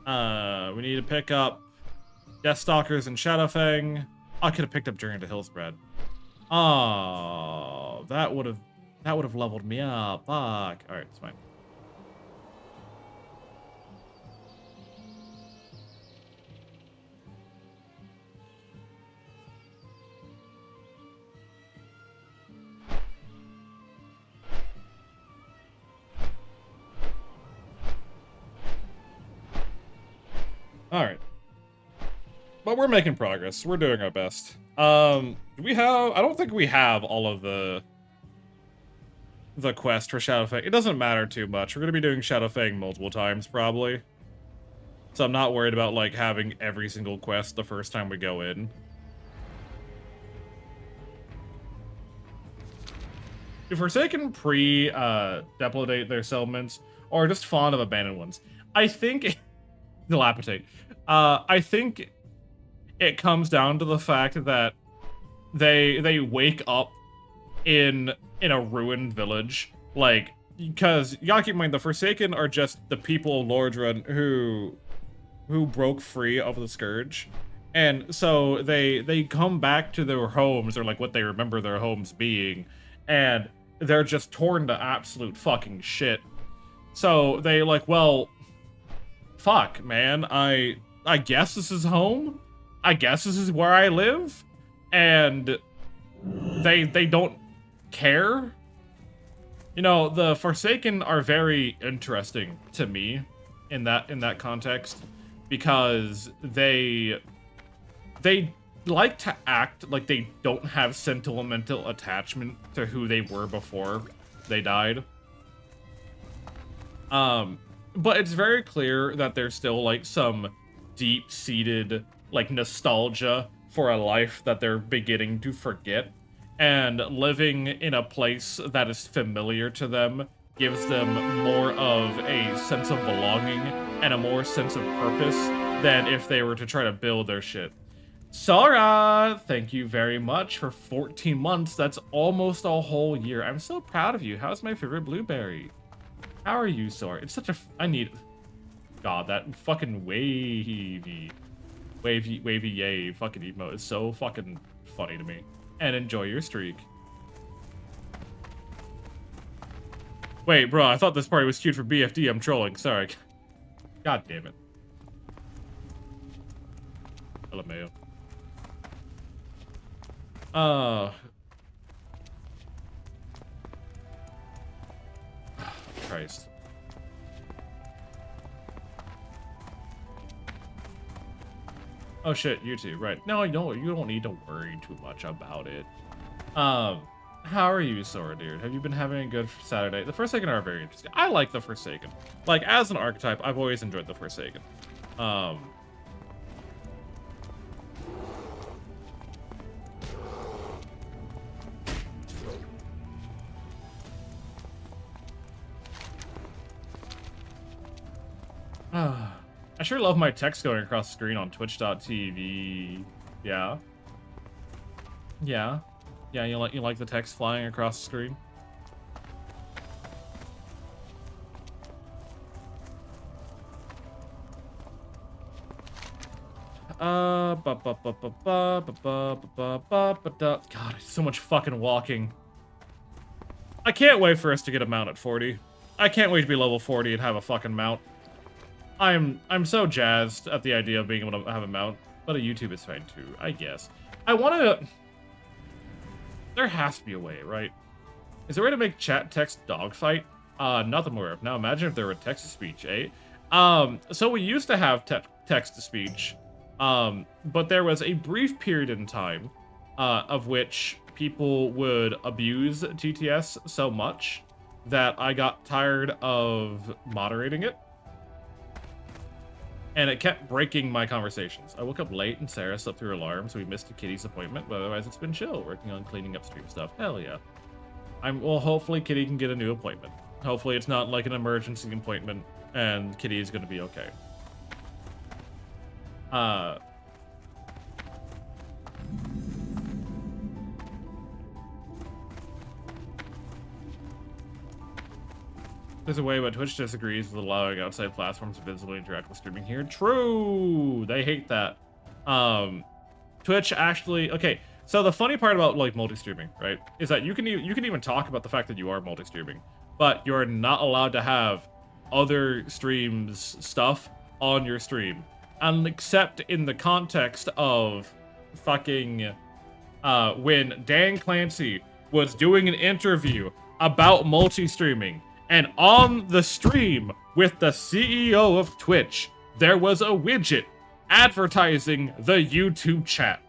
We need to pick up Deathstalkers and Shadowfang. I could have picked up Journey to Hillsbrad. Oh, that would have leveled me up. Fuck. Alright, it's fine. Alright. But we're making progress. We're doing our best. I don't think we have all of the quest for Shadowfang. It doesn't matter too much. We're going to be doing Shadowfang multiple times, probably. So I'm not worried about, like, having every single quest the first time we go in. Forsaken pre-depilate their settlements, or just fond of abandoned ones. I think dilapidate. I think it comes down to the fact that they wake up in a ruined village, like, because you gotta keep in mind the Forsaken are just the people of Lordran who broke free of the Scourge, and so they come back to their homes, or like what they remember their homes being, and they're just torn to absolute fucking shit. So they like, well, fuck, man, I guess this is home. I guess this is where I live, and they don't care. You know, the Forsaken are very interesting to me in that context, because they like to act like they don't have sentimental attachment to who they were before they died. But it's very clear that there's still like some deep-seated like nostalgia for a life that they're beginning to forget, and living in a place that is familiar to them gives them more of a sense of belonging and a more sense of purpose than if they were to try to build their shit. Sora, thank you very much for 14 months. That's almost a whole year. I'm so proud of you. How's my favorite blueberry? How are you, Sora? It's such a... I need... God, that fucking wavy yay fucking emote is so fucking funny to me. And enjoy your streak. Wait, bro, I thought this party was cute for BFD. I'm trolling. Sorry. God damn it. LMAO. Christ. Oh shit, you too, right. No, you don't need to worry too much about it. How are you, Sora, dude? Have you been having a good Saturday? The Forsaken are very interesting. I like the Forsaken. Like, as an archetype, I've always enjoyed the Forsaken. I sure love my text going across the screen on twitch.tv. Yeah. Yeah. Yeah, you like the text flying across the screen? God, so much fucking walking. I can't wait for us to get a mount at 40. I can't wait to be level 40 and have a fucking mount. I'm so jazzed at the idea of being able to have a mount, but a YouTube is fine too, I guess. I want to... There has to be a way, right? Is there a way to make chat text dogfight? Not that I'm aware of. Now imagine if there were text-to-speech, eh? So we used to have text-to-speech, but there was a brief period in time of which people would abuse TTS so much that I got tired of moderating it. And it kept breaking my conversations. I woke up late and Sarah slept through her alarm, so we missed a Kitty's appointment, but otherwise it's been chill, working on cleaning up stream stuff. Hell yeah. Well, hopefully Kitty can get a new appointment. Hopefully it's not like an emergency appointment, and Kitty is going to be okay. There's a way, but Twitch disagrees with allowing outside platforms to visibly interact with streaming here. True! They hate that. Twitch actually... Okay, so the funny part about, like, multi-streaming, right, is that you can even talk about the fact that you are multi-streaming, but you're not allowed to have other streams' stuff on your stream. And except in the context of fucking... when Dan Clancy was doing an interview about multi-streaming, and on the stream with the CEO of Twitch, there was a widget advertising the YouTube chat.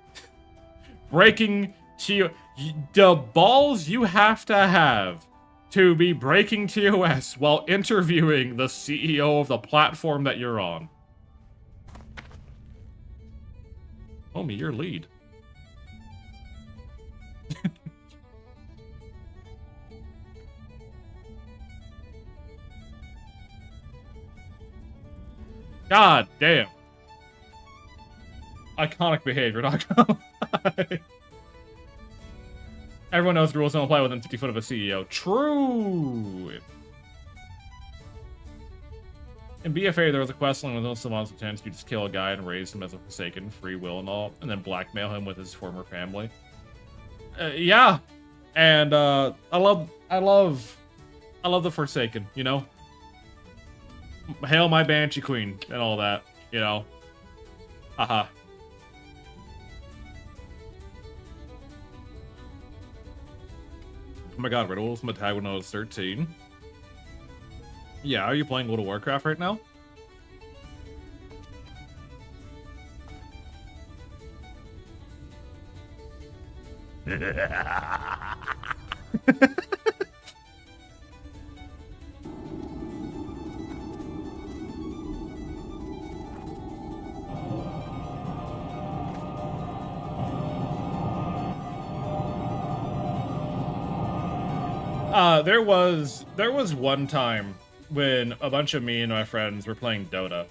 Breaking to the balls you have to be breaking TOS while interviewing the CEO of the platform that you're on. Homie, your lead. God damn. Iconic behavior, not gonna lie. Everyone knows the rules don't apply within 50 foot of a CEO. True! In BFA, there was a quest line with no savants intends to just kill a guy and raise him as a Forsaken, free will and all, and then blackmail him with his former family. Yeah, and I love the Forsaken. You know, hail my Banshee Queen and all that. You know, haha. Oh my god, Riddle was my tag when I was 13. Yeah, are you playing World of Warcraft right now? There was one time when a bunch of me and my friends were playing Dota.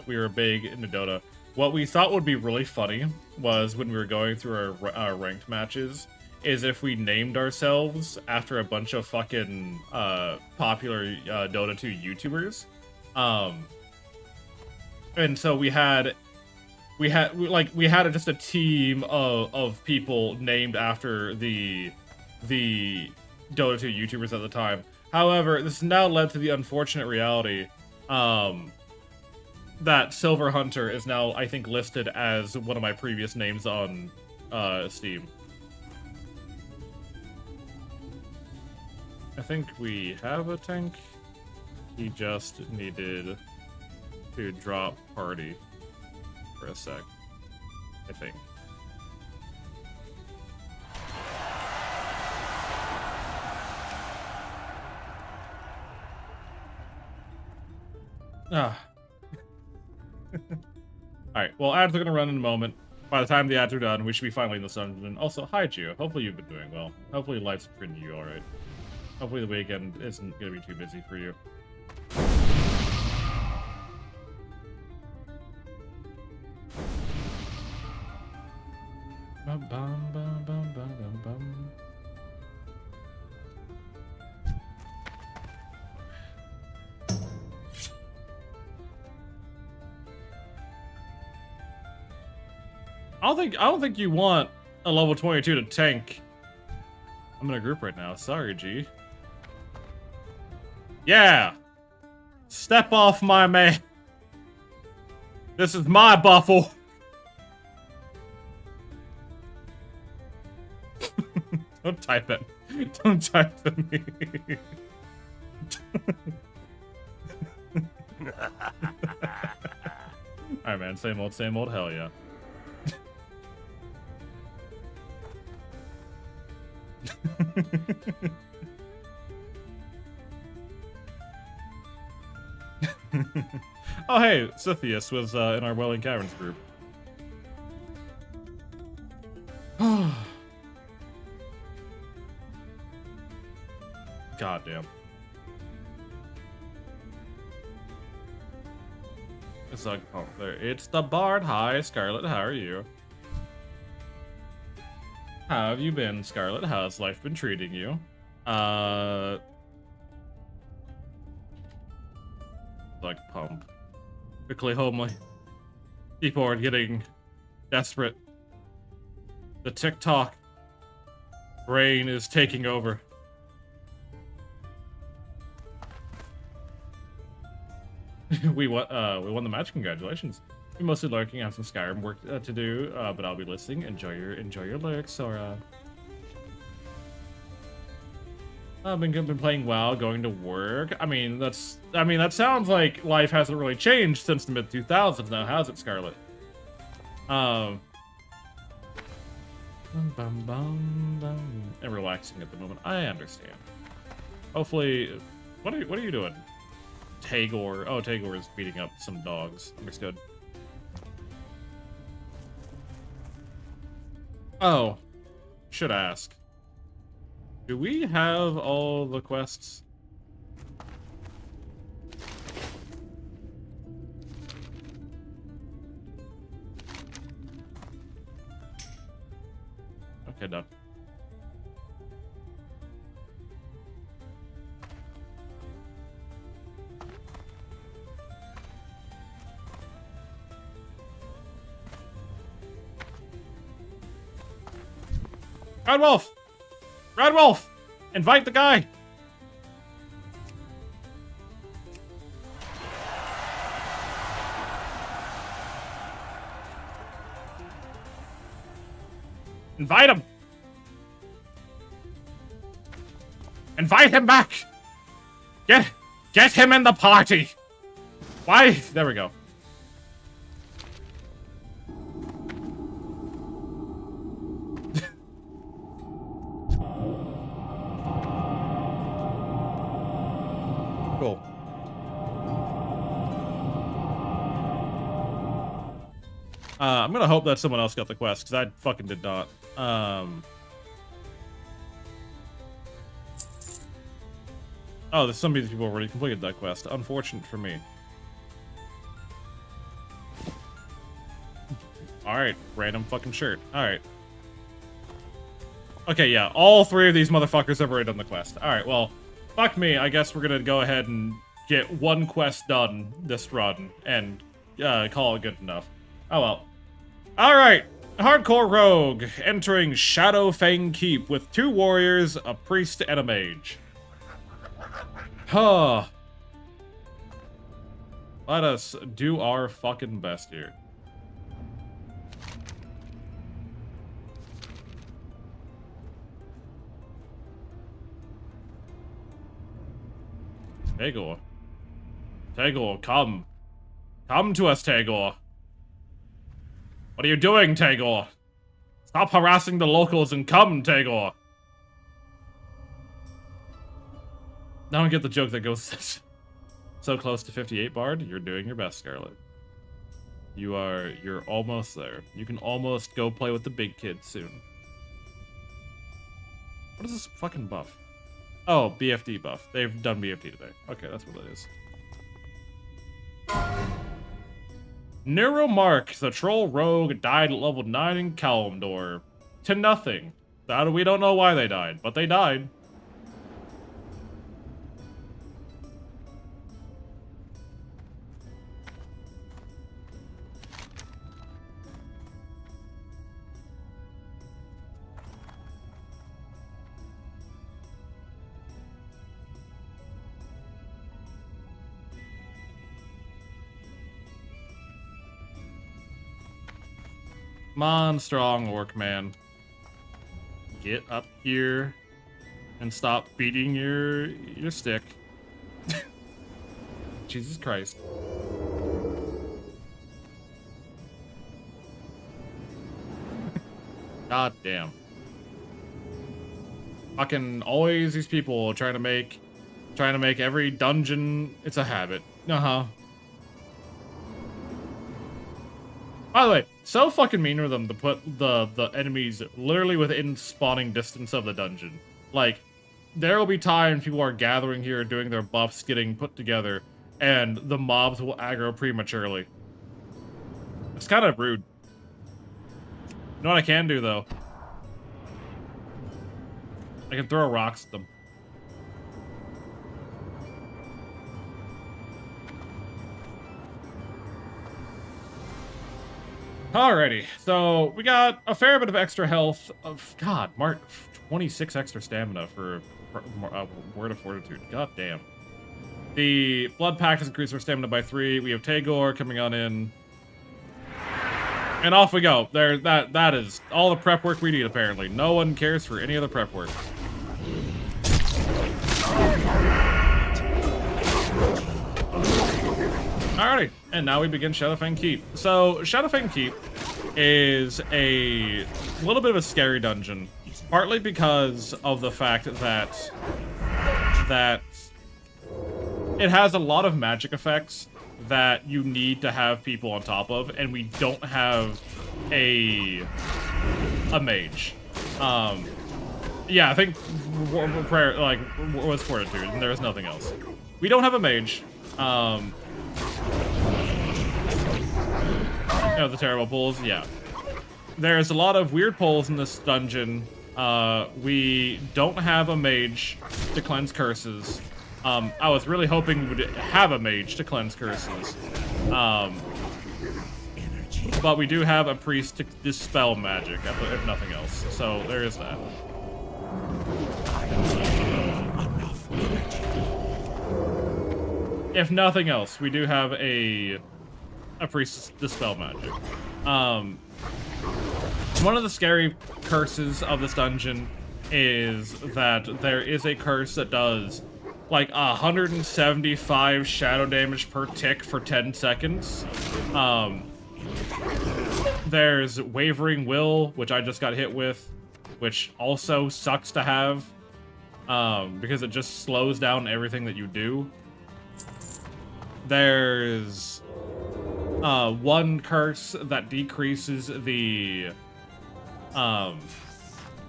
We were big into Dota. What we thought would be really funny was when we were going through our ranked matches, is if we named ourselves after a bunch of fucking popular Dota 2 YouTubers. And so we had just a team of people named after the Dota 2 YouTubers at the time. However, this now led to the unfortunate reality that Silver Hunter is now, I think, listed as one of my previous names on Steam. I think we have a tank. He just needed to drop party for a sec, I think. Alright, well, ads are gonna run in a moment. By the time the ads are done, we should be finally in the dungeon. Also, hi, Gio. Hopefully you've been doing well. Hopefully life's treating you alright. Hopefully the weekend isn't gonna be too busy for you. Bum, bum, bum, bum, bum, bum. I don't think you want a level 22 to tank. I'm in a group right now. Sorry, G. Yeah. Step off my man. This is my buffle. Don't type it. Don't type to me. Alright, man. Same old. Hell yeah. Oh, hey, Scythius was in our Welling Caverns group. God damn. It's like, oh, there. It's the Bard. Hi, Scarlet. How are you? How have you been, Scarlet? How's life been treating you? Like pump. Quickly homely. People are getting desperate. The TikTok brain is taking over. we won the match. Congratulations. You're mostly lurking. I have some Skyrim work to do, but I'll be listening. Enjoy your lurks, Sora. I've been playing WoW, going to work. I mean, that sounds like life hasn't really changed since the mid 2000s. Now, has it, Scarlet? And relaxing at the moment. I understand. Hopefully, what are you doing? Tagor. Oh, Tagor is beating up some dogs. Understood. Oh, should ask. Do we have all the quests? Okay, done. Red Wolf! Red Wolf! Invite the guy! Invite him! Invite him back! Get him in the party! Why? There we go. Cool. I'm gonna hope that someone else got the quest, because I fucking did not. Oh, there's some of these people already completed that quest. Unfortunate for me. Alright, random fucking shirt. Alright. Okay, yeah, all 3 of these motherfuckers have already done the quest. Alright, well, fuck me. I guess we're gonna go ahead and get 1 quest done this run and call it good enough. Oh well. Alright, Hardcore Rogue entering Shadowfang Keep with 2 warriors, a priest, and a mage. Huh. Let us do our fucking best here. Tagor. Tagor, come. Come to us, Tagor. What are you doing, Tagor? Stop harassing the locals and come, Tagor. I don't get the joke that goes so close to 58, Bard. You're doing your best, Scarlet. You're almost there. You can almost go play with the big kids soon. What is this fucking buff? Oh, BFD buff. They've done BFD today. Okay, that's what it is. Neuromark, the troll rogue, died at level 9 in Kalimdor. To nothing. We don't know why they died, but they died. Come on, strong orc man. Get up here and stop beating your stick. Jesus Christ. God damn. Fucking always these people trying to make every dungeon, it's a habit. Uh-huh. By the way, so fucking mean of them to put the enemies literally within spawning distance of the dungeon. Like, there will be times people are gathering here, doing their buffs, getting put together, and the mobs will aggro prematurely. It's kind of rude. You know what I can do, though? I can throw rocks at them. Alrighty, so we got a fair bit of extra health. God, Mark, 26 extra stamina for Word of Fortitude. God damn. The Blood Pact has increased our stamina by 3. We have Tagor coming on in. And off we go. There, that is all the prep work we need, apparently. No one cares for any other prep work. Alrighty, and now we begin Shadowfang Keep. So, Shadowfang Keep is a little bit of a scary dungeon, partly because of the fact that it has a lot of magic effects that you need to have people on top of, and we don't have a mage. Yeah, I think prayer was Fortitude, and there was nothing else. We don't have a mage. You know, the terrible pulls, yeah. there's a lot of weird pulls in this dungeon. We don't have a mage to cleanse curses. I was really hoping we would have a mage to cleanse curses. But we do have a priest to dispel magic, if nothing else. So there is that. If nothing else, we do have a priest to dispel magic. One of the scary curses of this dungeon is that there is a curse that does like 175 shadow damage per tick for 10 seconds. There's Wavering Will, which I just got hit with, which also sucks to have, because it just slows down everything that you do. There's one curse that decreases the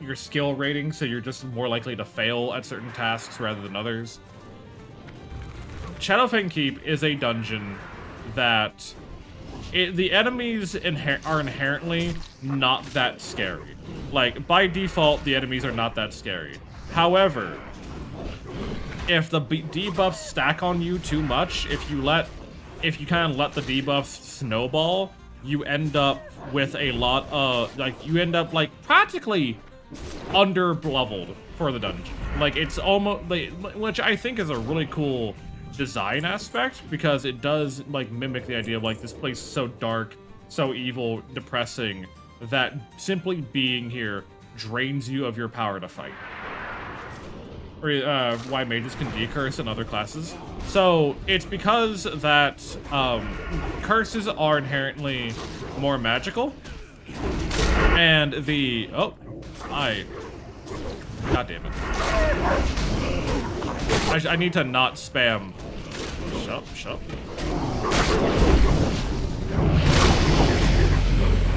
your skill rating, so you're just more likely to fail at certain tasks rather than others. Shadowfang Keep is a dungeon that the enemies are inherently not that scary. Like, by default, the enemies are not that scary. However, if the debuffs stack on you too much, if you kind of let the debuffs snowball, you end up with a lot of, like, you end up, like, practically under-leveled for the dungeon. Like, it's almost, like, which I think is a really cool design aspect, because it does, like, mimic the idea of, like, this place is so dark, so evil, depressing, that simply being here drains you of your power to fight. Or why mages can decurse in other classes. So it's because that curses are inherently more magical, and the god damn it, I need to not spam. Shut up.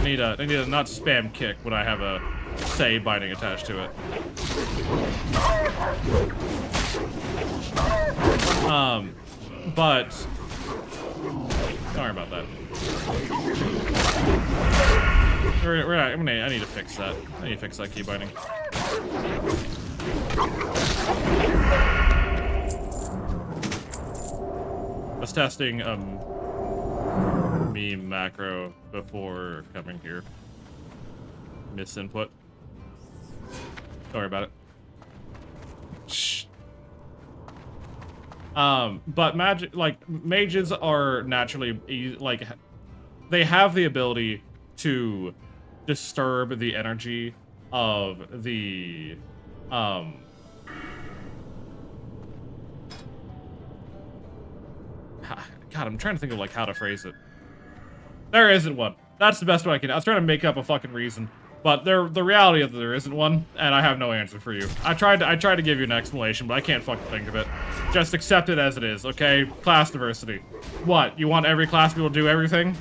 I need to not spam kick when I have a say binding attached to it. But don't worry about that. I need to fix that. I need to fix that key binding. I was testing meme macro before coming here. Misinput. Don't worry about it. Shh. But mages are naturally like, they have the ability to disturb the energy of the God, I'm trying to think of, like, how to phrase it. There isn't one. That's the best way I can. I was trying to make up a fucking reason, but the reality is that there isn't one, and I have no answer for you. I tried to give you an explanation, but I can't fucking think of it. Just accept it as it is, okay? Class diversity. What? You want every class people to do everything?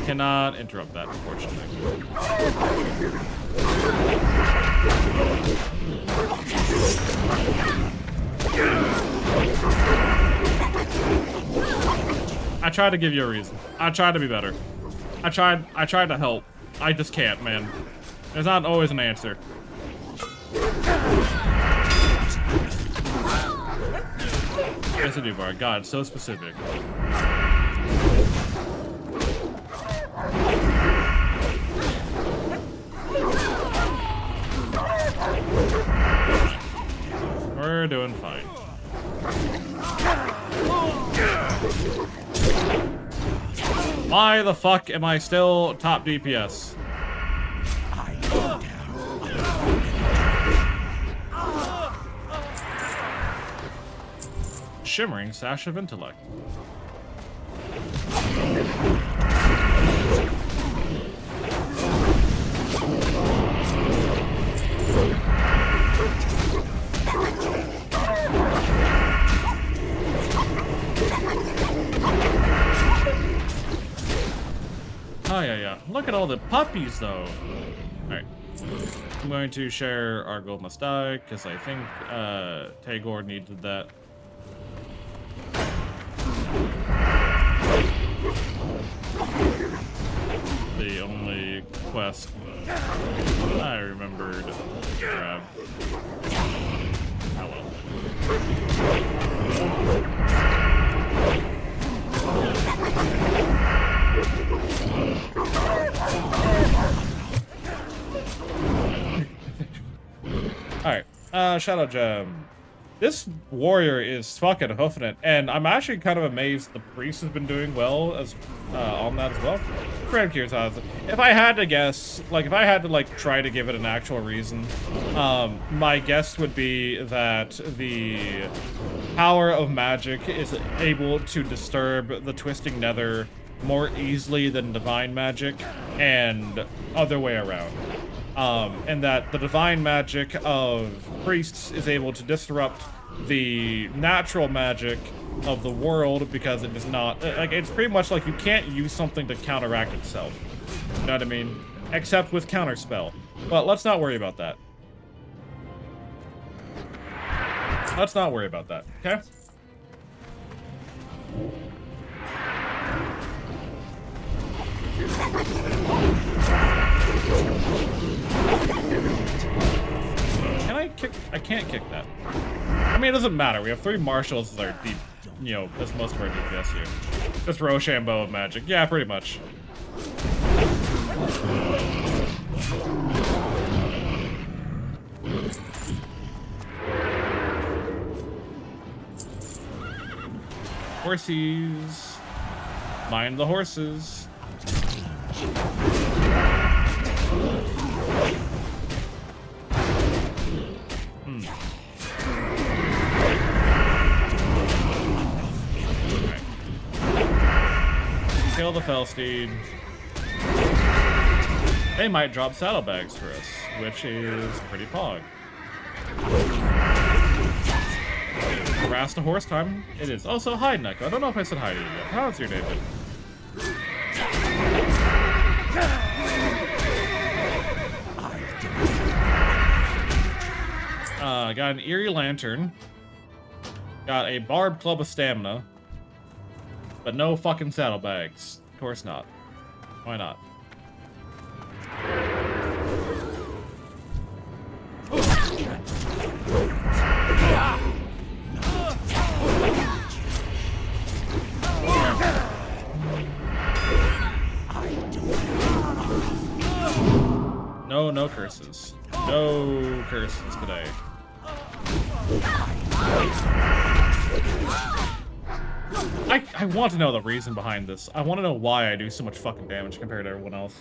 Cannot interrupt that, unfortunately. I tried to give you a reason. I tried to be better. I tried to help. I just can't, man. There's not always an answer. Yes, I do, Bar. God, so specific. We're doing fine. Why the fuck am I still top DPS? Shimmering Sash of Intellect. Oh, yeah. Look at all the puppies, though. Alright. I'm going to share our gold must die, because I think Tagore needed that. The only quest I remembered to grab. Oh well. Alright, Shadow Gem. This warrior is fucking hoofing it, and I'm actually kind of amazed the priest has been doing well as on that as well. Fred Kirtaz. If I had to guess, like if I had to like try to give it an actual reason, my guess would be that the power of magic is able to disturb the twisting nether more easily than divine magic, and other way around. And that the divine magic of priests is able to disrupt the natural magic of the world because it does not, like, it's pretty much like you can't use something to counteract itself. You know what I mean? Except with counterspell. But let's not worry about that. Let's not worry about that, okay? Can I kick? I can't kick that. I mean, it doesn't matter. We have 3 marshals as our deep, you know, that's most of our DPS here. Just Rochambeau of magic. Yeah, pretty much. Horsies. Mind the horses. Kill the Felsteed. They might drop saddlebags for us, which is pretty pog. Harass the horse time. It is. Also, hi, Neko. I don't know if I said hi to you yet. How's your day, been? Got an Eerie Lantern. Got a Barbed Club of Stamina. But no fucking saddlebags. Of course not. Why not? No curses. No curses today. I want to know the reason behind this. I want to know why I do so much fucking damage compared to everyone else.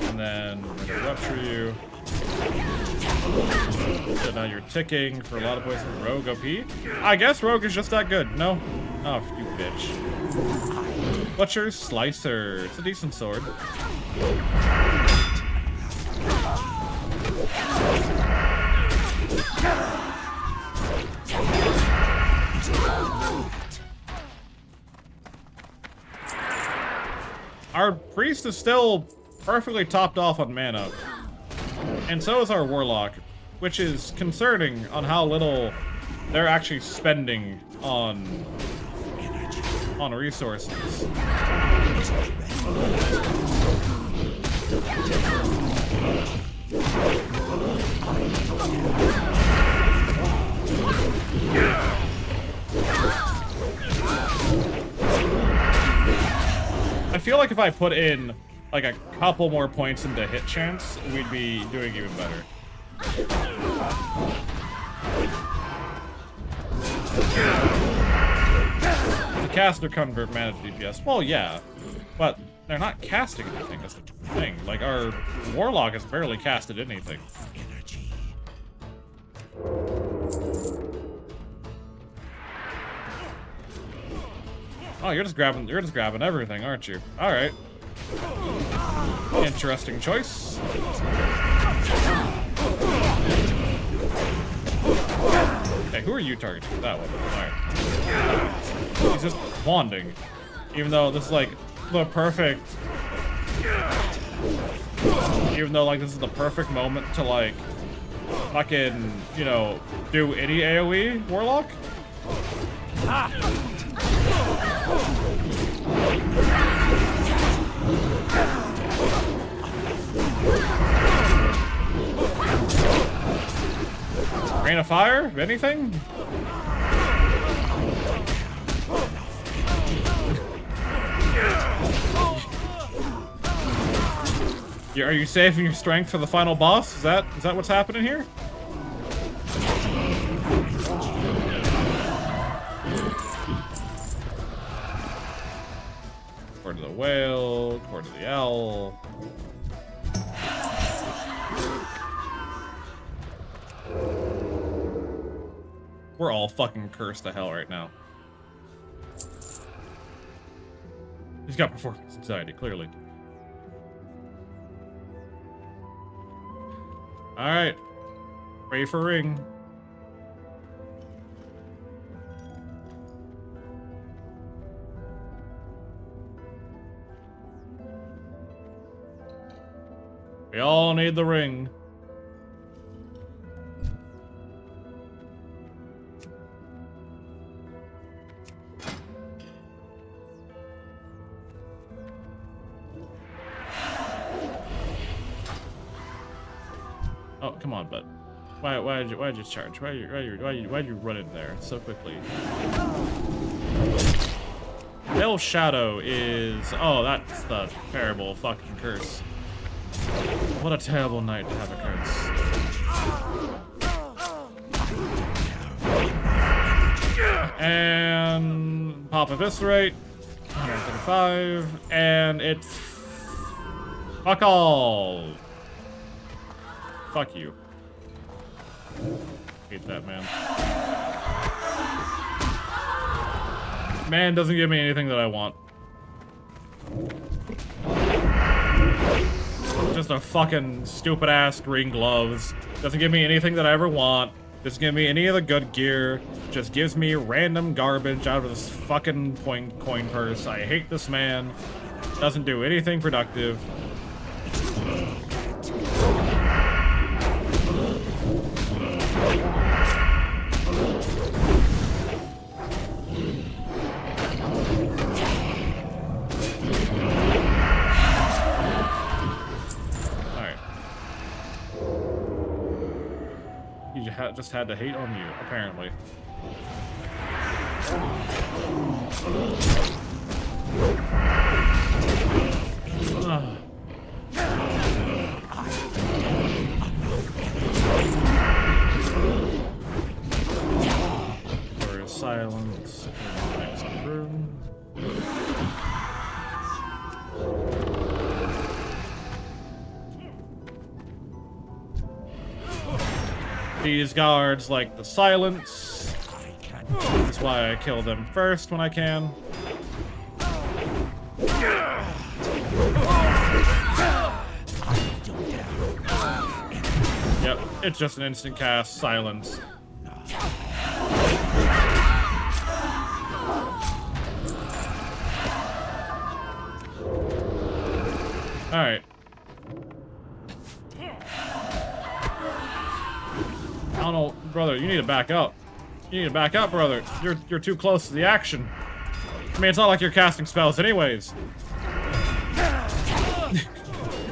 And then we're gonna rupture you. So now you're ticking for a lot of points from Rogue OP. I guess Rogue is just that good. No? Oh, you bitch. Butcher Slicer. It's a decent sword. Our priest is still perfectly topped off on mana. And so is our warlock, which is concerning on how little they're actually spending on resources. I feel like if I put in like a couple more points into hit chance, we'd be doing even better. The caster convert mana to DPS. Well, yeah, but they're not casting anything. That's the thing. Like, our warlock has barely casted anything. Oh, you're just grabbing everything, aren't you? All right. Interesting choice. Okay, who are you targeting? That one. Alright. He's just wanding. Even though this is like the perfect, even though like this is the perfect moment to like fucking, you know, do any AoE warlock. Rain of fire? Anything? Are you saving your strength for the final boss? Is that what's happening here? Cord to the whale, cord to the owl. We're all fucking cursed to hell right now. He's got performance anxiety, clearly. Alright. Pray for ring. We all need the ring. Oh, come on, bud. Why'd you charge? Why'd you run in there so quickly? Hell Shadow is... Oh, that's the terrible fucking curse. What a terrible night to have a curse. And... Pop Eviscerate. 135. And it's... Fuck all. Fuck you. Hate that man. Man doesn't give me anything that I want. Just a fucking stupid ass green gloves. Doesn't give me anything that I ever want. Doesn't give me any of the good gear. Just gives me random garbage out of this fucking coin purse. I hate this man. Doesn't do anything productive. Just had to hate on you, apparently. For silence in the next room. These guards like the silence. That's why I kill them first when I can. Yep, it's just an instant cast, silence. Alright. I don't know, brother, you need to back up. You need to back up, brother. You're too close to the action. I mean, it's not like you're casting spells anyways.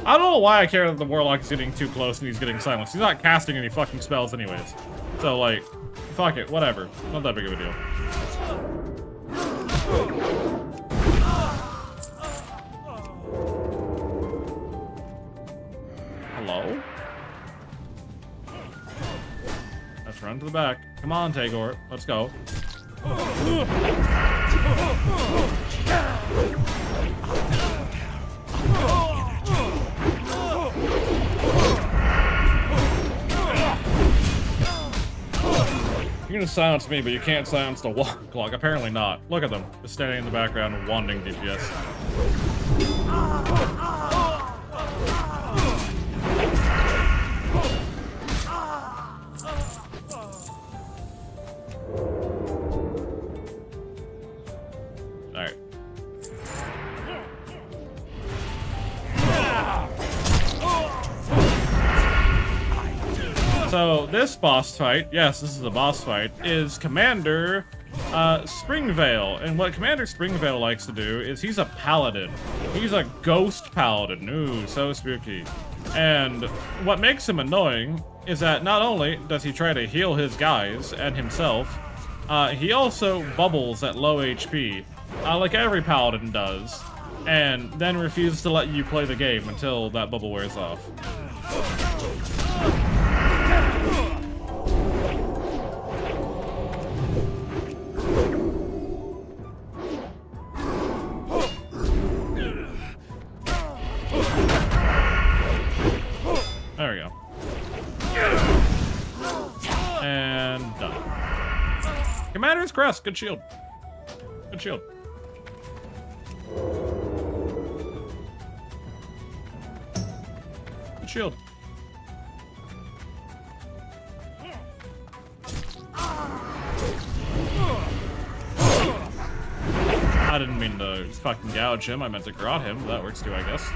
I don't know why I care that the Warlock is getting too close and he's getting silenced. He's not casting any fucking spells anyways. So, like, fuck it, whatever. Not that big of a deal. Hello? Let's run to the back. Come on, Tagore. Let's go. You're gonna silence me, but you can't silence the walk clock. Apparently not. Look at them. Just standing in the background, wanding DPS. Alright. So this boss fight, yes, this is a boss fight, is Commander Springvale. And what Commander Springvale likes to do is he's a paladin. He's a ghost paladin. Ooh, so spooky. And what makes him annoying is that not only does he try to heal his guys and himself, he also bubbles at low HP, like every paladin does, and then refuses to let you play the game until that bubble wears off. There we go. And done. Commander's Crest. Good shield. Good shield. Good shield. I didn't mean to fucking gouge him. I meant to garrote him. That works too, I guess.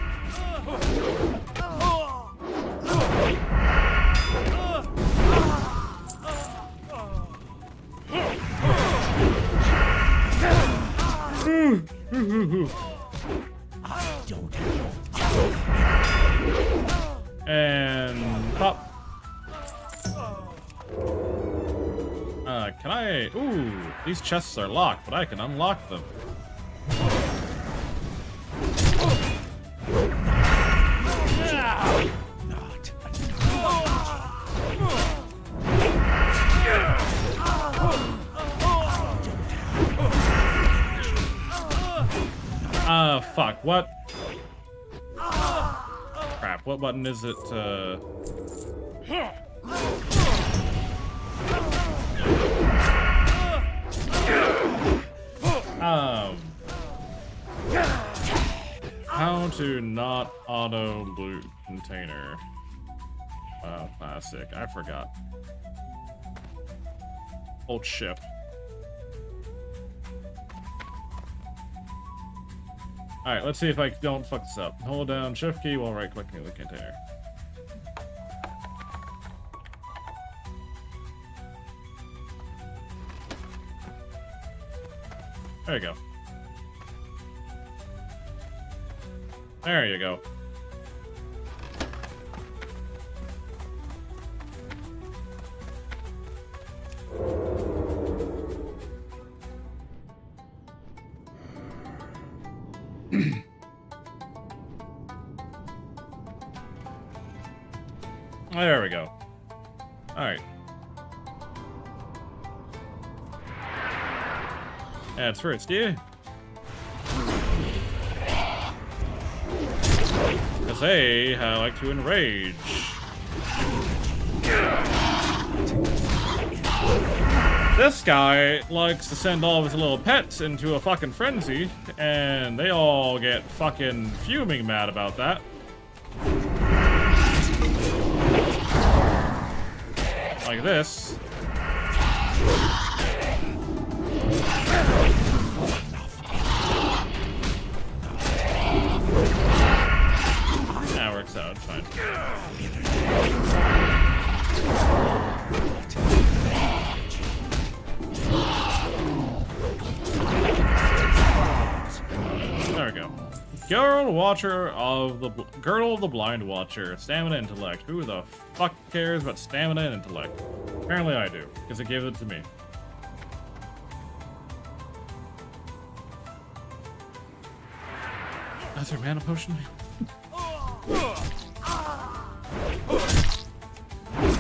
I don't know. And pop. Can I? Ooh, these chests are locked, but I can unlock them. Fuck, what? Crap, what button is it? How to not auto loot container. Classic, I forgot. Hold shift. Alright, let's see if I don't fuck this up. Hold down shift key while right clicking the container. There you go. There you go. There we go. Alright. That's first, yeah. Cause hey, I like to enrage. This guy likes to send all of his little pets into a fucking frenzy, and they all get fucking fuming mad about that. Like this. That works out, it's fine. There we go. Girdle of the Blind Watcher. Stamina intellect. Who the fuck cares about stamina and intellect? Apparently I do, because it gave it to me. That's her mana potion.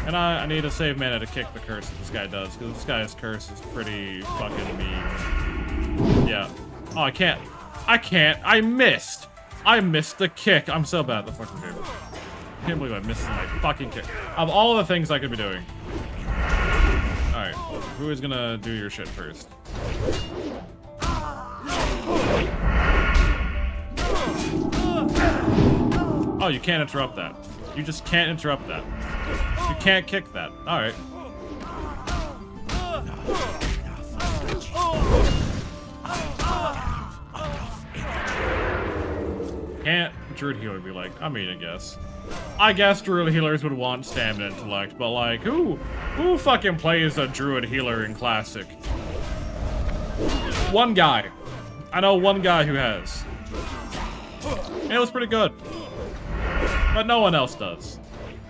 And I need to save mana to kick the curse that this guy does, because this guy's curse is pretty fucking mean. Yeah. Oh, I can't. I missed. I missed the kick. I'm so bad at the fucking game. I can't believe I missed my fucking kick. Of all the things I could be doing. Alright, who is gonna do your shit first? Oh, you can't interrupt that. You just can't interrupt that. You can't kick that. Alright. Can't Druid healer be like? I mean, I guess Druid healers would want stamina intellect, but like, who fucking plays a Druid healer in Classic? One guy. I know one guy who has. And it was pretty good. But no one else does.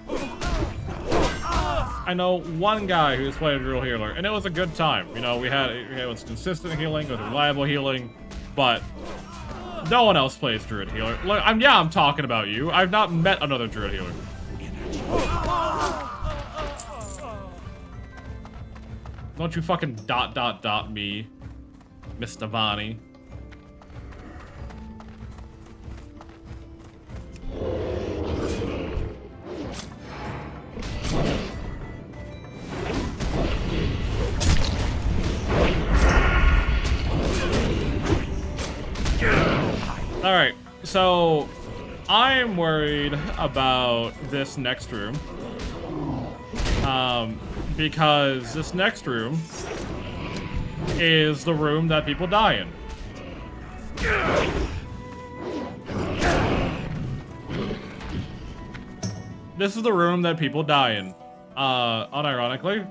I know one guy who's played a Druid healer, and it was a good time. You know, it was consistent healing, it was reliable healing, but no one else plays Druid healer. Look, I'm talking about you. I've not met another Druid healer. Don't you fucking ... me, Mr. Vani. Alright, so I'm worried about this next room. Because this next room is the room that people die in. This is the room that people die in. Unironically.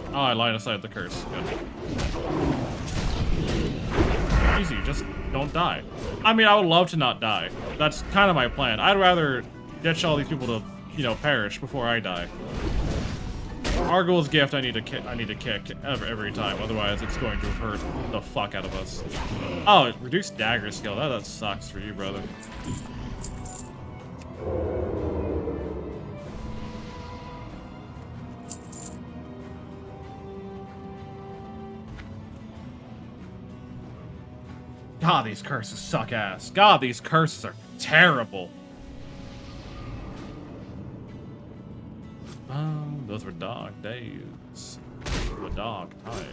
Oh, I line aside the curse. Good. Easy, just don't die. I mean, I would love to not die. That's kind of my plan. I'd rather ditch all these people to, you know, perish before I die. Arguel's gift I need to kick every time, otherwise it's going to hurt the fuck out of us. Oh, reduced dagger skill. That sucks for you, brother. God, these curses suck ass. God, these curses are terrible. Those were dark days. A dark time.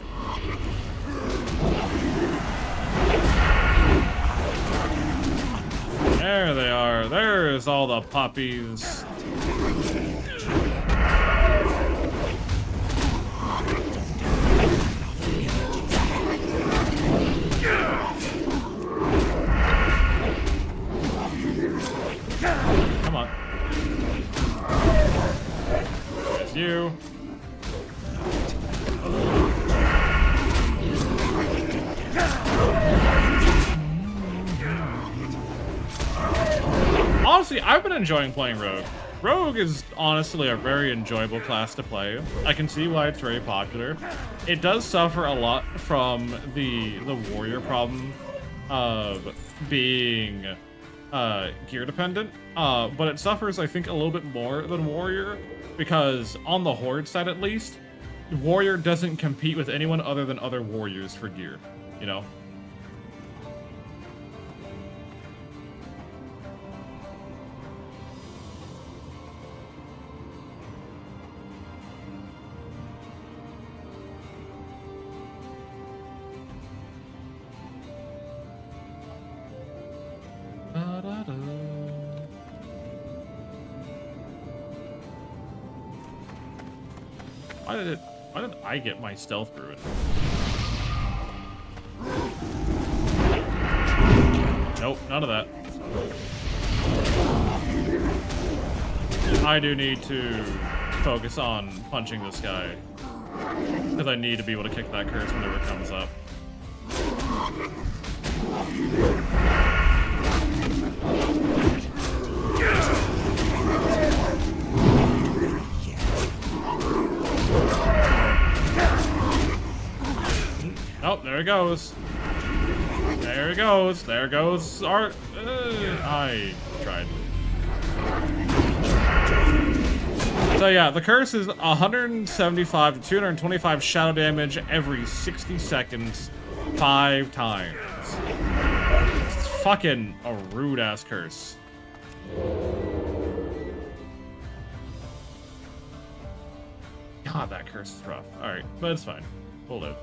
There they are. There's all the puppies. Come on. There's you. Honestly, I've been enjoying playing Rogue. Rogue is honestly a very enjoyable class to play. I can see why it's very popular. It does suffer a lot from the warrior problem of being gear dependent, but it suffers, I think, a little bit more than warrior because on the horde side at least, warrior doesn't compete with anyone other than other warriors for gear, you know? Why did I get my stealth ruined? Nope, none of that. I do need to focus on punching this guy. Because I need to be able to kick that curse whenever it comes up. Oh, there it goes. There it goes. There goes our... I tried. So yeah, the curse is 175 to 225 shadow damage every 60 seconds, 5 times. It's fucking a rude-ass curse. God, that curse is rough. Alright, but it's fine. We'll live.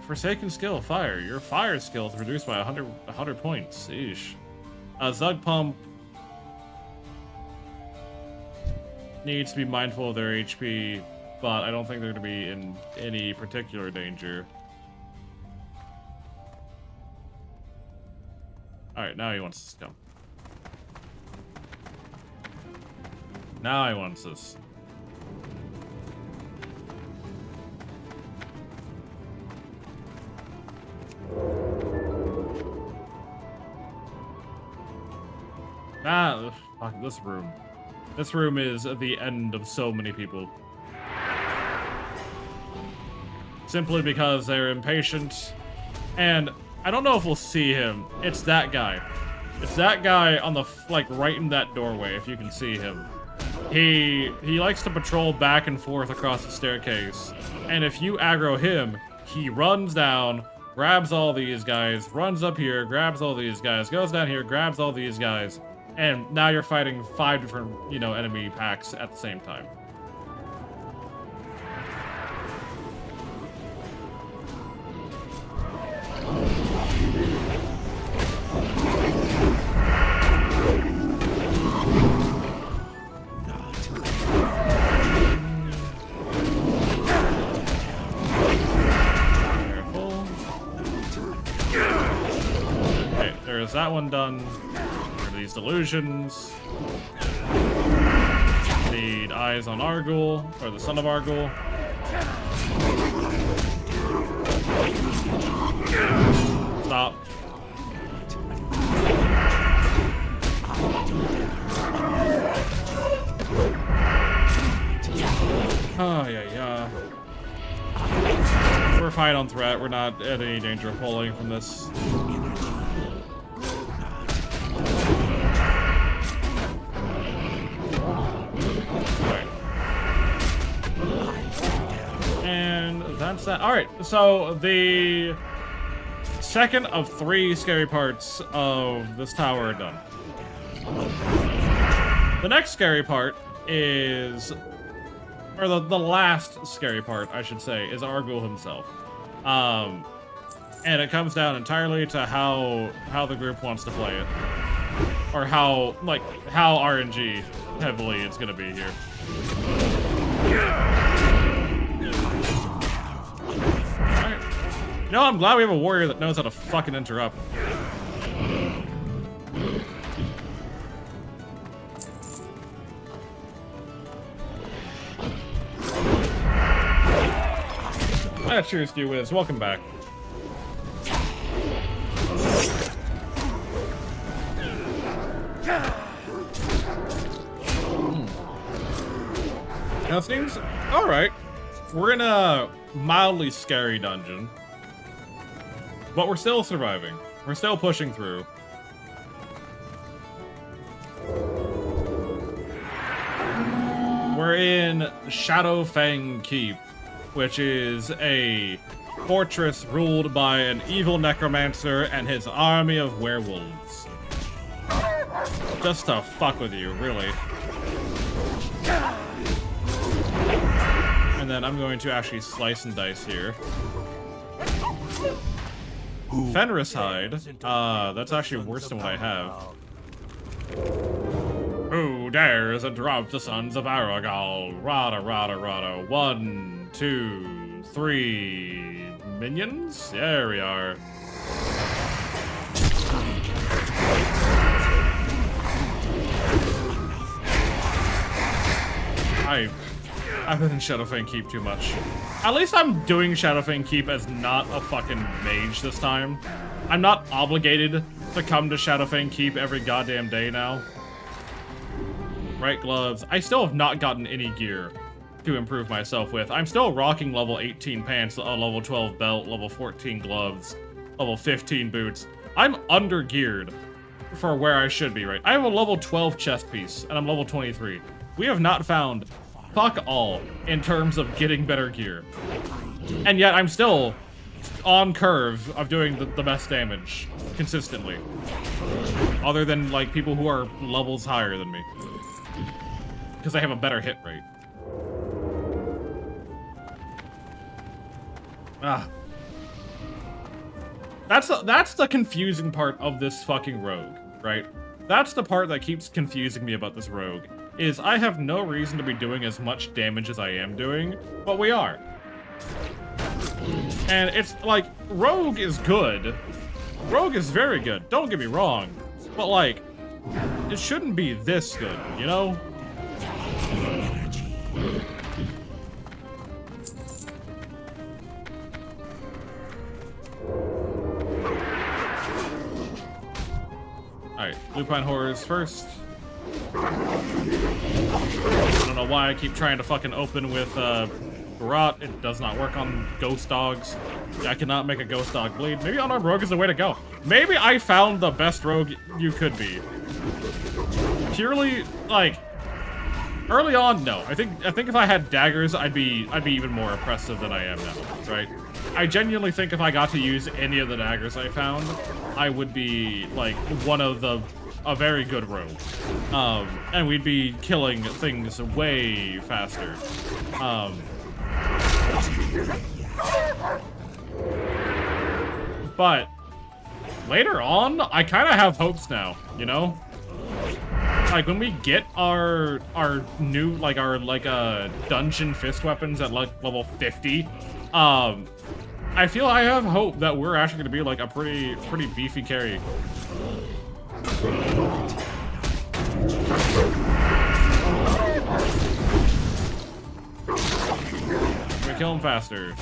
Forsaken skill, fire. Your fire skill is reduced by 100 points. Eesh. Zug Pump needs to be mindful of their HP, but I don't think they're going to be in any particular danger. Alright, now he wants us to come. Now he wants us. Ah, fuck this room. This room is the end of so many people. Simply because they're impatient. And I don't know if we'll see him. It's that guy. It's that guy on the, like, right in that doorway, if you can see him. He likes to patrol back and forth across the staircase. And if you aggro him, he runs down, grabs all these guys, runs up here, grabs all these guys, goes down here, grabs all these guys. And now you're fighting 5 different, you know, enemy packs at the same time. Careful. Okay, there's that one done. These delusions. Need eyes on Argul, or the son of Argul. Stop. Oh, yeah. We're fine on threat. We're not at any danger of pulling from this. And that's that. Alright, so the second of 3 scary parts of this tower are done. The next scary part is, or the last scary part, I should say, is Argul himself. And it comes down entirely to how the group wants to play it. Or how RNG heavily it's gonna be here. Alright. You know, I'm glad we have a warrior that knows how to fucking interrupt. Cheers to you, Wiz. Welcome back. Now things, all right. We're in a mildly scary dungeon, but we're still surviving. We're still pushing through. We're in Shadowfang Keep, which is a fortress ruled by an evil necromancer and his army of werewolves. Just to fuck with you, really. And then I'm going to actually slice and dice here. Fenris hide. That's actually worse than what I have. Who dares interrupt the sons of Aragal? Rada, rada, rada. 1, 2, 3 minions? There we are. I've been in Shadowfang Keep too much. At least I'm doing Shadowfang Keep as not a fucking mage this time. I'm not obligated to come to Shadowfang Keep every goddamn day now. Right gloves. I still have not gotten any gear to improve myself with. I'm still rocking level 18 pants, a level 12 belt, level 14 gloves, level 15 boots. I'm under geared for where I should be, right? I have a level 12 chest piece, and I'm level 23. We have not found fuck all in terms of getting better gear. And yet I'm still on curve of doing the best damage consistently. Other than like people who are levels higher than me. Because I have a better hit rate. That's the confusing part of this fucking rogue, right? That's the part that keeps confusing me about this rogue, is I have no reason to be doing as much damage as I am doing, but we are. And it's like, rogue is good. Rogue is very good, don't get me wrong. But like, it shouldn't be this good, you know? Alright, Lupine Horrors first. I don't know why I keep trying to fucking open with Garrote. It does not work on ghost dogs. I cannot make a ghost dog bleed. Maybe unarmed rogue is the way to go. Maybe I found the best rogue you could be. Purely, like, early on, no. I think if I had daggers, I'd be even more oppressive than I am now, right? I genuinely think if I got to use any of the daggers I found, I would be like a very good rogue. And we'd be killing things way faster. But later on, I kind of have hopes now, you know? Like when we get our new our dungeon fist weapons at like level 50, I feel I have hope that we're actually going to be like a pretty beefy carry. We kill him faster.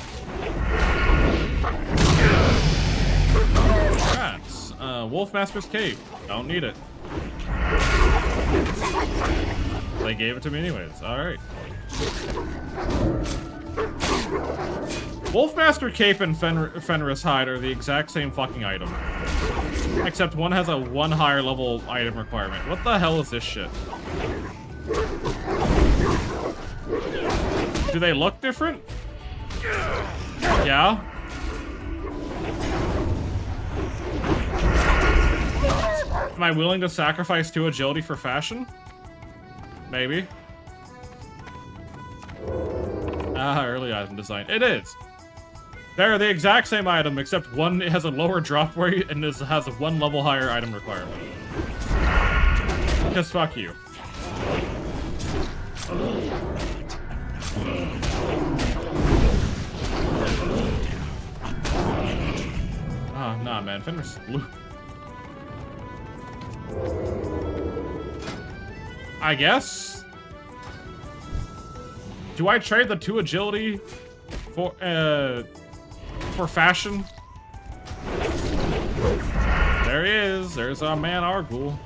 Rats. Wolfmaster's Cape. Don't need it. They gave it to me anyways. Alright. Wolfmaster Cape and Fenris Hide are the exact same fucking item. Except one has a 1 higher level item requirement. What the hell is this shit? Do they look different? Yeah? Am I willing to sacrifice 2 agility for fashion? Maybe. Early item design. It is. They're the exact same item, except one has a lower drop rate and has a 1 level higher item requirement. Just fuck you. Oh, nah, man. Fenris blue. I guess? Do I trade the 2 agility for fashion? There he is. There's our man Argul.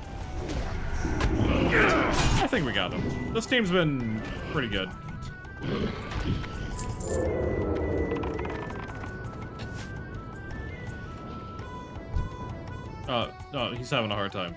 I think we got him. This team's been pretty good. No, he's having a hard time.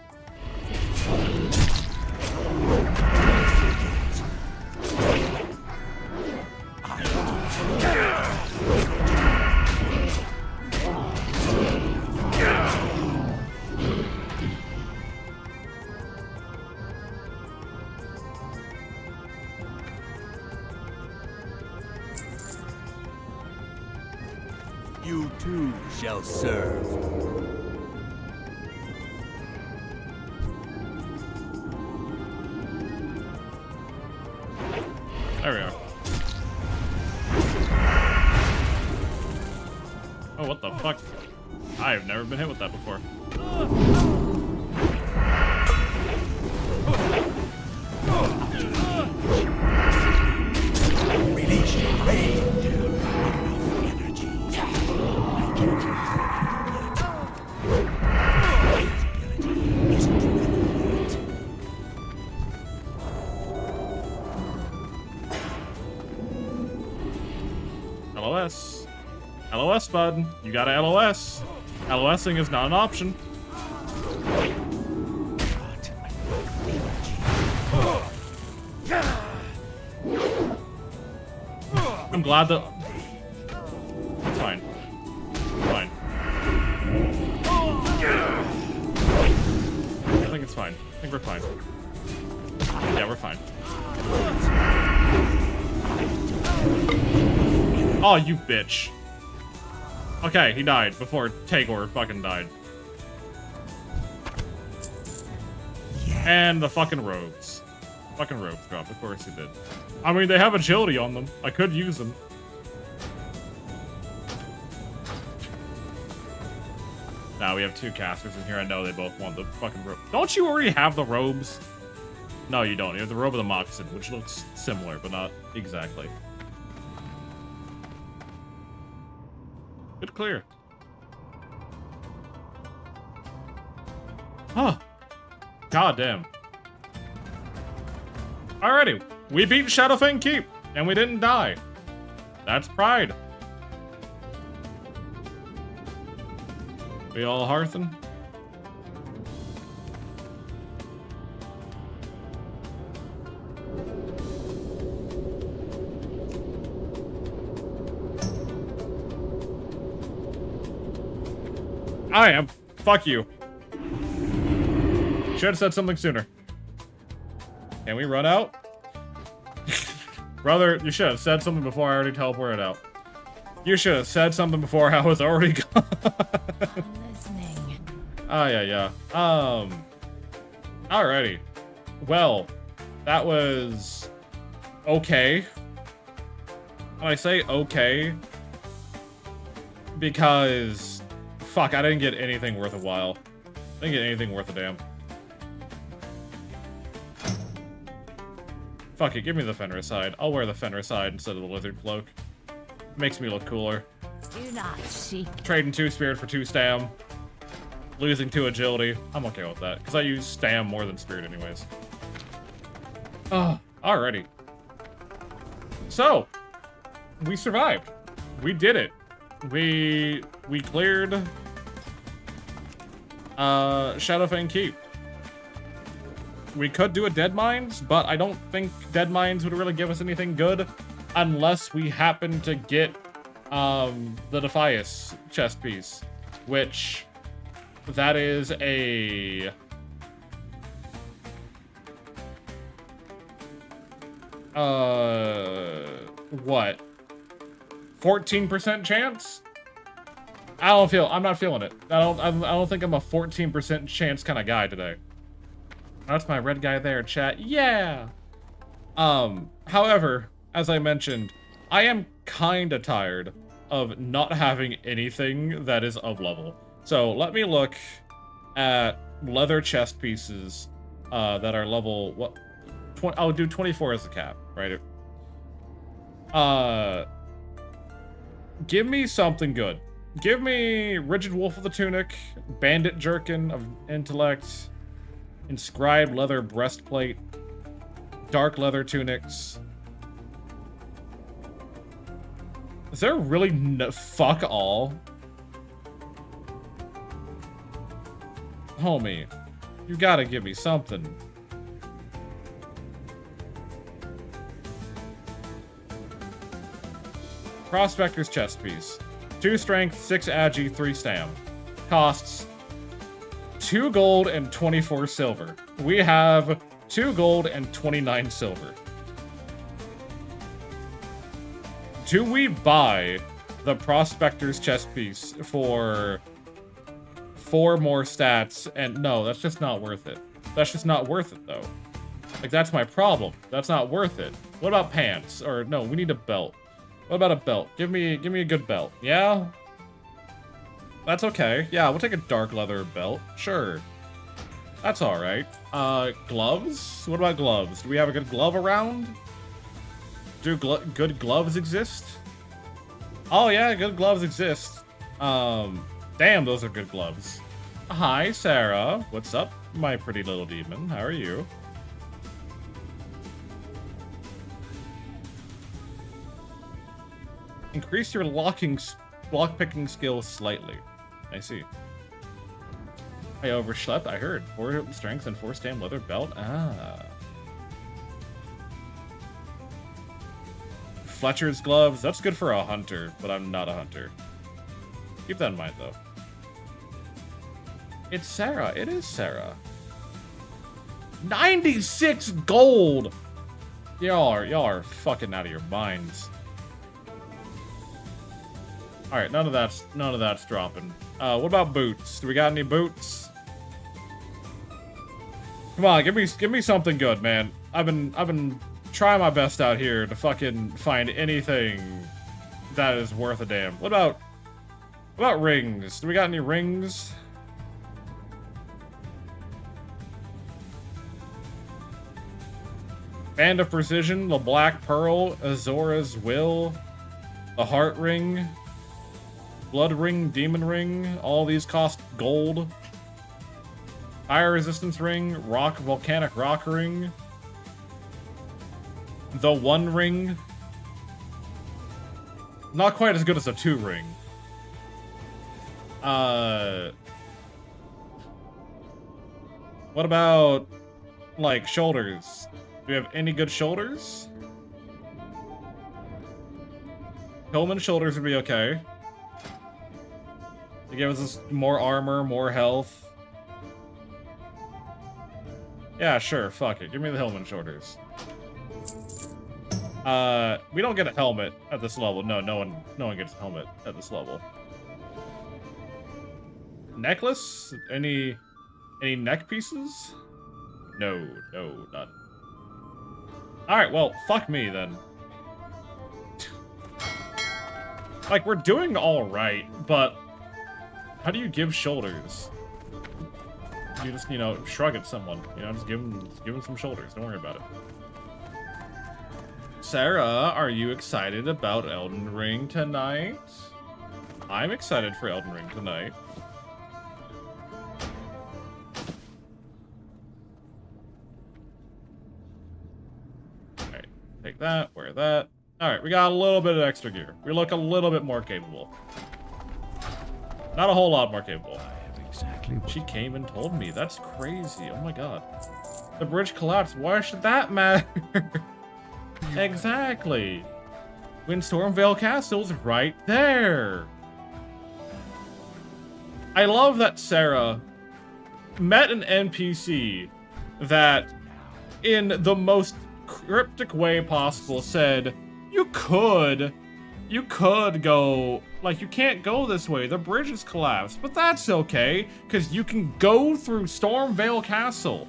You too shall serve. There we are. Oh, what the fuck? I've never been hit with that before. Release your rage. Energy. LOS. LOS, bud. You gotta LOS. LOSing is not an option. I'm glad that... It's fine. It's fine. I think it's fine. I think we're fine. Yeah, we're fine. Oh, you bitch. Okay, he died before Tagor fucking died. Yeah. And the fucking robes. Fucking robes dropped, of course he did. I mean, they have agility on them. I could use them. Now we have two casters in here. I know they both want the fucking robe. Don't you already have the robes? No, you don't. You have the robe of the moccasin, which looks similar, but not exactly. Good clear. Huh. God damn. Alrighty. We beat Shadowfang Keep, and we didn't die. That's pride. We all hearthing? I am. Fuck you. Should have said something sooner. Can we run out? Brother, you should have said something before I already teleported out. You should have said something before I was already gone. I'm listening. Ah, yeah. Alrighty. Well, that was okay. When I say okay, because fuck, I didn't get anything worth a while. I didn't get anything worth a damn. Fuck it, give me the Fenricide. I'll wear the Fenricide instead of the Lizard Cloak. Makes me look cooler. Do not seek. Trading 2 Spirit for 2 Stam. Losing 2 Agility. I'm okay with that, because I use Stam more than Spirit anyways. Alrighty. So, we survived. We did it. We cleared Shadowfang Keep. We could do a Dead Mines, but I don't think Dead Mines would really give us anything good unless we happen to get the Defias chest piece, which that is a what? 14% chance? I'm not feeling it. I don't think I'm a 14% chance kind of guy today. That's my red guy there, chat. Yeah. However, as I mentioned, I am kind of tired of not having anything that is of level. So let me look at leather chest pieces that are level, what? I'll do 24 as the cap, right? Give me something good. Give me Rigid Wolf of the Tunic, Bandit Jerkin of Intellect, Inscribed Leather Breastplate, Dark Leather Tunics. Is there really no fuck all? Homie, you gotta give me something. Prospector's chest piece. 2 strength, 6 agi, 3 stam. Costs 2 gold and 24 silver. We have 2 gold and 29 silver. Do we buy the Prospector's chest piece for 4 more stats? And no, that's just not worth it. That's just not worth it, though. Like, that's my problem. That's not worth it. What about pants? Or, no, we need a belt. What about a belt? Give me a good belt. Yeah? That's okay. Yeah, we'll take a dark leather belt. Sure. That's alright. Gloves? What about gloves? Do we have a good glove around? Do good gloves exist? Oh yeah, good gloves exist. Damn, those are good gloves. Hi, Sarah. What's up, my pretty little demon? How are you? Increase your lockpicking skills slightly. I see. I overslept, I heard. 4 strength and 4 stam leather belt. Ah. Fletcher's gloves. That's good for a hunter, but I'm not a hunter. Keep that in mind, though. It's Sarah. It is Sarah. 96 gold! Y'all are fucking out of your minds. All right, none of that's dropping. What about boots? Do we got any boots? Come on, give me something good, man. I've been trying my best out here to fucking find anything that is worth a damn. What about rings? Do we got any rings? Band of Precision, the Black Pearl, Azora's Will, the Heart Ring, Blood Ring, Demon Ring. All these cost gold. Fire Resistance Ring, Volcanic Rock Ring, the One Ring. Not quite as good as a 2 ring. What about, like, shoulders? Do we have any good shoulders? Hillman shoulders would be okay. It gives us more armor, more health. Yeah, sure, fuck it. Give me the Hillman shoulders. We don't get a helmet at this level. No one gets a helmet at this level. Necklace? Any neck pieces? No, none. Alright, well, fuck me then. Like, we're doing alright, but how do you give shoulders? You just, you know, shrug at someone. You know, just give them some shoulders. Don't worry about it. Sarah, are you excited about Elden Ring tonight? I'm excited for Elden Ring tonight. Alright, take that, wear that. Alright, we got a little bit of extra gear. We look a little bit more capable. Not a whole lot more capable. She came and told me. That's crazy. Oh my god. The bridge collapsed. Why should that matter? Exactly. When Stormvale Castle's right there. I love that Sarah met an NPC that, in the most cryptic way possible, said, you could go, like, you can't go this way, the bridge is collapsed, but that's okay, because you can go through Stormvale Castle.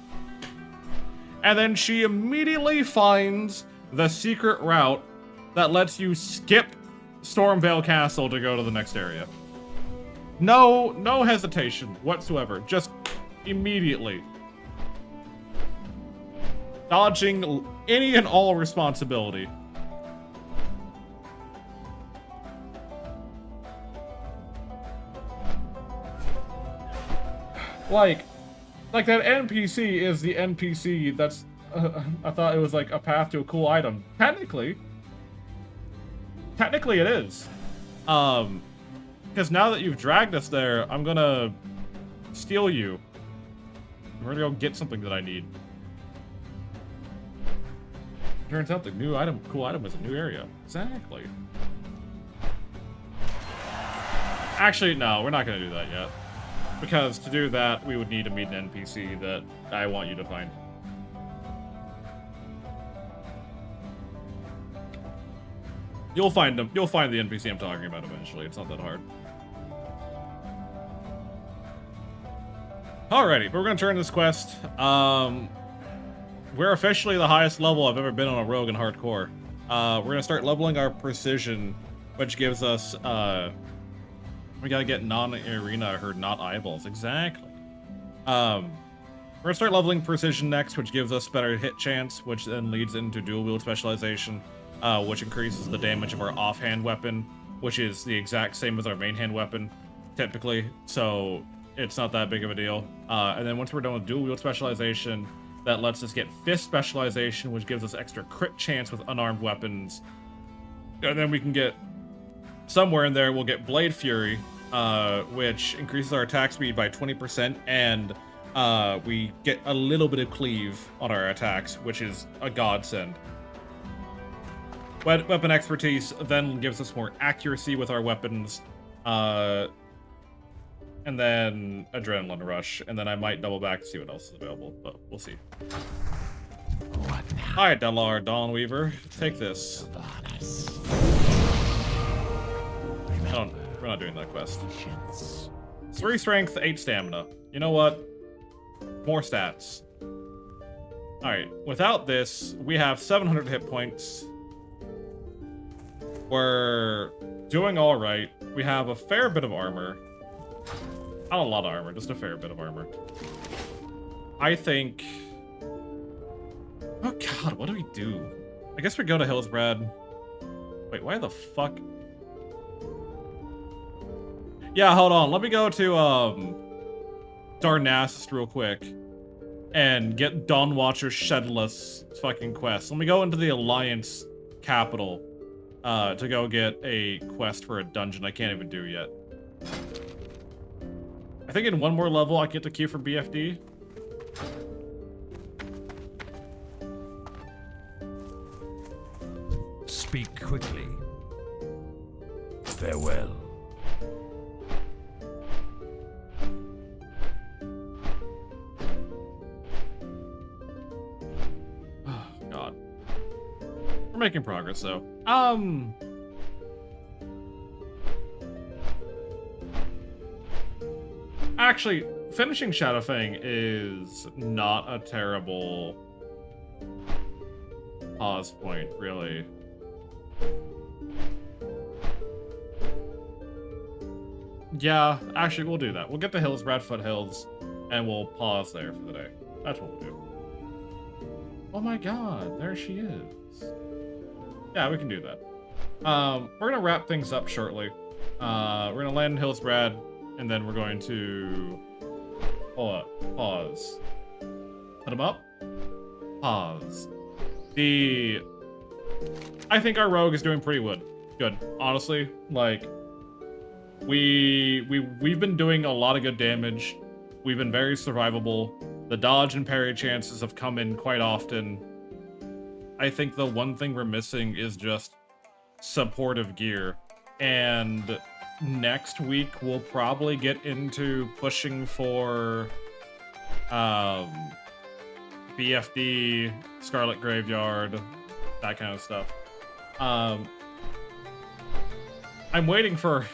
And then she immediately finds the secret route that lets you skip Stormvale Castle to go to the next area. No hesitation whatsoever, just immediately. Dodging any and all responsibility. Like that NPC is the NPC that's, I thought it was like a path to a cool item. Technically it is. Because now that you've dragged us there, I'm gonna steal you. We're gonna go get something that I need. Turns out the new item, cool item is a new area. Exactly. Actually, no, we're not gonna do that yet. Because to do that, we would need to meet an NPC that I want you to find. You'll find them. You'll find the NPC I'm talking about eventually. It's not that hard. Alrighty, but we're gonna turn this quest. We're officially the highest level I've ever been on a rogue in hardcore. We're gonna start leveling our precision, which gives us we gotta get non-arena or not eyeballs. Exactly. We're gonna start leveling precision next, which gives us better hit chance, which then leads into dual wield specialization, which increases the damage of our offhand weapon, which is the exact same as our main hand weapon, typically. So it's not that big of a deal. And then once we're done with dual wield specialization, that lets us get fist specialization, which gives us extra crit chance with unarmed weapons. And then we can get somewhere in there, we'll get Blade Fury, which increases our attack speed by 20%, and we get a little bit of cleave on our attacks, which is a godsend. Weapon expertise then gives us more accuracy with our weapons, and then adrenaline rush, and then I might double back to see what else is available, but we'll see. Hi, Delar Dawnweaver. Take this. We're not doing that quest. Patience. 3 strength, 8 stamina. You know what? More stats. Alright, without this, we have 700 hit points. We're doing alright. We have a fair bit of armor. Not a lot of armor, just a fair bit of armor. I think... Oh god, what do we do? I guess we go to Hillsbrad. Wait, why the fuck? Yeah, hold on. Let me go to, Darnassus real quick. And get Dawnwatcher Shedless fucking quest. Let me go into the Alliance capital. To go get a quest for a dungeon I can't even do yet. I think in one more level I get to queue for BFD. Speak quickly. Farewell. Oh, God. We're making progress, though. Actually, finishing Shadowfang is not a terrible pause point, really. Yeah, actually, we'll do that. We'll get the Hillsbrad Foothills, and we'll pause there for the day. That's what we'll do. Oh my god, there she is. Yeah, we can do that. We're gonna wrap things up shortly. We're gonna land in Hillsbrad, and then we're going to... Hold up. Pause. Put them up. Pause. I think our rogue is doing pretty good. Honestly, like... We've been doing a lot of good damage. We've been very survivable. The dodge and parry chances have come in quite often. I think the one thing we're missing is just supportive gear. And next week we'll probably get into pushing for BFD, Scarlet Graveyard, that kind of stuff. I'm waiting for...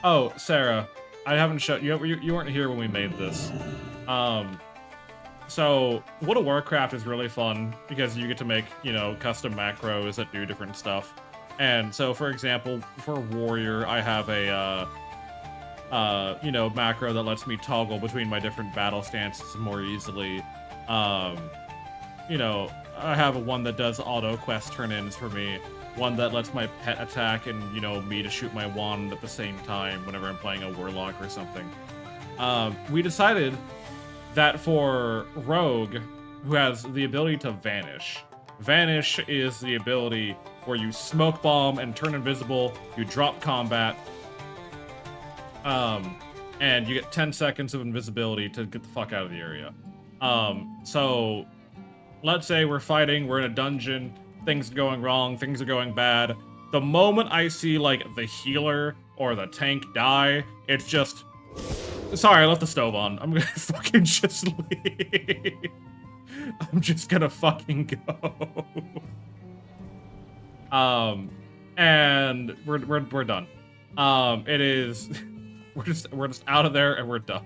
Oh, Sarah, I haven't showed you. You weren't here when we made this. So World of Warcraft is really fun because you get to make, you know, custom macros that do different stuff. And so, for example, for Warrior, I have a you know, macro that lets me toggle between my different battle stances more easily. You know, I have one that does auto quest turn-ins for me. One that lets my pet attack and, you know, me to shoot my wand at the same time whenever I'm playing a warlock or something. We decided that for Rogue, who has the ability to vanish. Vanish is the ability where you smoke bomb and turn invisible, you drop combat, and you get 10 seconds of invisibility to get the fuck out of the area. So, let's say we're fighting, we're in a dungeon, things are going wrong, things are going bad. The moment I see, like, the healer or the tank die, it's just... Sorry, I left the stove on. I'm gonna fucking just leave. I'm just gonna fucking go. And we're done. It is... we're just out of there and we're done.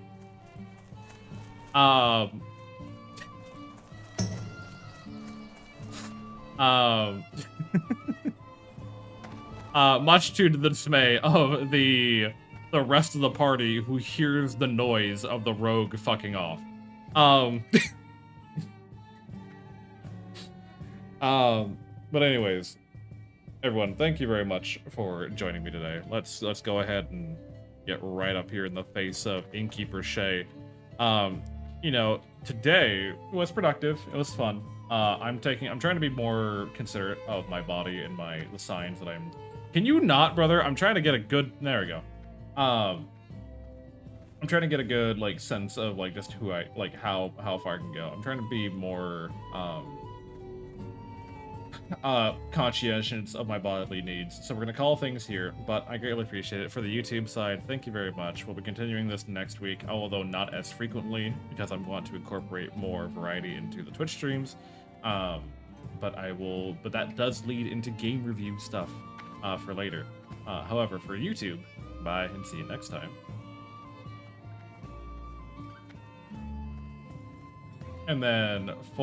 Much to the dismay of the rest of the party who hears the noise of the rogue fucking off. But anyways, everyone, thank you very much for joining me today. Let's go ahead and get right up here in the face of Innkeeper Shay. You know, today was productive. It was fun. I'm trying to be more considerate of my body and the signs that I'm... Can you not, brother? I'm trying to get a good... There we go. I'm trying to get a good, like, sense of, like, just who I... Like, how far I can go. I'm trying to be more, conscientious of my bodily needs. So we're gonna call things here, but I greatly appreciate it. For the YouTube side, thank you very much. We'll be continuing this next week, although not as frequently, because I want to incorporate more variety into the Twitch streams. But that does lead into game review stuff for later. However, for YouTube, bye and see you next time. And then for